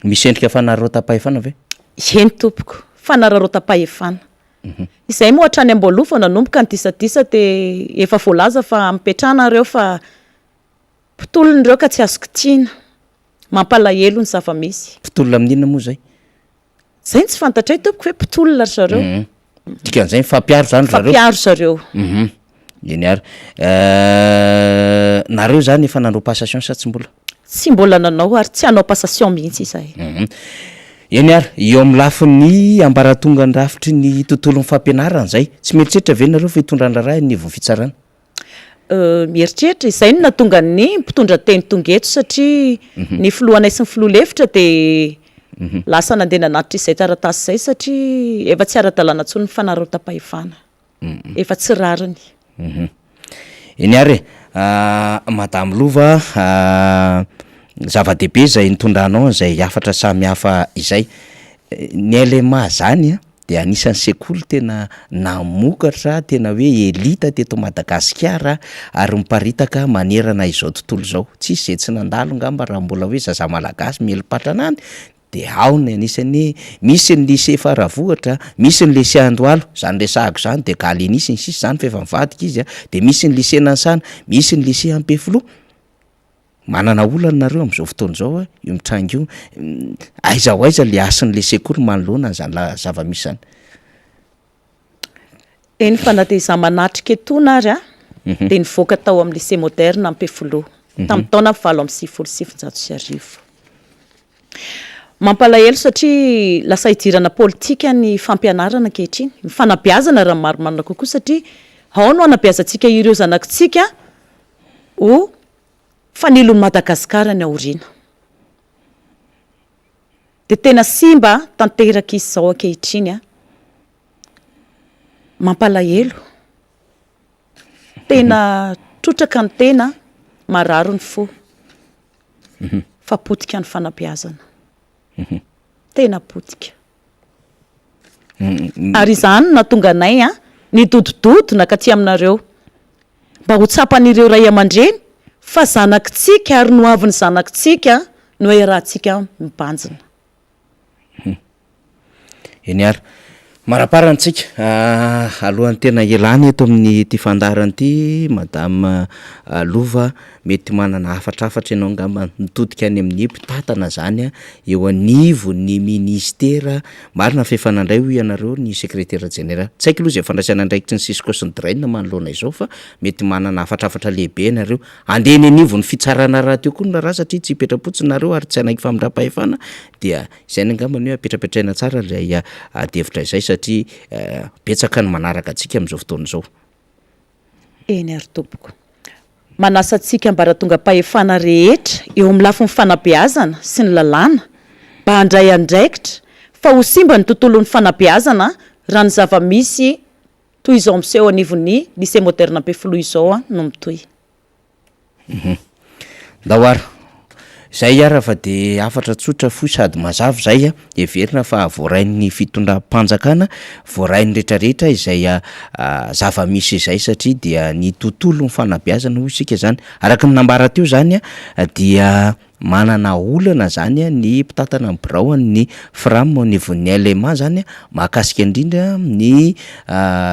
S1: misy endrika fanarotapahefana ve
S4: eny tompoko fanararotapahefana izay moa hatrany amboaloha nanomboka ny disadisa de efa voalaza fa mipetrahanareo fa mpitolon'ireo ka tsy azoko tiana mampalahelo ny zava-misy
S1: mpitolona amin'inona moa zay
S4: zay tsy fantatray tompoko hoe mpitolona zareo
S1: dikan'izay fampiaro zany zareo
S4: fampiaro zareo
S1: eny ary nareo zany efa nanao passation sa tsy mbola
S4: tsy mbola nanao ary tsy hanao passation mihitsy izay
S1: eny ary eo amin'ny lafin'ny ambaratonga ndrafitry ny tontolon'ny fampianarana zay tsy mieritreritra ve nareo fa hitondrana raha ny vao fitsarana
S4: mieritreritra izay no natonga ny mpitondra teny tongeto satria ny filohanay sy ny filoha lefitra de lasa nandeha nanatitra izay taratasy zay satria efa tsy ara-dalàna ntsony ny fanarotapahefana efa tsy rariny
S1: eny ary madame Lova zava-dehibe zay nitondranao zay afatra samy hafa izay ny LMA zany de anisan'ny sekoly tena namokatra tena hoe elita teto Madagasikara ary miparitaka manerana izao tontolo zao tsisy zay tsy nandalo ngamba raha mbola hoe zaza malagasy mielo-patranany de ao ny anisany misy ny lycée Faravohatra misy ny lycée Andohalo zany resahako zany de Galenisy ny sisy zany fa efa mivadika izy de misy ny lycée Nansana misy ny lycée Ampefilo manana olana nareo am'izao fotoana zao io mitrango io aiza le asan'le sekoly manoloana zany zava-misy zany
S4: eny fanateza manatrika etona ary de nivoaka tao amin'ny lycée moderne Ampefilo tamin'ny taona 7 mampalahelo satria lasa hidirana politika ny fampianarana ankehitriny ny fanabeazana raha marimarina kokoa satria ao no anabeazantsika ireo zanakitsika ho fanilon'ny Madagasikara ny aoriana de tena simba tanteraka izy zao ankehitriny mampalahelo tena trotraka ny tena mararo ny fo fa potika ny fanabeazana tena potika ary izany natonga anay ny dodododo nakaty aminareo mba ho tsapan'ireo ray aman-dreny fa zanakitsika ary no avy ny zanakitsika no hoe rahantsika mibanjina.
S1: Eny ary maraparantsika alohan'ny tena elany eto amin'ny ty fandarany ty madame Lova, mety manana afatrafatra ianao ngamba mitodika any amin'ny mpitatana zany eo anivo ny ministera marina fefanandray ho ianareo ny secrétaire général. Tsy haiko aloha zay fandraisana andraikitry ny Cisco sy ny Drain manoloana izao fa mety manana afatrafatra lehibe nareo andeha ny anivo ny fitsarana raha teo koa raha satria tsy hipetrapotsy nareo ary tsy anaiky famindram-pahefana dia izay ny angamba ny hoe apetrapetraina tsara lay devitra izay satria betsaka ny manaraka antsika amin'izao fotoana izao.
S4: Eny ary tompoko, manasa antsika mbaratonga pahefana rehetra eo amin'ny lafiny fanabeazana sy ny lalàna mba handray andraikitra fa ho simba ny tontolon'ny fanabeazana raha ny zava-misy toy izao miseho anivon'ny lycée moderne Ampefiloha izao no mitohy.
S1: Dahoara zay ara fa de afatra tsotra fo sady mazava zay everina fa voarain'ny fitondram-panjakana voarain'ny rehetrarehetra izay zava-misy izay satria dia ny tontolo ny fanabeazana hoy isika zany araka ny nambara teo zany dia manana olana zany ny mpitatana ny birao ny FRAM au niveau ny LMA zany mahakasika indrindra ny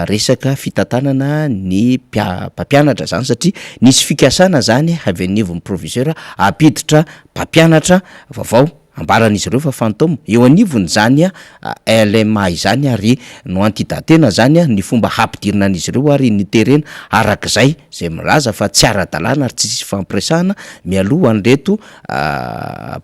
S1: resaka fitantanana ny mpampianatra zany satria nisy fikasana zany avy anivon'ny proviseur apiditra mpampianatra vaovao ambaran'izy ireo fa fantôme eo anivony zany LMA izany ary no antidatena zany ny fomba hampidirina an'izy ireo ary ny terena arak'izay zay milaza fa tsy ara-dalàna ary tsisy fampiresahana mialoha an'reto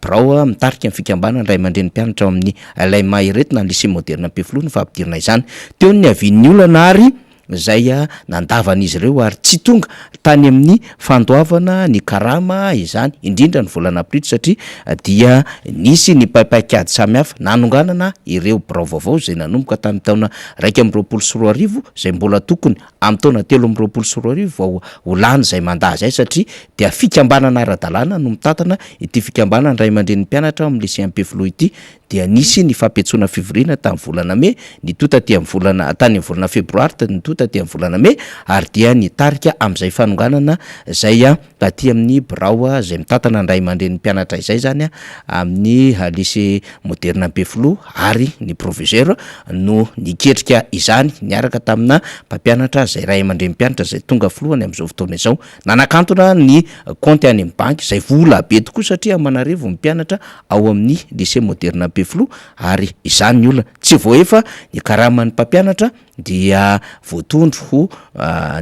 S1: birao mitarika amin'ny fikambanana ray aman-dren'ny mpianatra amin'ny LMA ireto na lycée moderne Ampefiloha ny fampidirina izany teo ny avian'ny olana ary zay nandavan'izy ireo ary tsy tonga tany amin'ny fandoavana ny karama izany indrindra ny volana aprily satria dia nisy ny paipaikady samihafa nanonganana ireo birao vaovao zay nanomboka tamin'ny taona 2024 zay mbola tokony amin'ny taona 2024 vao olany zay mandà zay satria dia fikambanana ara-dalàna no mitatana ity fikambanana ray aman-dren'ny mpianatra amin'ny lycée Ampefiloha ity dia nisy ny fampiantsoana fivoriana tamin'ny volana Mai nitota tany amin'ny volana Febroary nitota tany amin'ny volana Mai ary dia nitarika amin'izay fanonganana zay taty amin'ny birao zay mitatana ny ray aman-dren'ny mpianatra izay zany amin'ny lycée moderne Ampefiloha ary ny proviseur no niketrika izany niaraka tamina mpampianatra zay ray aman-dren'ny mpianatra zay tonga filohany amin'izao fotoana izao nanakantona ny compte any amin'ny banky zay vola be tokoa satria manarivo ny mpianatra ao amin'ny lycée moderne Ampefiloha ary izany ny olona tsy voaefa ny karaman'ny mpampianatra dia voatondro ho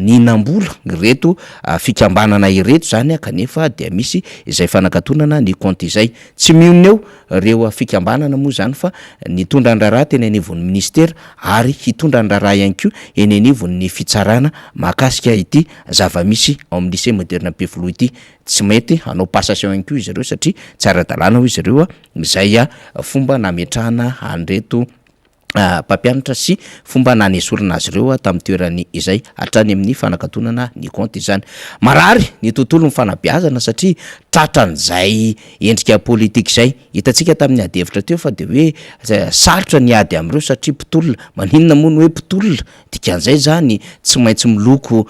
S1: ninam-bola reto fikambanana ireto zany kanefa dia misy izay fanakatonana ny compte izay tsy mionona eo reo fikambanana moa zany fa nitondra andraraha teny anivon'ny ministera ary hitondra andraraha ihany koa eny anivon'ny fitsarana mahakasika ity zava-misy ao amin'ny lycée moderne Ampefiloha ity tsy mety hanao passation ihany koa izy ireo satria tsy ara-dalàna ho izy ireo izay fomba nametrahana anreto mpampianatra sy fomba nanesorana azy ireo tamin'ny toerany izay hatrany amin'ny fanakatonana ny compte izany marary ny tontolo ny fanabeazana satria tratran'izay endrika politika izay hitantsika tamin'ny adevitra teo fa de hoe sarotra ny ady am'ireo satria mpitolona maninona moa ny hoe mpitolona dikan'izay zany tsy maintsy miloko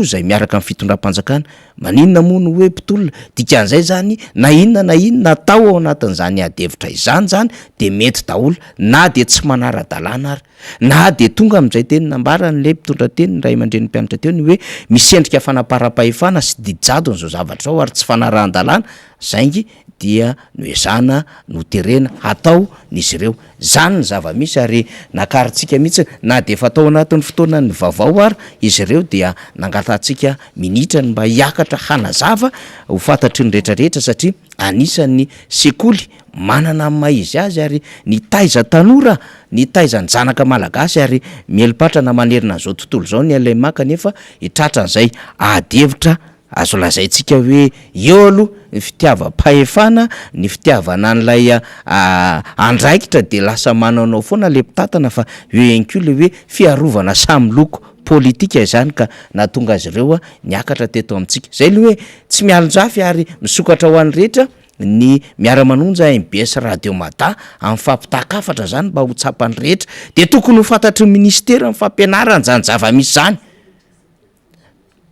S1: zay miaraka amin'ny fitondram-panjakana maninona moa ny hoe mpitolona dikan'izay zany na inona atao ao anatin'izany adevitra izany zany de mety daholo na de tsy manara-dalàna ary na de tonga amin'izay teny nambara n'le mpitondra teny ny ray aman-dren'ny mpianatra teo ny hoe misy endrika fanapara-pahefana sy didijado n'izao zavatra ao ary tsy fanarahan-dalàna zaingy dia noezana no terena atao n'izy ireo zany ny zava-misy ary nakaritsika mihitsy na de efa atao anatin'ny fotoana ny vaovao ary izy ireo dia nangatantsika minitra ny mba hiakatra hanazava ho fantatry ny rehetrarehetra satria anisan'ny sekoly manana maizy azy ary ny taiza tanora ny taizany zanaka malagasy ary mielipatra manerina an'izao tontolo zao ny LMA kanefa hitratran'izay adevitra azo lazaintsika hoe eo aloha ny fitiavam-pahefana ny fitiavana an'ilay andraikitra de lasa mananao foana le mpitatana fa eo ihany koa le hoe fiarovana samy loko politika izany ka nahatonga azy ireo niakatra teto amintsika zay le hoe tsy mialonjafy ary misokatra ho an'ny rehetra ny miara-manonja MBS Radio Mada amin'ny fampitakafatra zany mba ho tsapany rehetra de tokony ho fantatry ny ministera ny fampianarana zany zava-misy zany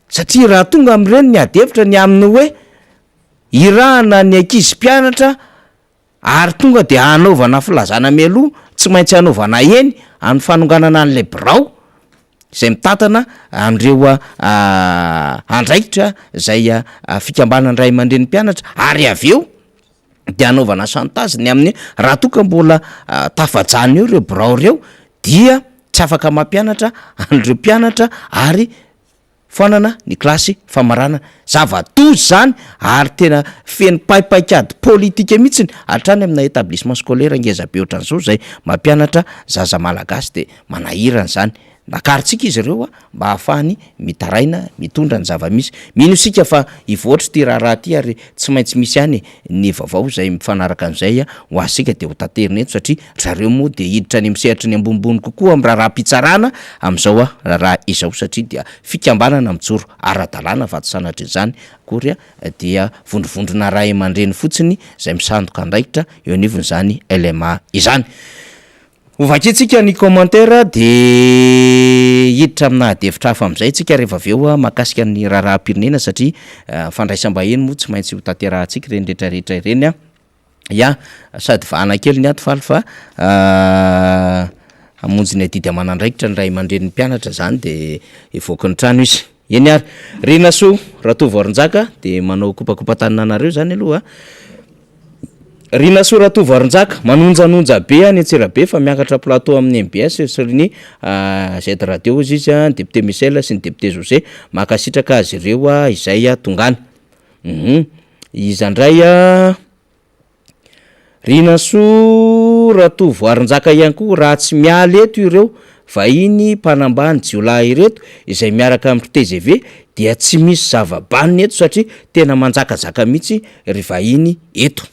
S1: satria raha tonga amin'ireny ny adevitra ny amin'ny hoe irahana ny ankizy mpianatra ary tonga de anaovana filazana mialoha tsy maintsy anaovana eny amin'ny fanonganana an'lay birao zay mitantana am'ireo andraikitra zay fikambanany ray aman-dren'ny mpianatra ary avy eo de anaovana chantageny amin'ny raha toka mbola tafajany eo reo birao reo dia tsy afaka mampianatra an'ireo mpianatra ary foanana ny klasy famarana zava-tozy zany ary tena feny paipaikady politika mihitsiny hatrany amina établissement scolaire ngezabe ohatran'izao zay mampianatra zaza malagasy de manahirana zany nakaritsika izy ireo mba hahafahany mitaraina mitondra ny zava-misy mino isika fa ivoatra ty raharaha ty ary tsy maintsy misy any ny vaovao zay mifanaraka an'izay ho asika de ho taterina eto satria zareo moa de hiditra ny misehatra ny ambonimbony kokoa am' raharaha-pitsarana am'izao raharaha izao satria dia fikambanana mijoro ara-dalàna vato sanatra izany akory dia vondrovondrona ray aman-dreny fotsiny zay misandoka andraikitra eo anivony zany LMA izany ovakitsika ny commentaire de hiditra amina devitra hafa am'izay tsika rehefa aveo mahakasika ny raharaha-pirenena satria fandraisam-bahiny moa tsy maintsy ho tanterahantsika reny rehetrarehetra ireny ya sady vahana kely ny ato faly fa hamonjy ny adidy amanandraikitra ny ray aman-dren'ny mpianatra zany de evoaka ny trano izy eny ary Rinaso Ratovoaronjaka de manao kopakopa-tanina anareo zany aloha Rinaso Ratovoaronjaka manonjanonja be any Antsirabe fa miakatra plateau amin'ny MBS sy Z radio izy député Michel sy ny député José makasitraka azy ireo izay tongany izandray Rinaso Ratovoaronjaka ihany koa raha tsy mialy eto ireo vahiny mpanambany jiolahy ireto izay miaraka amin'ny TGV dia tsy misy zava-baniny eto satria tena manjakazaka mihitsy ry vahiny eto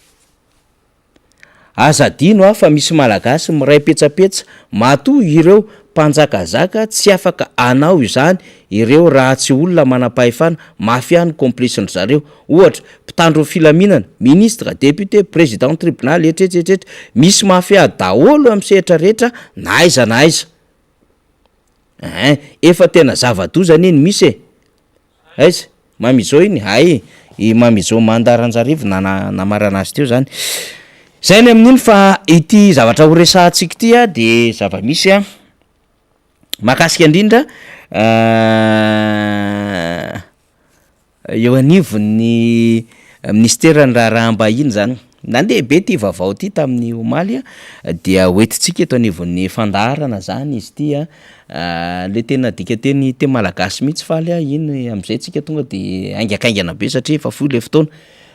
S1: azadino fa misy malagasy miray petsapetsa mato ireo mpanjakazaka tsy afaka anao izany ireo raha tsy olona manam-pahefana mafy any complice ny zareo ohatra mpitandro filaminana ministre député président tribunal etretretreta misy mafy daholo amin'ny sehatra rehetra na aiza na aiza efa tena zava-dozany iny misy aiza mamizao iny hay mamizao mandaranjarivo namarana azy teo zany zay ny amin'iny fa ity zavatra horesahantsika ty de zava-misy mahakasika indrindra eo anivon'ny ministera ny raharaham-bahiny zany nandeha be ty vaovao ty tamin'ny omaly dia hoentitsika eto anivon'ny fandaharana zany izy ty le tena dika teny te malagasy mihitsy faly iny am'izay tsika tonga de aingakaingana be satria efa foy le fotoana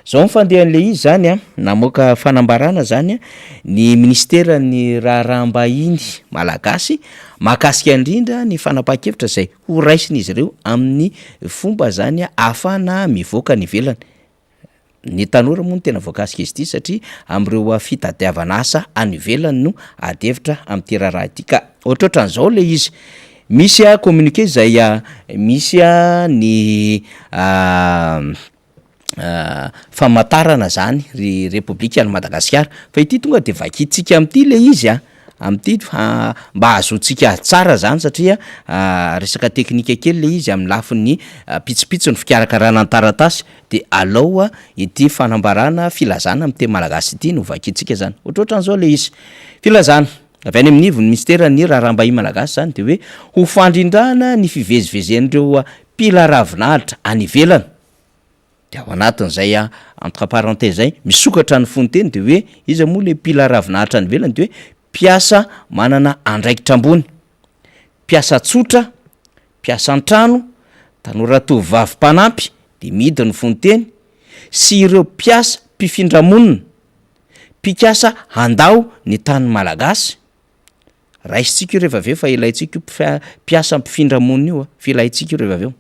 S1: zao mifandehan'le izy zany namoaka fanambarana zany ny ministera ny raharaham-bahiny malagasy mahakasika indrindra ny fanapahan-kevitra zay ho raisiny izy ireo amin'ny fomba zany ahafana mivoaka ny velany ny tanora moa no tena voakasika izy ity satria am'ireo fitadiavana asa any velany no adevitra am'ty raharaha ity ka ohatrohatran'izao le izy misy communiqué zay misy ny famantarana zany ry République any Madagasikara fa ity tonga de vakitsika am'ty le izy am'ty mba ahazoantsika tsara zany satria resaka teknika kely le izy amin'ny lafin'ny pitsipitsy ny fikarakarana ny taratasy de alao ity fanambarana filazana am'te malagasy ity no vakitsika zany ohatrohatran'izao le izy filazana avy any amin'ny ivon'ny ministera ny raharaham-bahiny malagasy zany de hoe ho fandrindrana ny fivezivezen'ireo pila ravinahitra any ivelany de ao anatin'izay entre parenthèse zay misokatra ny fonteny de hoe izy moa le pila ravinahitra any ivelany de hoe mpiasa manana andraikitra ambony mpiasa tsotra mpiasa an-trano tanora tovovavy mpanampy de midy ny fonteny sy ireo mpiasa mpifindramonina mpikasa handao ny tany malagasy raisitsika io rehefa aveo fa ilaitsika io mpiasa mpifindramonina io filaitsika io rehefa aveo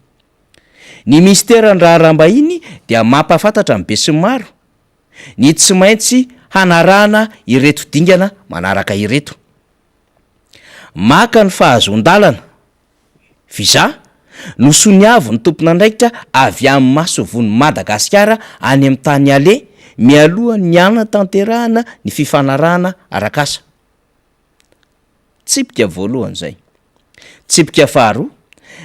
S1: ny ministera ny raharaham-bahiny dia mampafantatra ny be sy maro ny tsy maintsy hanarahana ireto dingana manaraka ireto maka ny fahazon-dalana viza nosoniavo ny tompon'andraikitra avy amin'ny masovony Madagasikara any amin'ny tany ale mialoha ny ana tanterahana ny fifanarahana arakasa tsipika voalohany zay tsipika faharoa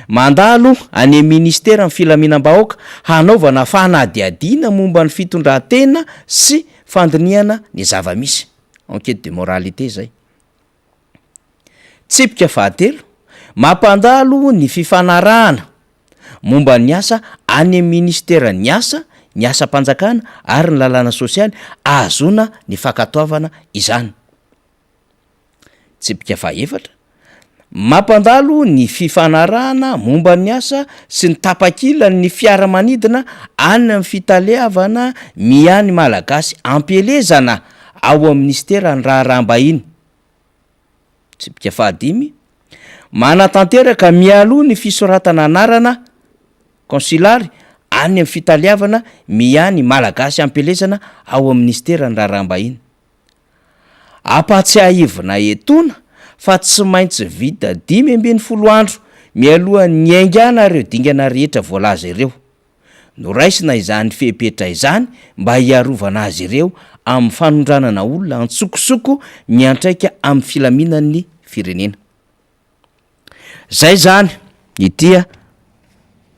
S1: mandalo any ministera ny filaminam-bahoaka hanaovana fanadiadiana momba ny fitondran-tena sy fandiniana ny zava-misy, enquête de moralité zay. Tsipika fahatelo, mampandalo ny fifanarahana momba ny asa any ministera ny asa, ny asa-panjakana ary ny lalàna sosialy ahazona ny fankatoavana izany. Tsipika fahaefatra, mampandalo ny fifanarahana momba ny asa sy ny tapakila ny fiaramanidina any amin'ny fitaleavana miany malagasy ampelezana ao amin'ny ministera ny raharaham-bahiny. Tsipika fahadimy, manatanteraka mialoha ny fisoratana anarana consulary any amin'ny fitaleavana miany malagasy ampelezana ao amin'ny ministera ny raharaham-bahiny. Apatsiahivina etona fa tsy maintsy vita 10 andro mialohan'ny aingana ireo dingana rehetra voalaza ireo. Noraisina izany fepetra izany mba hiarovana azy ireo amin'ny fanondranana olona antsokosoko miantraika amin'ny filaminan'ny firenena. Zay zany ity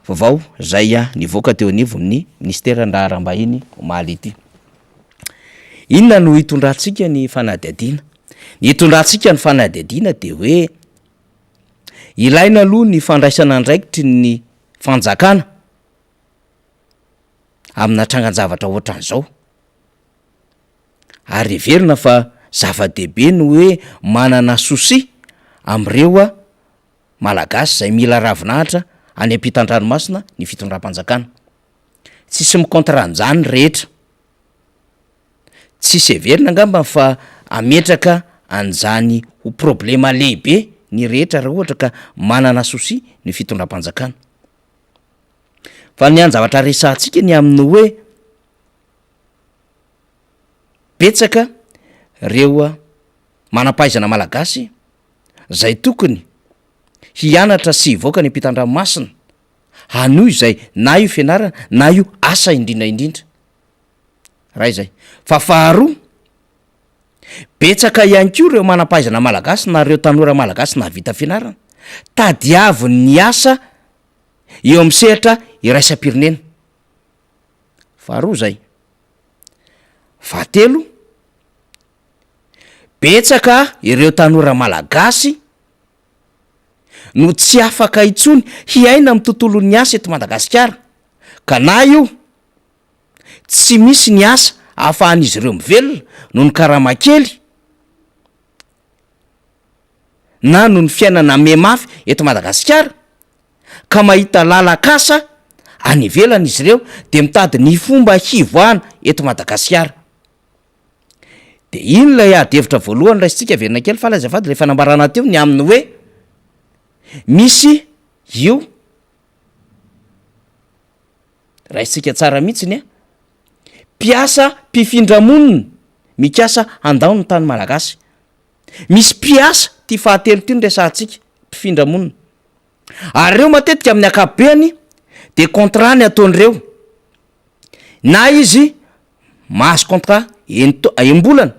S1: vaovao zay nivoaka teo anivo amin'ny ministera ny raharaham-bahiny omaly ity. Inona no hitondrantsika ny fanadihadiana? Ny hitondrantsika ny fanadihadiana de hoe ilaina aloha ny fandraisana andraikitry ny fanjakana amina trangan-javatra ohatran'izao. Ary heverina fa zava-dehibe no hoe manana sosi am'ireo malagasy zay mila ravinahitra any ampitan-dranomasina ny fitondram-panjakana. Tsisy mikontran'izany rehetra. Tsisy heverina angamba fa ametraka an'izany ho problema lehibe ny rehetra raha ohatra ka manana sosi ny fitondram-panjakana. Fa ny an-javatra resantsika ny amin'ny hoe betsaka reo manampahaizana malagasy zay tokony hianatra sy hivoaka ny ampitan-dranomasina hanoy izay na io fianarana na io asa indrindraindrindra. Raha izay. Fa faharoa, betsaka ihany koa reo manampahaizana malagasy na reo tanora malagasy na vita fianarana tadiavy ny asa eo amin'ny sehatra iraisam-pirenena. Faharoa zay. Fahatelo, betsaka ireo tanora malagasy no tsy afaka itsony hiaina amin'ny tontolon'ny asa eto Madagasikara, ka na io tsy misy ny asa ahafahan'izy ireo mivelona noho ny karama kely na noho ny fiainana memafy eto Madagasikara, ka mahita lalak'asa any ivelana izy ireo de mitady ny fomba hivoahana eto Madagasikara. De iny lay adevitra voalohany raisitsika verina kely fa lazavady le fanambarana teo ny aminy hoe misy io raisitsika tsara mihitsiny mpiasa mpifindra-monina mikasa andao ny tany malagasy. Misy mpiasa ty fahatelo ty ny resantsika mpifindra-monina. Ary reo matetika amin'ny akabeany de contrat ny ataon'ireo. Na izy mahazo contrat embolana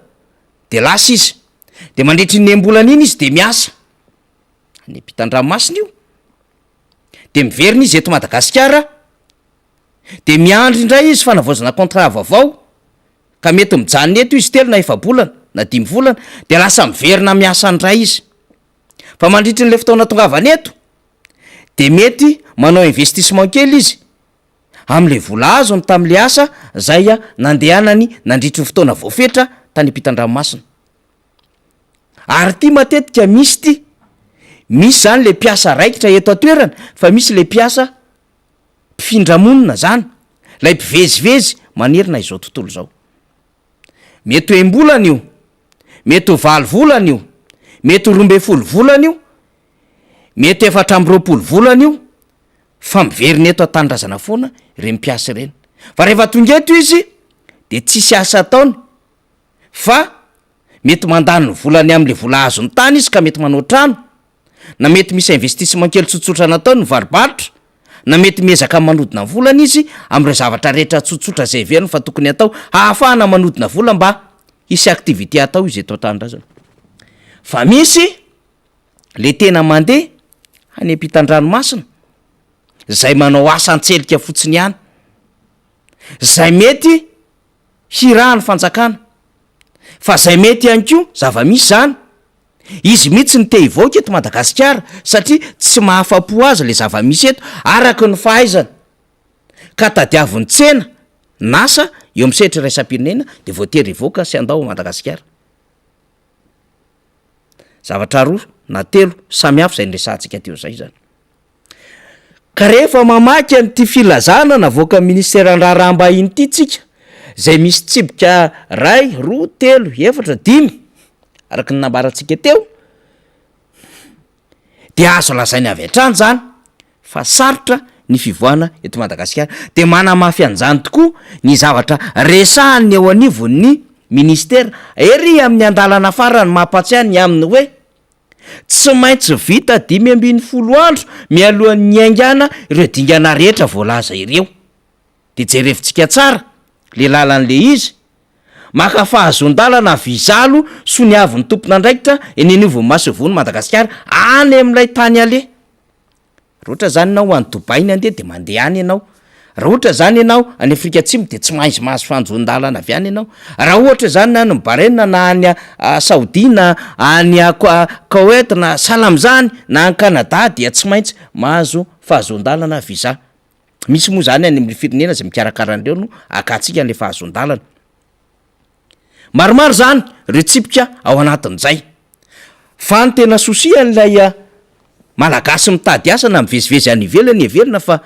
S1: de lasa izy de mandritry ny embolana iny izy de miasa ny ampitan-dranomasina io de miverina izy eto Madagasikara de miandry indray izy fanavaozana contrat vaovao ka mety mijanony eto izy 3 na 4 bolana na 5 volana de lasa miverina miasa andray izy. Fa mandritry n'le fotoana tongavany eto de mety manao investissement kely izy am'le vola azony tam'le asa zay nandehanany nandritry ny fotoana voafetra tany ampitan-dranomasina. Ary ty matetika misy ty, misy zany le mpiasa raikitra eto atoerana fa misy le mpiasa mpifindra-monina zany, lay mpivezivezy manerina izao tontolo zao. Mety ho embolana io, mety ho 20 volana io, mety ho 12 volana io, mety 420 volana io, fa miverina eto an-tanindrazana foana reny mpiasa ireny. Fa rehefa tonga eto izy de tsisy asa ataony fa mety mandany ny volany am'le vola azony tany izy ka mety manao trano, na mety misy investissement kely tsotsotra nataony mivarobarotra, na mety miezaka manodina volana izy am'ireo zavatra rehetra tsotsotra zay veriny fa tokony atao ahafahana manodina vola mba hisy activité atao izy eto an-tanindrazana. Fa misy le tena mandeha any ampitan-dranomasina zay manao asan-tselika fotsiny ihany zay mety hirahany fanjakana fa zay mety ihany ko zava-misy zany izy mihitsy ny te hivoaka eto Madagasikara satria tsy mahafa-po azy le zava-misy eto araky ny fahaizana ka tadiaviny tsena nasa eo amin'ny sehatra raisam-pirenena de voatery hivoaka sy andao Madagasikara. Zavatra roa na telo samy hafa zay nyresantsika teo zay zany. Ka rehefa mamaky an'ity filazana navoaka ministera an-draharaha-mbahiny ity tsika zay misy tsipika 1, 2, 3, 4, 5 araky ny nambarantsika teo de azo lazainy avy hatrany zany fa sarotra ny fivoahana eto Madagasikara de manamafy an'izany tokoa ny zavatra resahany eo anivon'ny ministera ery amin'ny andalana farany mampatsiahany aminy hoe tsy maintsy vita 5-10 andro mialohan'ny aingana ireo dingana rehetra voalaza ireo de jerevitsika tsara le lalan'le izy maka fahazon-dalana vizalo so ny avin'ny tompon'andraikitra eny anivon'ny masovony Madagasikara any amin'ilay tany ale. Raha ohatra zany ianao any Dubai ny andeha de mandeha any ianao, raha ohatra zany ianao any Afrika Atsimo de tsy maintsy mahazo fanjon-dalana avy any ianao, raha ohatra zany na any Bahrain na any Saoudina any Koweït na salam zany na any Canada dia tsy maintsy mahazo fahazon-dalana visa. Misy moa zany any amin'ny firenena zay mikarakara an'ireo no akatsika an'le fahazon-dalana. Maromaro zany reo tsipika ao anatin'izay fa ny tena sosia an'ilay malagasy mitady asa na mivezivezy any ivelany everina fa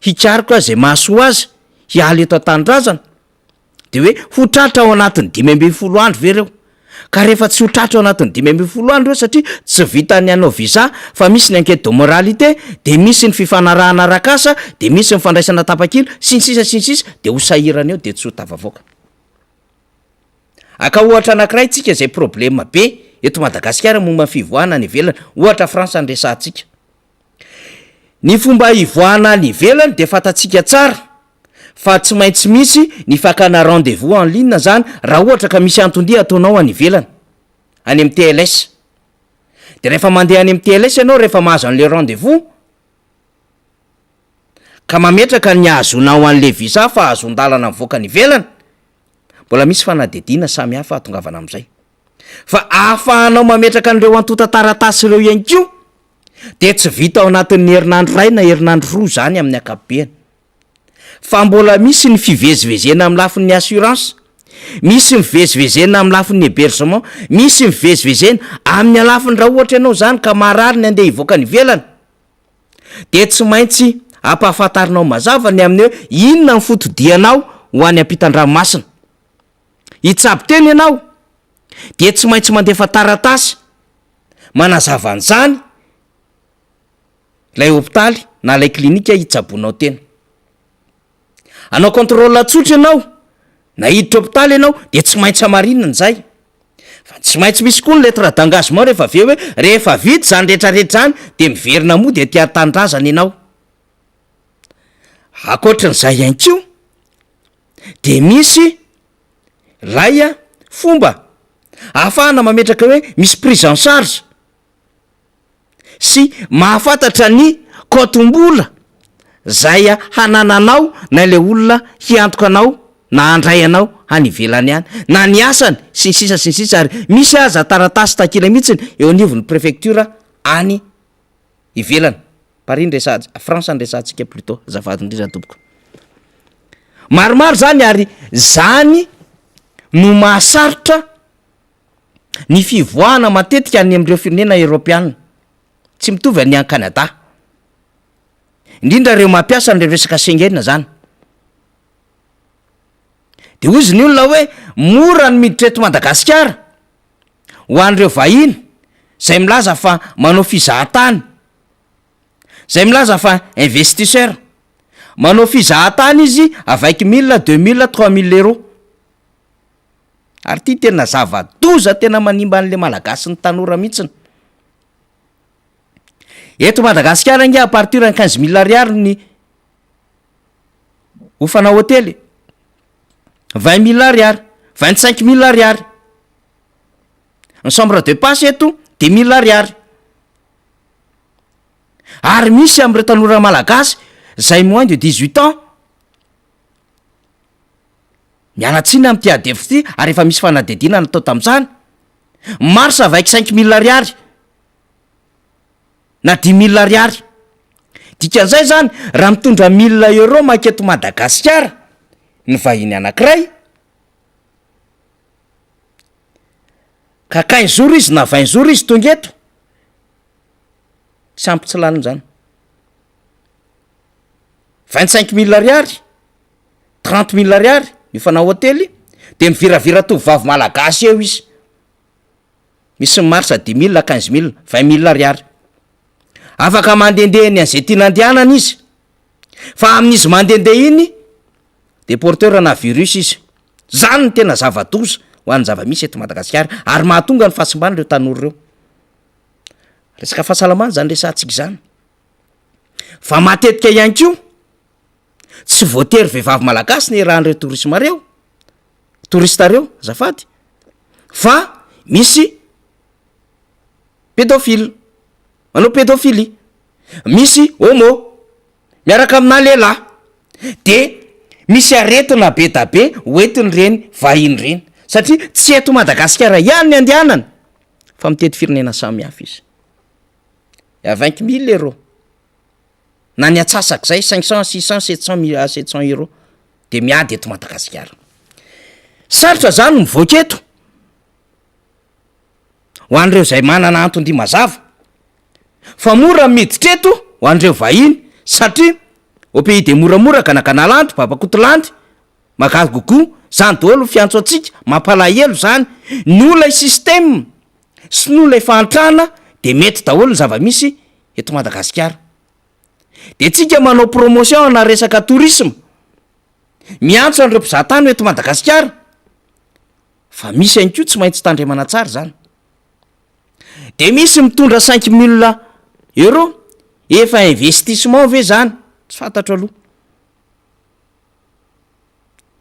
S1: hikariko azy zay mahasoa azy hialy eto an-tanindrazana de hoe ho tratra ao anatin'ny 5-10 andro ve reo, ka rehefa tsy ho tratra ao anatin'ny 5-10 andro reo satria tsy vita ny anao visa fa misy ny enquête de moralité de misy ny fifanarahana arak'asa de misy ny fandraisana tapakilo sy ny sisa de ho sahirana eo de tsy ho tavavoaka. Aka ohatra anankiray tsika zay problema be eto Madagasikara momba fivoahana ny ivelany, ohatra Frantsa nyresantsika. Ny fomba hivoahana ny ivelany de fatatsika tsara fa tsy maintsy misy ny fakana rendez-vous en ligne zany raha ohatra ka misy antondia ataonao any ivelany any amin'ny TLS. De rehefa mandeha any amin'ny TLS ianao rehefa mahazo an'le rendez-vous ka mametraka ny ahazonao an'le visa fa ahazon-dalana mivoaka ny ivelany, mbola misy fanadidina samy hafa atongavana am'izay. Fa ahafahanao mametraka an'ireo antota taratasy ireo ihany ko de tsy vita ao anatin'ny herinandro 1 na herinandro 2 zany amin'ny akapobeany. Fa mbola misy ny fivezivezena amin'ny lafin'ny assurance, misy ny fivezivezena amin'ny lafin'ny hébergement, misy ny fivezivezena amin'ny alafiny raha ohatra ianao zany ka marary ny andeha hivoaka ny ivelany de tsy maintsy ampahafantarinao mazava ny amin'ny hoe inona ny fotodianao ho any ampitan-dranomasina. Hitsabo teny ianao de tsy maintsy mandefa taratasy manazava an'izany lay hôpitaly na lay klinika hitsabonao tena. Anao contrôle tsotra ianao na hiditra hôpitaly ianao de tsy maintsy hamarinina an'izay fa tsy maintsy misy koa ny lettre d'engagement rehefa aveo hoe rehefa vita zany rehetrarehetra zany de miverina moa de tia tandrazana ianao. Akoatran'izay ihany ko de misy lay fomba ahafahana mametraka hoe misy prise en charge sy mahafantatra ny kotombola zay hanananao na le olona hiantoka anao na handray anao any ivelany any na ny asany sy ny sisa ary misy aza taratasy takila mihitsiny eo anivon'ny préfecture any ivelany. Pariny resady Frantsa nyresantsika plutôt azafady indrindra tompoko. Maromaro zany ary zany no mahasarotra ny fivoahana matetika any amin'ireo firenena Europiana tsy mitovy any Canada, indrindra reo mampiasa ny resaka Schengen zany. De ozy ny olona hoe mora ny miditra eto Madagasikara ho an'ireo vahiny zay milaza fa manao fizahatany, zay milaza fa investisseur, manao fizahatany izy avaiky 1000, 2000, 3000 euros. Ary ty tena zava-doza tena manimba an'le malagasy ny tanora mihitsiny. Eto Madagasikara nge à partir de 15 000 ariary ny hofana hôtely, 20 000 ariary, 25 000 ariary. Ny chambre de passe eto 10 000 ariary. ary misy am'ireo tanora malagasy zay moins de 18 ans mialatsina am'ty adefy ty ary efa misy fanadidina natao tam'izany maro savaiky 5 000 ariary na 10 000 ariary dikan'izay zany raha mitondra 1000 euro maketo Madagasikara ny vahiny anankiray ka 15 jours izy na 20 jours izy tonga eto tsy ampy tsy laniny zany 25 000 ariary 30 000 ariary mifanao hôtely de miviravira tovovavy malagasy eo izy misy marsa 10 000 15 000 20 000 ariary afaka mandendehany an'izay tia nandehanana izy fa amin'izy mandendeha iny de porteur na virus izy zany ny tena zava-doza ho an'ny zava-misy eto Madagasikara ary mahatonga ny fahasimbana ireo tanora ireo resaka fahasalamana zany resantsika zany fa matetika ihany ko tsy voatery vehivavy malagasy ny rahan'ireo tourisme reo touriste reo azafady fa misy pédophile manao pédophilie misy homo miaraka amina lehilahy de misy aretina be da be hoentiny reny vahiny reny satria tsy eto Madagasikara ihany ny andehanana fa mitety firenena samy hafa izy ya 20 000 euro na ny atsasaka zay 500 600 700 euro de miady eto Madagasikara sarotra zany mivoaka eto ho an'ireo zay manana antony mazava fa mora miditra eto ho an'ireo vahiny satria au pays de moramora kanakaнаlandy papakotolandy magagogo zany daholo fiantso atsika mampalahelo zany no lay système sy no lay fantrana de mety daholo ny zava-misy eto Madagasikara de tsika manao promotion na resaka tourisme miantso an'ireo mpizahatany eto Madagasikara fa misy ihany koa tsy maintsy tandremana tsara zany de misy mitondra 5 000 euro efa investissement ve zany tsy fantatro aloha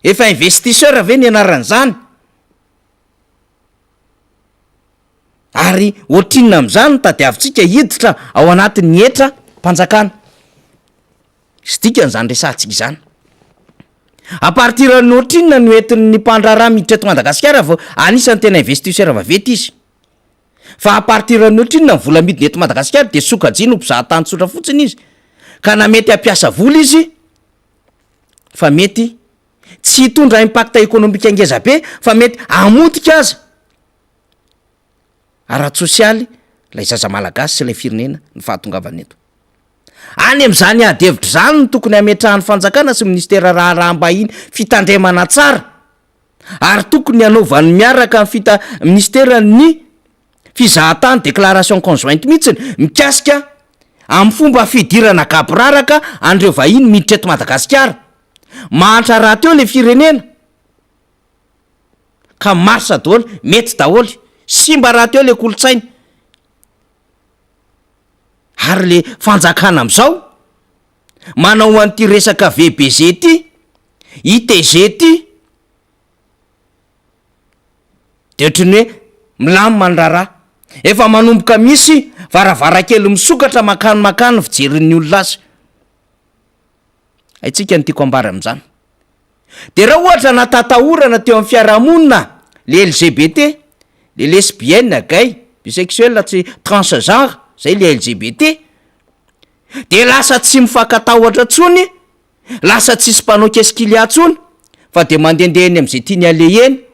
S1: efa investisseur ave ny anaran'izany ary ohatrinona am'izany tadiavintsika hiditra ao anatin'ny etra mpanjakana sy dikan'izany resantsika izany a partir ny ohatrinona no entin'ny mpandraraha miditra eto Madagasikara vao anisan'ny tena investisseur vaventy izy fa a partir ny ohatrinona ny vola midiny eto Madagasikara de sokajino mpizahatany tsotra fotsiny izy ka na mety ampiasa vola izy fa mety tsy hitondra impact économique ngeza be fa mety amotika aza ara-tsosialy lay zaza malagasy sy lay firenena ny fahatongavany eto any am'izany adevitra zany ny tokony ametrahan'ny fanjakana sy ministera raharaham-bahiny fitandremana tsara ary tokony anaovan'ny miaraka ny ministera ny fizahatany déclaration conjointe mihitsiny mikasika amin'ny fomba fidirana gaboraraka an'ireo vahiny miditra eto Madagasikara mahantra raha teo le firenena ka marsa daholo mety daholy simba raha teo le kolotsainy ary le fanjakana am'izao manao an'ity resaka VBG ty ITG ty de ohatriny hoe milamy mandraraha efa manomboka misy varavarakely misokatra makanomakano fijerin'ny olona azy aitsika ny tiako ambara am'izany de raha ohatra natatahorana teo amin'ny fiarahamonina le LGBT le lesbienne gay bisexuel tsy transgenre zay le LGBT de lasa tsy mifankatahotra tsony lasa tsisy mpanao keskilia tsony fa de mandendehany am'izay tiany aleheny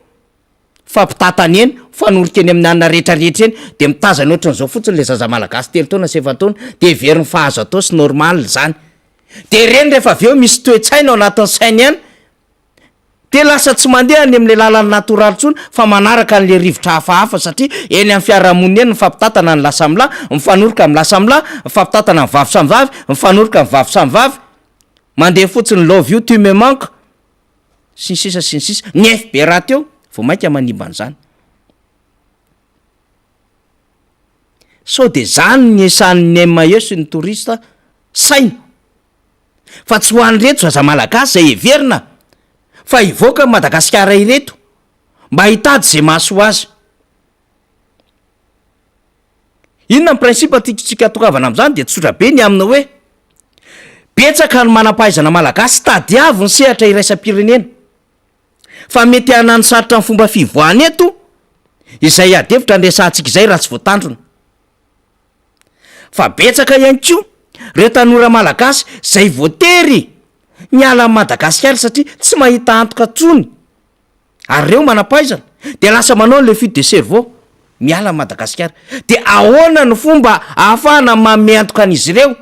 S1: fampitatany eny fanorika eny amin'ny anina rehetrarehetra eny de mitazany ohatran'izao fotsiny le zaza malagasy 3 taona sy 7 taona de veriny fahazo atao sy normal zany de reny rehefa avy eo misy toe-tsaina ao anatin'ny sainy ihany de lasa tsy mandeha any am'le lalany natoraly tsony fa manaraka an'le rivotra hafahafa satria eny amin'ny fiarahamonina eny mifampitatana ny lasa am'lahy mifanoroka amin'ny lasa am'lahy mifampitatana ny vavy samivavy mifanoroka ny vavy samivavy mandeha fotsiny love you tu me manque sy ny sisa ny FB raha teo vao mainka manimba an'izany so de zany ny esan'ny emae sy ny touriste saina fa tsy ho an'reto zaza malagasy zay heverina fa hivoaka Madagasikara ireto mba hitady zay maso azy inona ny prinsipa tsika tokavana am'izany de tsotra be ny amina hoe petsaka ny manam-pahaizana malagasy tadiavo ny sehatra iraisam-pirenena fa mety hanany sarotra ny fomba fivoahana eto izay adevitra andresantsika izay raha tsy voatandrona fa betsaka ihany koa reo tanora malagasy zay voatery miala amin'ny Madagasikara satria tsy mahita antoka tsony ary reo manam-pahaizana de lasa manao le fuite de cerveau miala amin'ny Madagasikara de ahoana ny fomba ahafahana manome antoka an'izy ireo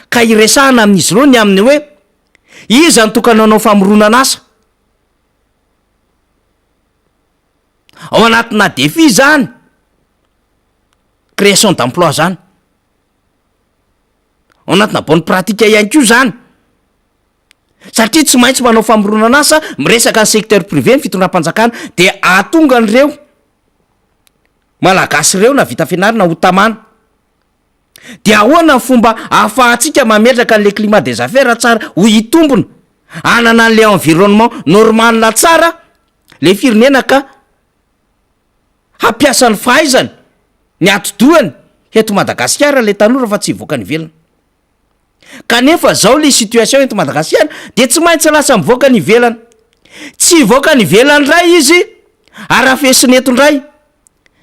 S1: ka iresahana amin'izy ireo ny aminy hoe iza ny tokana anao famoronana asa ao anatina défi zany création d'emploi zany ao anatina bonne pratique ihany koa zany satria tsy maintsy manao famoronana asa miresaka ny secteur privé ny fitondram-panjakana de ahatonga an'ireo malagasy ireo na vita fianarana ho tamana de ahoana ny fomba ahafahantsika mametraka an'le climat des affaires tsara ho hitombona anana an'le environnement normal tsara le firenena ka hampiasa ny fahaizany ny atodohany eto Madagasikara le tanora fa tsy hivoaka ny velona kanefa zao le situation eto Madagasikara de tsy maintsy lasa mivoaka ny velana tsy hivoaka ny velany ray izy arafesinetondray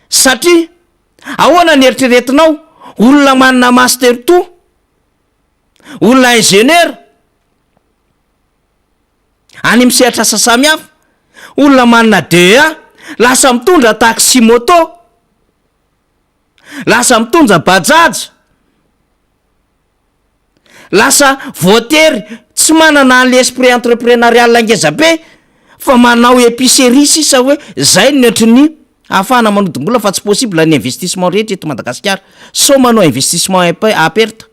S1: satria ahoana ny eritreretinao olona manana master to olona ingénieur any misehatra asa samihafa olona manana DEA lasa mitondra taxi moto lasa mitondra bajaj lasa voatery tsy manana an'le esprit entrepreneurial angeza be fa manao épicerie sisa hoe zay netry ny ahafahana manodimbola fa tsy possible ny investissement rehetra eto Madagasikara so manao investissement aperta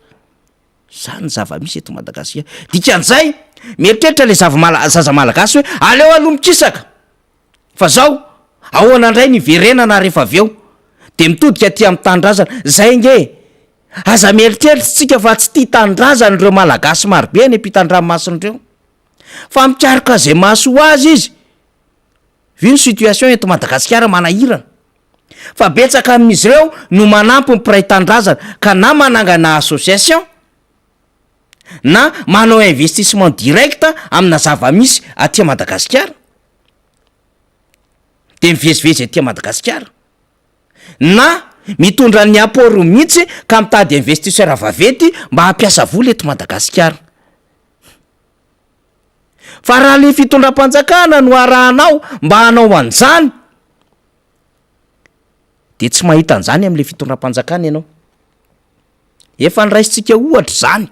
S1: zany zava-misy eto Madagasikara dikan'izay mieritreritra le zaza malagasy hoe aleo aloha mikisaka fa zao ahoana indray ny verenana rehefa avy eo de mitodika aty amin'ny tanindrazana zay nge aza mieritreritra tsika fa tsy tia tanindrazana ireo malagasy marobe any ampitandranomason'ireo fa mikaroka zay maso ho azy izy vino situation eto Madagasikara manahirana fa betsaka amin'izy ireo no manampy ny mpiray tandrazana ka na manangana association na manao investissement direct amina zava-misy aty Madagasikara de mivezivezy aty Madagasikara na mitondra ny aporo mihitsy ka mitady investisseur vavety mba hampiasa vola eto Madagasikara fa raha le fitondram-panjakana no arahanao mba hanao an'izany de tsy mahita an'izany am'le fitondram-panjakana ianao efa niraisitsika ohatra zany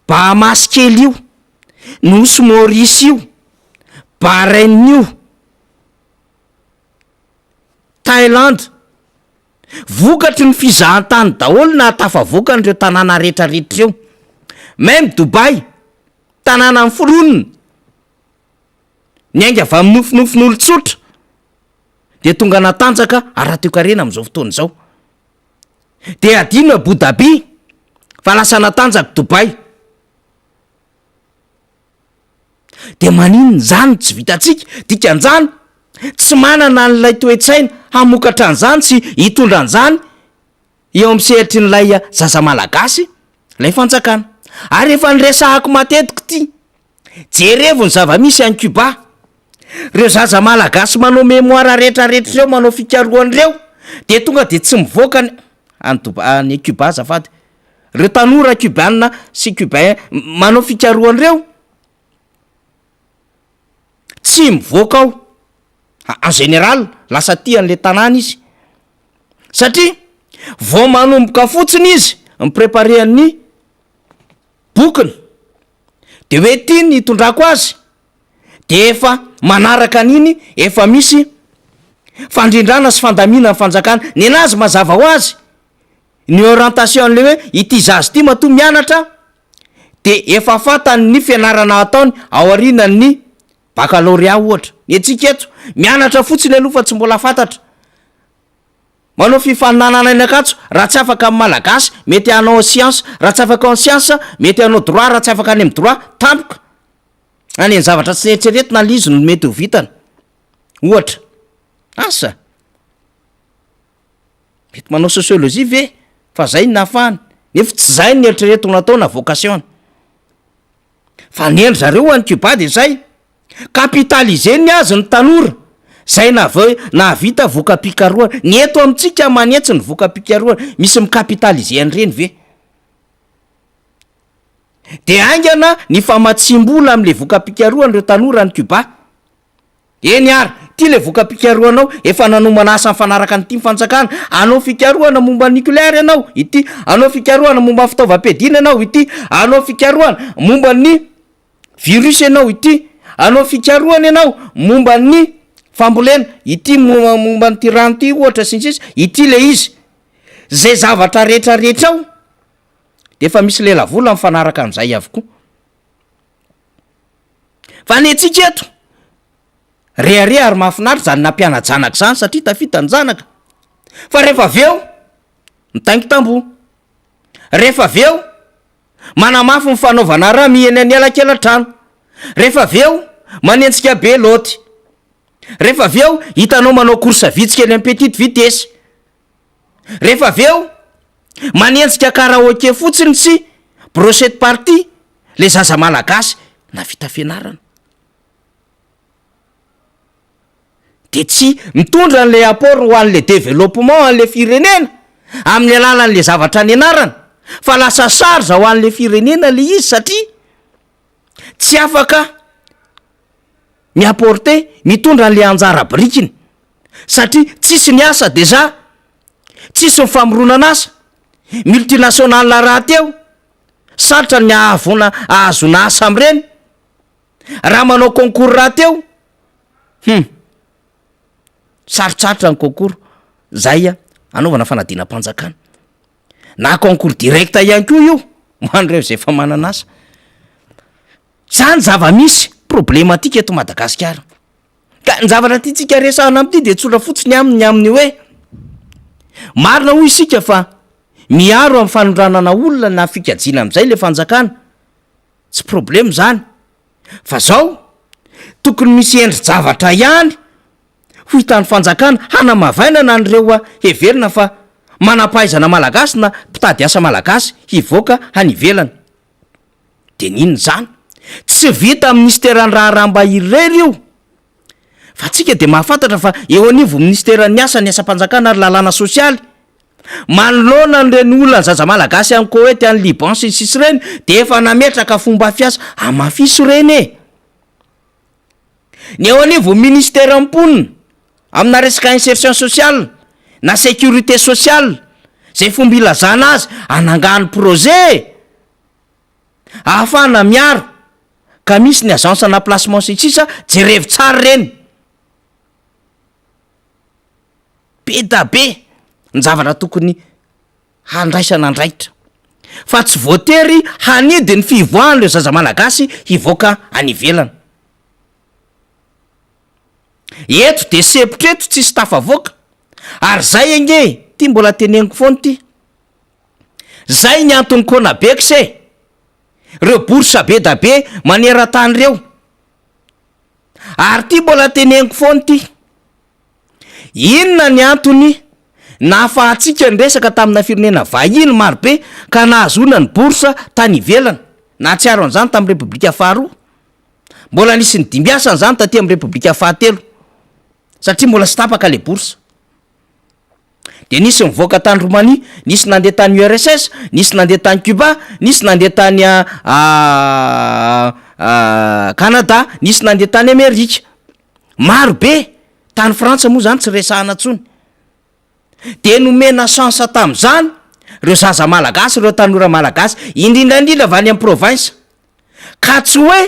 S1: Bahamaskely io Nosy Maurice io Bahreïn io Thaïlande vokatry ny fizahantany daholo na tafavoaka n'ireo tanàna rehetrarehetra eo même Dubai tanàna ny foronina ny ainga avy amin'ny nofinofin'olon-tsotra de tonga natanjaka ara-toekarena am'izao fotoana izao de adino Abu Dhabi fa lasa natanjaka Dubai de maninona zany tsy vitantsika dikan'izany tsy manana n'ilay toe-tsaina hamokatra an'izany sy hitondra an'izany eo amin'ny sehatry n'ilay zaza malagasy lay fanjakana ary efa niresahako matetika ty jerevo ny zava-misy any Cuba reo zaza malagasy manao mémoire rehetrarehetra reo manao fikaroan'ireo de tonga de tsy mivoaka any Cuba azafady reo tanora cubanina sy cubain manao fikaroan'ireo tsy mivoaka ao en général lasa tian'le tanàna izy satria vao manomboka fotsiny izy miprépare an'ny bokiny de hoe tia ny hitondrako azy de efa manaraka an'iny efa misy fandrindrana sy fandamina ny fanjakana ny anazy mazava ho azy ny orientation le hoe ity zazy ty matoa mianatra de efa fatany ny fianarana ataony ao arinany baccalauréat ohatra ny antsika eto mianatra fotsiny aloha fa tsy mbola fantatra manao fifaninanana iny akatso raha tsy afaka amin'ny malagasy mety hanao science raha tsy afaka amin'ny science mety hanao droit raha tsy afaka any amin'ny droit tampoka any ny zavatra tsy eritreretina le izy no mety ho vitana ohatra asa mety manao sociologie ve fa zay ny nafany nefa tsy zay ny eritrereto nataona vocation fa nendry zareo any Cuba de zay kapitalize ny azy ny tanora zay navita voka-pikaroana ny eto amintsika manetsy ny voka-pikaroana misy mikapitalize an'ireny ve de aingana ny famatsimbola am'le voka-pikaroana reo tanora any Cuba eny ary ty le voka-pikaroanao efa nanomana asa mifanaraka ny ty mifanjakana anao fikaroana momba nucléaire ianao ity anao fikaroana momba fitaovam-piadina ianao ity anao fikaroana momba ny virus ianao ity anao fikaroana ianao momba ny fambolena ity momba ny ty rano ty ohatra sinsisa ity le izy zay zavatra rehetrarehetra ao de efa misy lela vola mifanaraka am'izay avokoa fa ny antsika eto reare ary mahafinaritra zany nampiana-janaka zany satria tafita ny zanaka fa rehefa aveo mitangy tambo rehefa aveo manamafy ny fanaovana raha miheny any elankelatrano rehefa aveo manentsika be loty rehefa aveo hitanao manao course vitsika ely am petite vitesse rehefa aveo manentsika karaoke fotsiny sy brochette party le zaza malagasy na vita fianarana de tsy mitondra an'le apport ho an'le développement an'le firenena amin'ny alalan'le zavatra ny anarana fa lasa sarza ho an'le firenena le izy satria tsy afaka miapporte mitondra an'le anjara brikiny satria tsisy ny asa deja tsisy mifamoronana asa multinational raha teo sarotra ny ahazona asa am'ireny raha manao concours raha teo sarotsarotra ny concours zay anaovana fanadinam-panjakana na concours direct ihany koa io manreo zay fa manana asa zany zava-misy problématika eto Madagasikara ka ny zavatra tytsika resahana am'ty de tsotra fotsiny amin'ny hoe marina hoy isika fa miaro amin'ny fanondranana olona na fikajiana am'izay le fanjakana tsy problème zany fa zao tokony misy endry zavatra ihany ho hitan'ny fanjakana hanamavainana an'ireo heverina fa manampahaizana malagasy na mpitady asa malagasy hivoaka hanivelana de ninona zany tsy vita amin'ny ministeran'ny raharamba irery io fa tsika de mahafantatra fa eo anivo ministeran'ny asa ny asa-panjakana ary lalàna sosialy manoloana an'ireny olona ny zaza malagasy any Koweïty any Liban sy ny sisy reny de efa nametraka fomba fiasa amafiso reny ny eo anivo ministère amponina amina resaka insertion sociale na sécurité sociale zay fomba ilazana azy anangany projet ahafahana miaro ka misy ny agence na placement sy sisa jerevy tsara reny be da be ny zavatra tokony handraisana andraikitra fa tsy voatery hanidy ny fivoahan'ireo zaza malagasy hivoaka anivelana eto de sepotra eto tsisy tafavoaka ary zay enge ty mbola teneniko foany ty zay ny antony kona bekse reo boursa be da be maneran-tany reo ary ty mbola teneniko foany ty inona ny antony nahafahatsika ny resaka tamina firenena vahiny marobe ka nahazona ny boursa tany ivelana na tsiaro an'izany tamin'ny repoblika faharoa mbola nisy ny dimbiasany zany taty amin'ny repoblika fahatelo satria mbola sy tapaka le boursa de nisy mivoaka tany Roumanie nisy nandeha tany URSS nisy nandeha tany Cuba nisy nandeha tany Canada nisy nandeha tany Amerika maro be tany Frantsa moa zany tsy resahana tsony de nomena chance tam'izany reo zaza malagasy reo tanora malagasy indrindraindrindra va any amin'ny province ka tsy hoe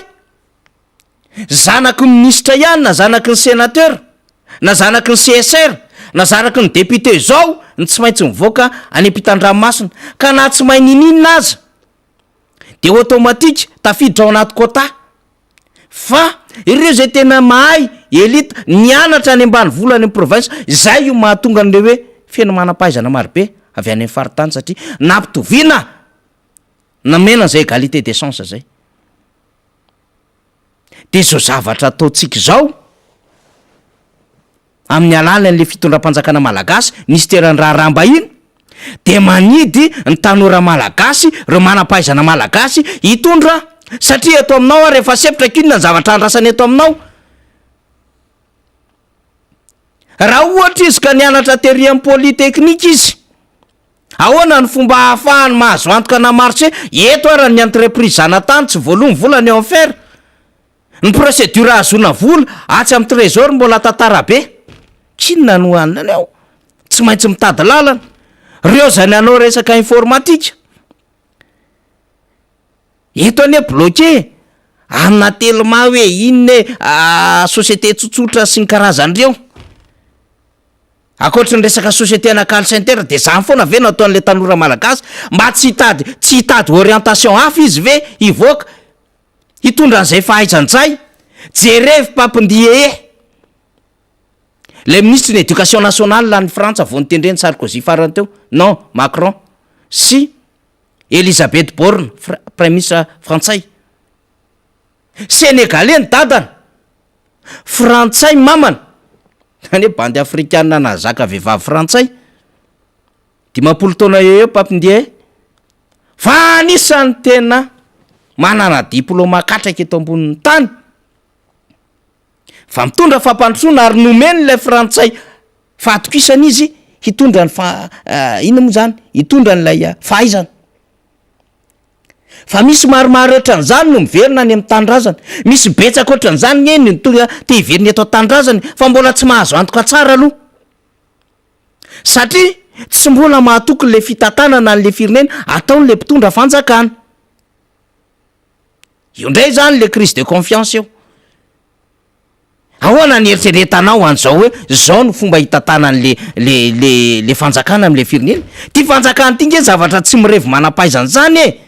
S1: zanaky ny ministra ihany na zanaky ny sénateur na zanaky ny CSR na zanaky ny député zao ny tsy maintsy mivoaka any ampitan-dranomasina ka na tsy mahay nininina aza de automatique tafiditra ao anaty quota fa ireo zay tena mahay elita nianatra any ambany volany amin'ny province zay io mahatonga an'ireo hoe feno manam-pahaizana marobe avy any amin'ny faritany satria nampitoviana namena zay égalité des chances zay de zao zavatra ataotsika zao amin'ny alalan'le fitondram-panjakana malagasy ministeran'ny raharamba iny de manidy ny tanora malagasy reo manam-pahaizana malagasy hitondra satria eto aminao rehefa sepitra kinona ny zavatra andrasany eto aminao. Raha ohatra izy ka nianatra tery amin'ny polyteknika izy, ahoana ny fomba ahafahany mahazo antoka na marché eto ara ny entreprise zanatany tsy voalomy volany eo am'fer ny procédure azona vola atsy amin'ny trésor mbola tantara be. Kinona no anina ao tsy maintsy mitady lalana reo zany anao resaka informatika eto ane bloqué amina telema hoe inone société tsotsotra sy ny karazan'ireo. Akoatra ny resaka société na call center de zany foana ve nataon'le tanora malagasy mba tsy hitady orientation hafa izy ve hivoaka hitondra an'izay fahaizanjay jerevy pampindie le ministre d'éducation nationale lany Frantsa vao nitendreny Sarkozy farany teo, non Macron sy Elisabeth Borne premier ministre frantsay. Sénégalais ny dadana, frantsay mamana, any hoe bandy afrikanina nazaka vehivavy frantsay 10 taona eo pampindie fa anisan'ny tena manana diplôma katraka eto ambonin'ny tany fa mitondra fampandrosoana ary nomeny le frantsay fa atokisana izy hitondra ny ino moa zany hitondra n'ilay fahaizana. Fa misy maromaro ohatran'izany no miverina any amin'ny tanindrazana, misy betsaka ohatran'izany eny ny tonga te hiveriny eto an-tanindrazana fa mbola tsy mahazo antoka tsara aloha satria tsy mbola mahatoky le fitantanana n'le firenena ataon'le mpitondra fanjakana. Io ndray zany le crise de confiance eo. Ahoana ny eritreretanao an'izao hoe zao no fomba hitantanany le fanjakana am'le firenena? Ty fanjakana ty nge zavatra tsy mirevy manam-pahaizana zany e.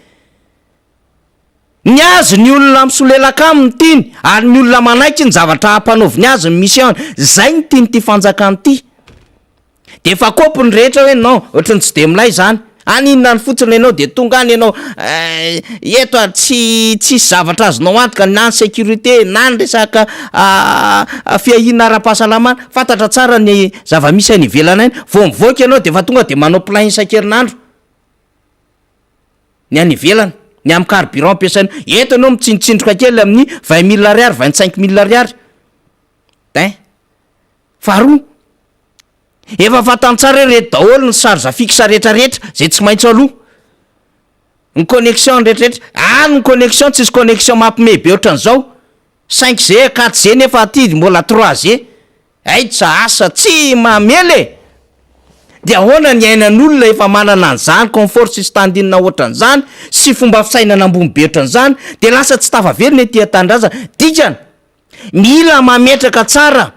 S1: Ny azy ny olona misolelaka aminy tiny ary ny olona manaiky ny zavatra hampanaovy ny azy ny mission zay ny tiny ty fanjakana ty. De efa kopony rehetra hoe non ohatrany tsy de milay zany aninona ny fotsiny ianao de tonga any ianao eto ary tsy zavatra azonao antoka na ny sécurité na ny resaka fiahina ara-pahasalamana fantatra tsara ny zava-misy any ivelana any vao mivoaka ianao de fa tonga de manao plein isan-kerinandro ny any ivelana ny amin'ny carburant ampiasaina eto ianao mitsinjotsindroka kely amin'ny 20 000 ariary 25 000 ariary faharoa efa fantany tsara reto daholo ny charge fixe rehetrarehetra zay tsy maintsy aloha ny connexion rehetrarehetra ny connexion tsisy connexion mampime be ohatran'izao 5G 4G nefa aty mbola 3G aitsa asa tsy mamely de ahoana ny ainan'olona efa manana an'izany confort sy standina ohatran'izany sy fomba fisainana ambony be ohatran'izany de lasa tsy tafaverina ety an-tanindrazana dikany mila mametraka tsara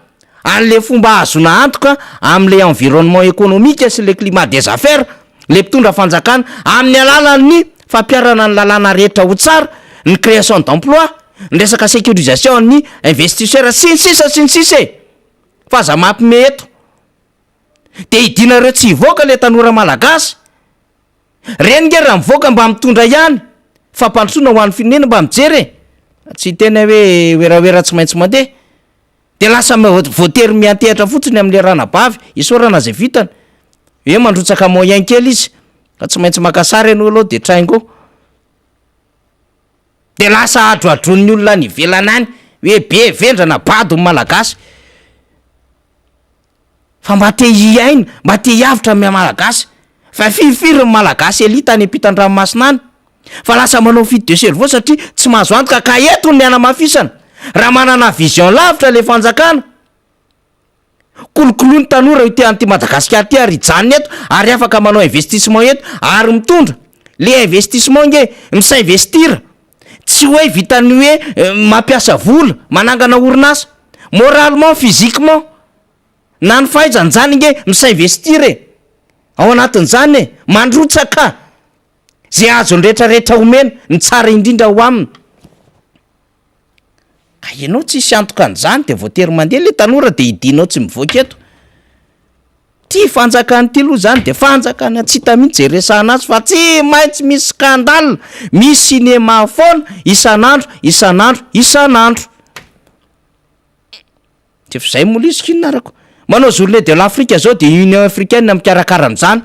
S1: an'le fomba azona antoka am'le environnement économique sy le climat des affaires le mpitondra fanjakana amin'ny alalan'ny fampiarana ny lalàna rehetra ho tsara ny création d'emploi ny resaka sécurisation ny investisseur sy ny sisa fa za mampime eto de hidinareo tsy hivoaka le tanora malagasy reny nge raha mivoaka mba mitondra ihany fampandrosoana ho an'ny firenena mba mijery tsy tena hoe oeraoera tsy maintsy mandeha de lasa voatery miantehatra fotsiny am'le ranabavy isorana zay vitany hoe mandrotsaka moyen kely izy fa tsy maintsy makasary ianao aloha de traingo de lasa adroadron'ny olona ny ivelana any hoe be vendrana bady ny malagasy fa mba te hiaina mba te hiavitra amin'ny malagasy fa fifiry ny malagasy elita any ampitan-dranomasina any fa lasa manao fidy de cerveau satria tsy mahazo antoka ka eto ny anamafisana raha manana vision lavitra le fanjakana kolokolo ny tanora ite an'ty Madagasikara ty ary hijanona eto ary afaka manao investissement eto ary mitondra le investissement nge misainvestira tsy hoe vitany hoe mampiasa vola manangana orinasa moralement physiquement na ny fahaizany zany nge misainvestira ao anatin'izany mandrotsaka zay azony rehetrarehetra omena ny tsara indrindra ho aminy ka ianao tsisy antoka an'izany de voatery mandeha le tanora de hidinao tsy mivoaka eto ty fanjakany ty aloha zany de fanjakana tsy hita mihitsy zay resahana azy fa tsy maintsy misy scandale misy cinéma foana isanandro de fa zay mola izy kinonarako manao journée de l'Afrique zao de Union africaine mikarakara an'izany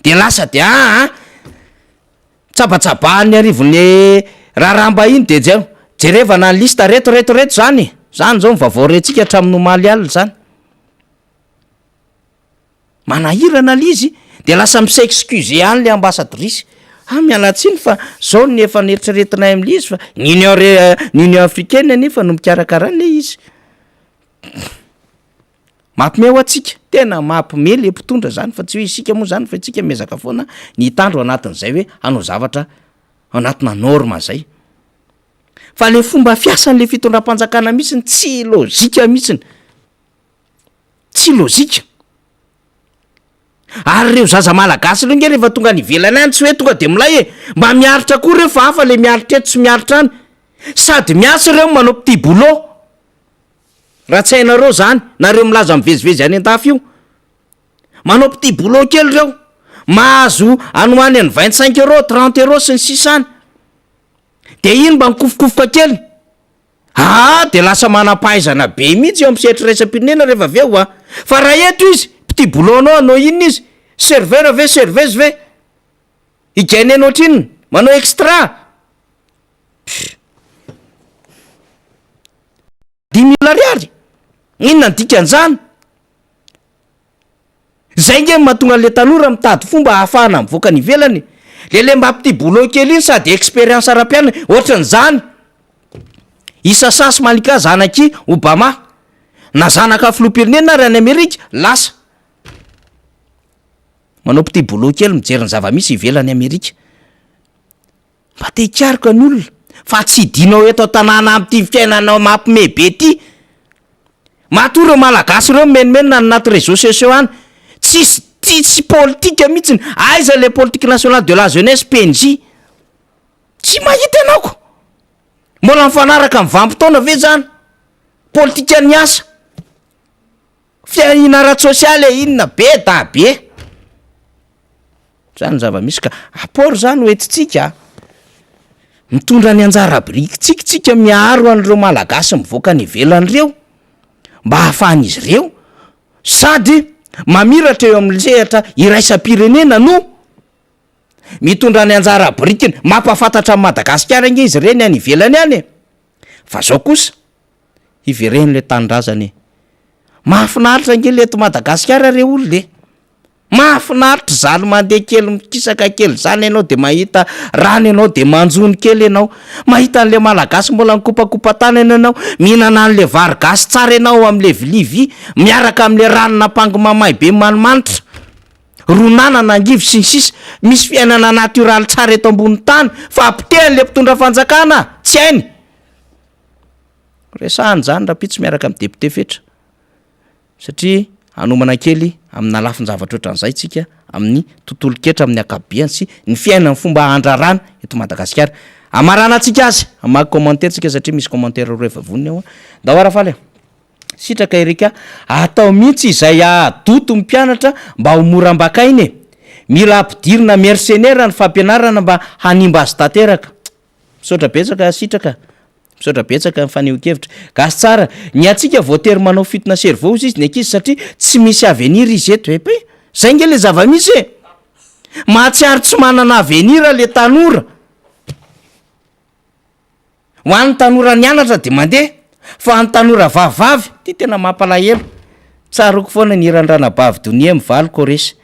S1: de lasa de tsabatsabahany arivon'le raramba iny de jerevana ny lista reto zany zao mivavaorentsika hatramin'nomaly alina zany manahirana l izy de lasa mise excuse any le ambassadrisy mialatsiny fa zao ny efa neritreretinay am'le izy fa nyunion africaine nefa no mikarakarany le izy mampime ho atsika tena mampime le mpitondra zany fa tsy hoe isika moa zany fa itsika miezaka foana ny tandro anatin'izay hoe anao zavatra anatina norma zay fa le fomba fiasan'le fitondram-panjakana mihitsiny tsy lozika mihitsiny tsy lozika ary reo zaza malagasy aloha nge rehefa tonga ny velany any tsy hoe tonga de milay mba miaritra koa reo fa hafa le miaritra eto tsy miaritra any sady miasa reo manao petit boulot raha tsy hainareo zany nareo milaza mivezivezy any an-dafy io manao petit boulot kely reo mahazo anoany any 25 € 30 € sy ny sisany de iny mba mikofokofoka kely de lasa manampahaizana be mihitsy eo am'setriraisam-pirenena rehefa aveo fa raha eto izy petit boulot anao inona izy serveur ve serveuse ve igainy anao trinony manao extra 10 000 ariary inona ny dikan'izany zay nge mahatonga le tanora mitady fomba ahafahana mivoaka ny ivelany le mba petit boulot kely iny sady expérience ara-pianina ohatran'izany isa sasy malika zanaky Obama na zanaka filoham-pirenena ary any Amerika lasa manao petit boulot kely mijery ny zava-misy ivelany Amerika mba te hikaroka ny olona fa tsy dinao eto tanàna am'ty fiainanao mampime be ty matoreo malagasy reo menimenina anaty réseaux sociaux any tsy politika mihitsiny aiza le politique nationale de la jeunesse PNJ tsy mahita ianaoko mbola mifanaraka mivampitaona ve zany politika ny asa fiainara sosialy inona be da be zany zava-misy ka apport zany hoetitsika mitondra ny anjara birikytsika miaro an'ireo malagasy mivoaka ny ivelan'ireo mba hahafahan'izy ireo sady mamiratra eo amin'ny sehatra iraisam-pirenena no mitondra ny anjara birikiny mampafantatra amin'ny Madagasikara nge izy ireny any ivelany any fa zao kosa iveren'le tanindrazany mahafinaritra nge leto Madagasikara re olona mahafinaritra zany mandeha kely mikisaka kely zany ianao de mahita rano ianao de manjony kely ianao mahita an'le malagasy mbola mikopakopa tany ianao mihinana an'le vary gasy tsara ianao am'le vilivy miaraka am'le ranona pango mamay be manimanitra ronanana angivy sy ny sisa misy fiainana natoraly tsara eto ambony tany fa apitehan'le mpitondra fanjakana tsy hainy resahany zany raha pitsy miaraka amin'ny député fetra satria anomana kely amina lafin-javatra ohatran'izay tsika amin'ny tontolo ketra amin'ny akabiany sy ny fiainany fomba andrarana eto Madagasikara amarana atsika azy amaky commentaire tsika satria misy commentaire ro efa voniny ao dahoara faly sitraka erika atao mihitsy izay adoto ny mpianatra mba ho moram-bakainy mila ampidirina mercenaire ny fampianarana mba hanimba azy tanteraka misaotra betsaka sitraka misaotra betsaka mifaneho-kevitra gasy tsara ny atsika voatery manao fitona cerveau izy ny ankizy satria tsy misy avenir izy eto epe zay nge le zava-misy mahatsiary tsy manana avenir le tanora ho an'ny tanora nianatra de mandeha fa ny tanora vavavy ty tena mampalahelo tsaroko foana ny irandrana-bavy donia mivaly koresy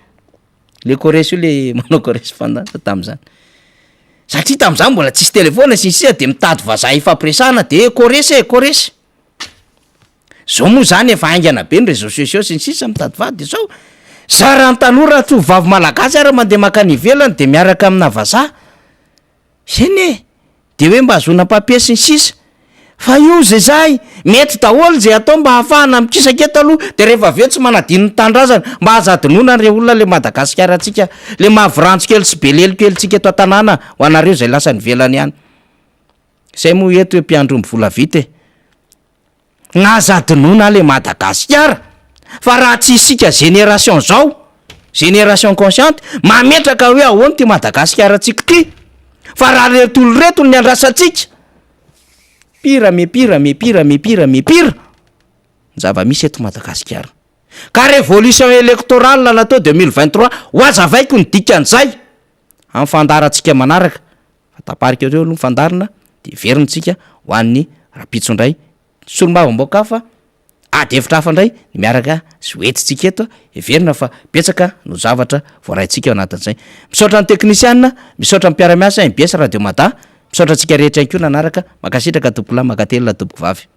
S1: le koresy io le manao koresy fandasa tam'izany satria tam'izany mbola tsisy telefona sisisa de mitady vazaha ifampiresahana de koresy zao moa zany efa aingana be ny réseaux sociaux sy ny sisa mitady vady de zao za raha ny tanora tovavy malagasy ara mandeha maka ny ivelany de miaraka amina vazaha eny de hoe mba azona papier sy ny sisa fa io zay mety daholo zay atao mba hahafahana mikisaka aloha de rehefa aveo tsy manadiny ny tandrazana mba hazadinona re olona le Madagasikara atsika le mahavirantso kely sy belelo kely tsika eto an-tanàna ho anareo zay lasa nivelany ihany zay moa eto hoe mpiandro mivola vita gnazadinona le Madagasikara fa raha tsy isika génération zao génération consciente mametraka hoe ahoany ty Madagasikara tsika ty fa raha retolo ny andrasatsika mepira zava-misy eto Madagasikara ka révolution électorale natao 2023 hoazavaiko ny dikan'izay amin'ny fandarantsika manaraka fataparika reo aloha fandarina de verinatsika ho an'ny rapitsondray solombavam-boakafa ady hevitra hafa indray ny miaraka sy hoetitsika eto everina fa betsaka no zavatra voaraintsika ao anatin'izay misaotra ny teknisianina misaotra ny mpiaramiasa MBS radio mada misaotra antsika rehetra ihany koa nanaraka makasitraka tompolahy makatelona tompoko vavy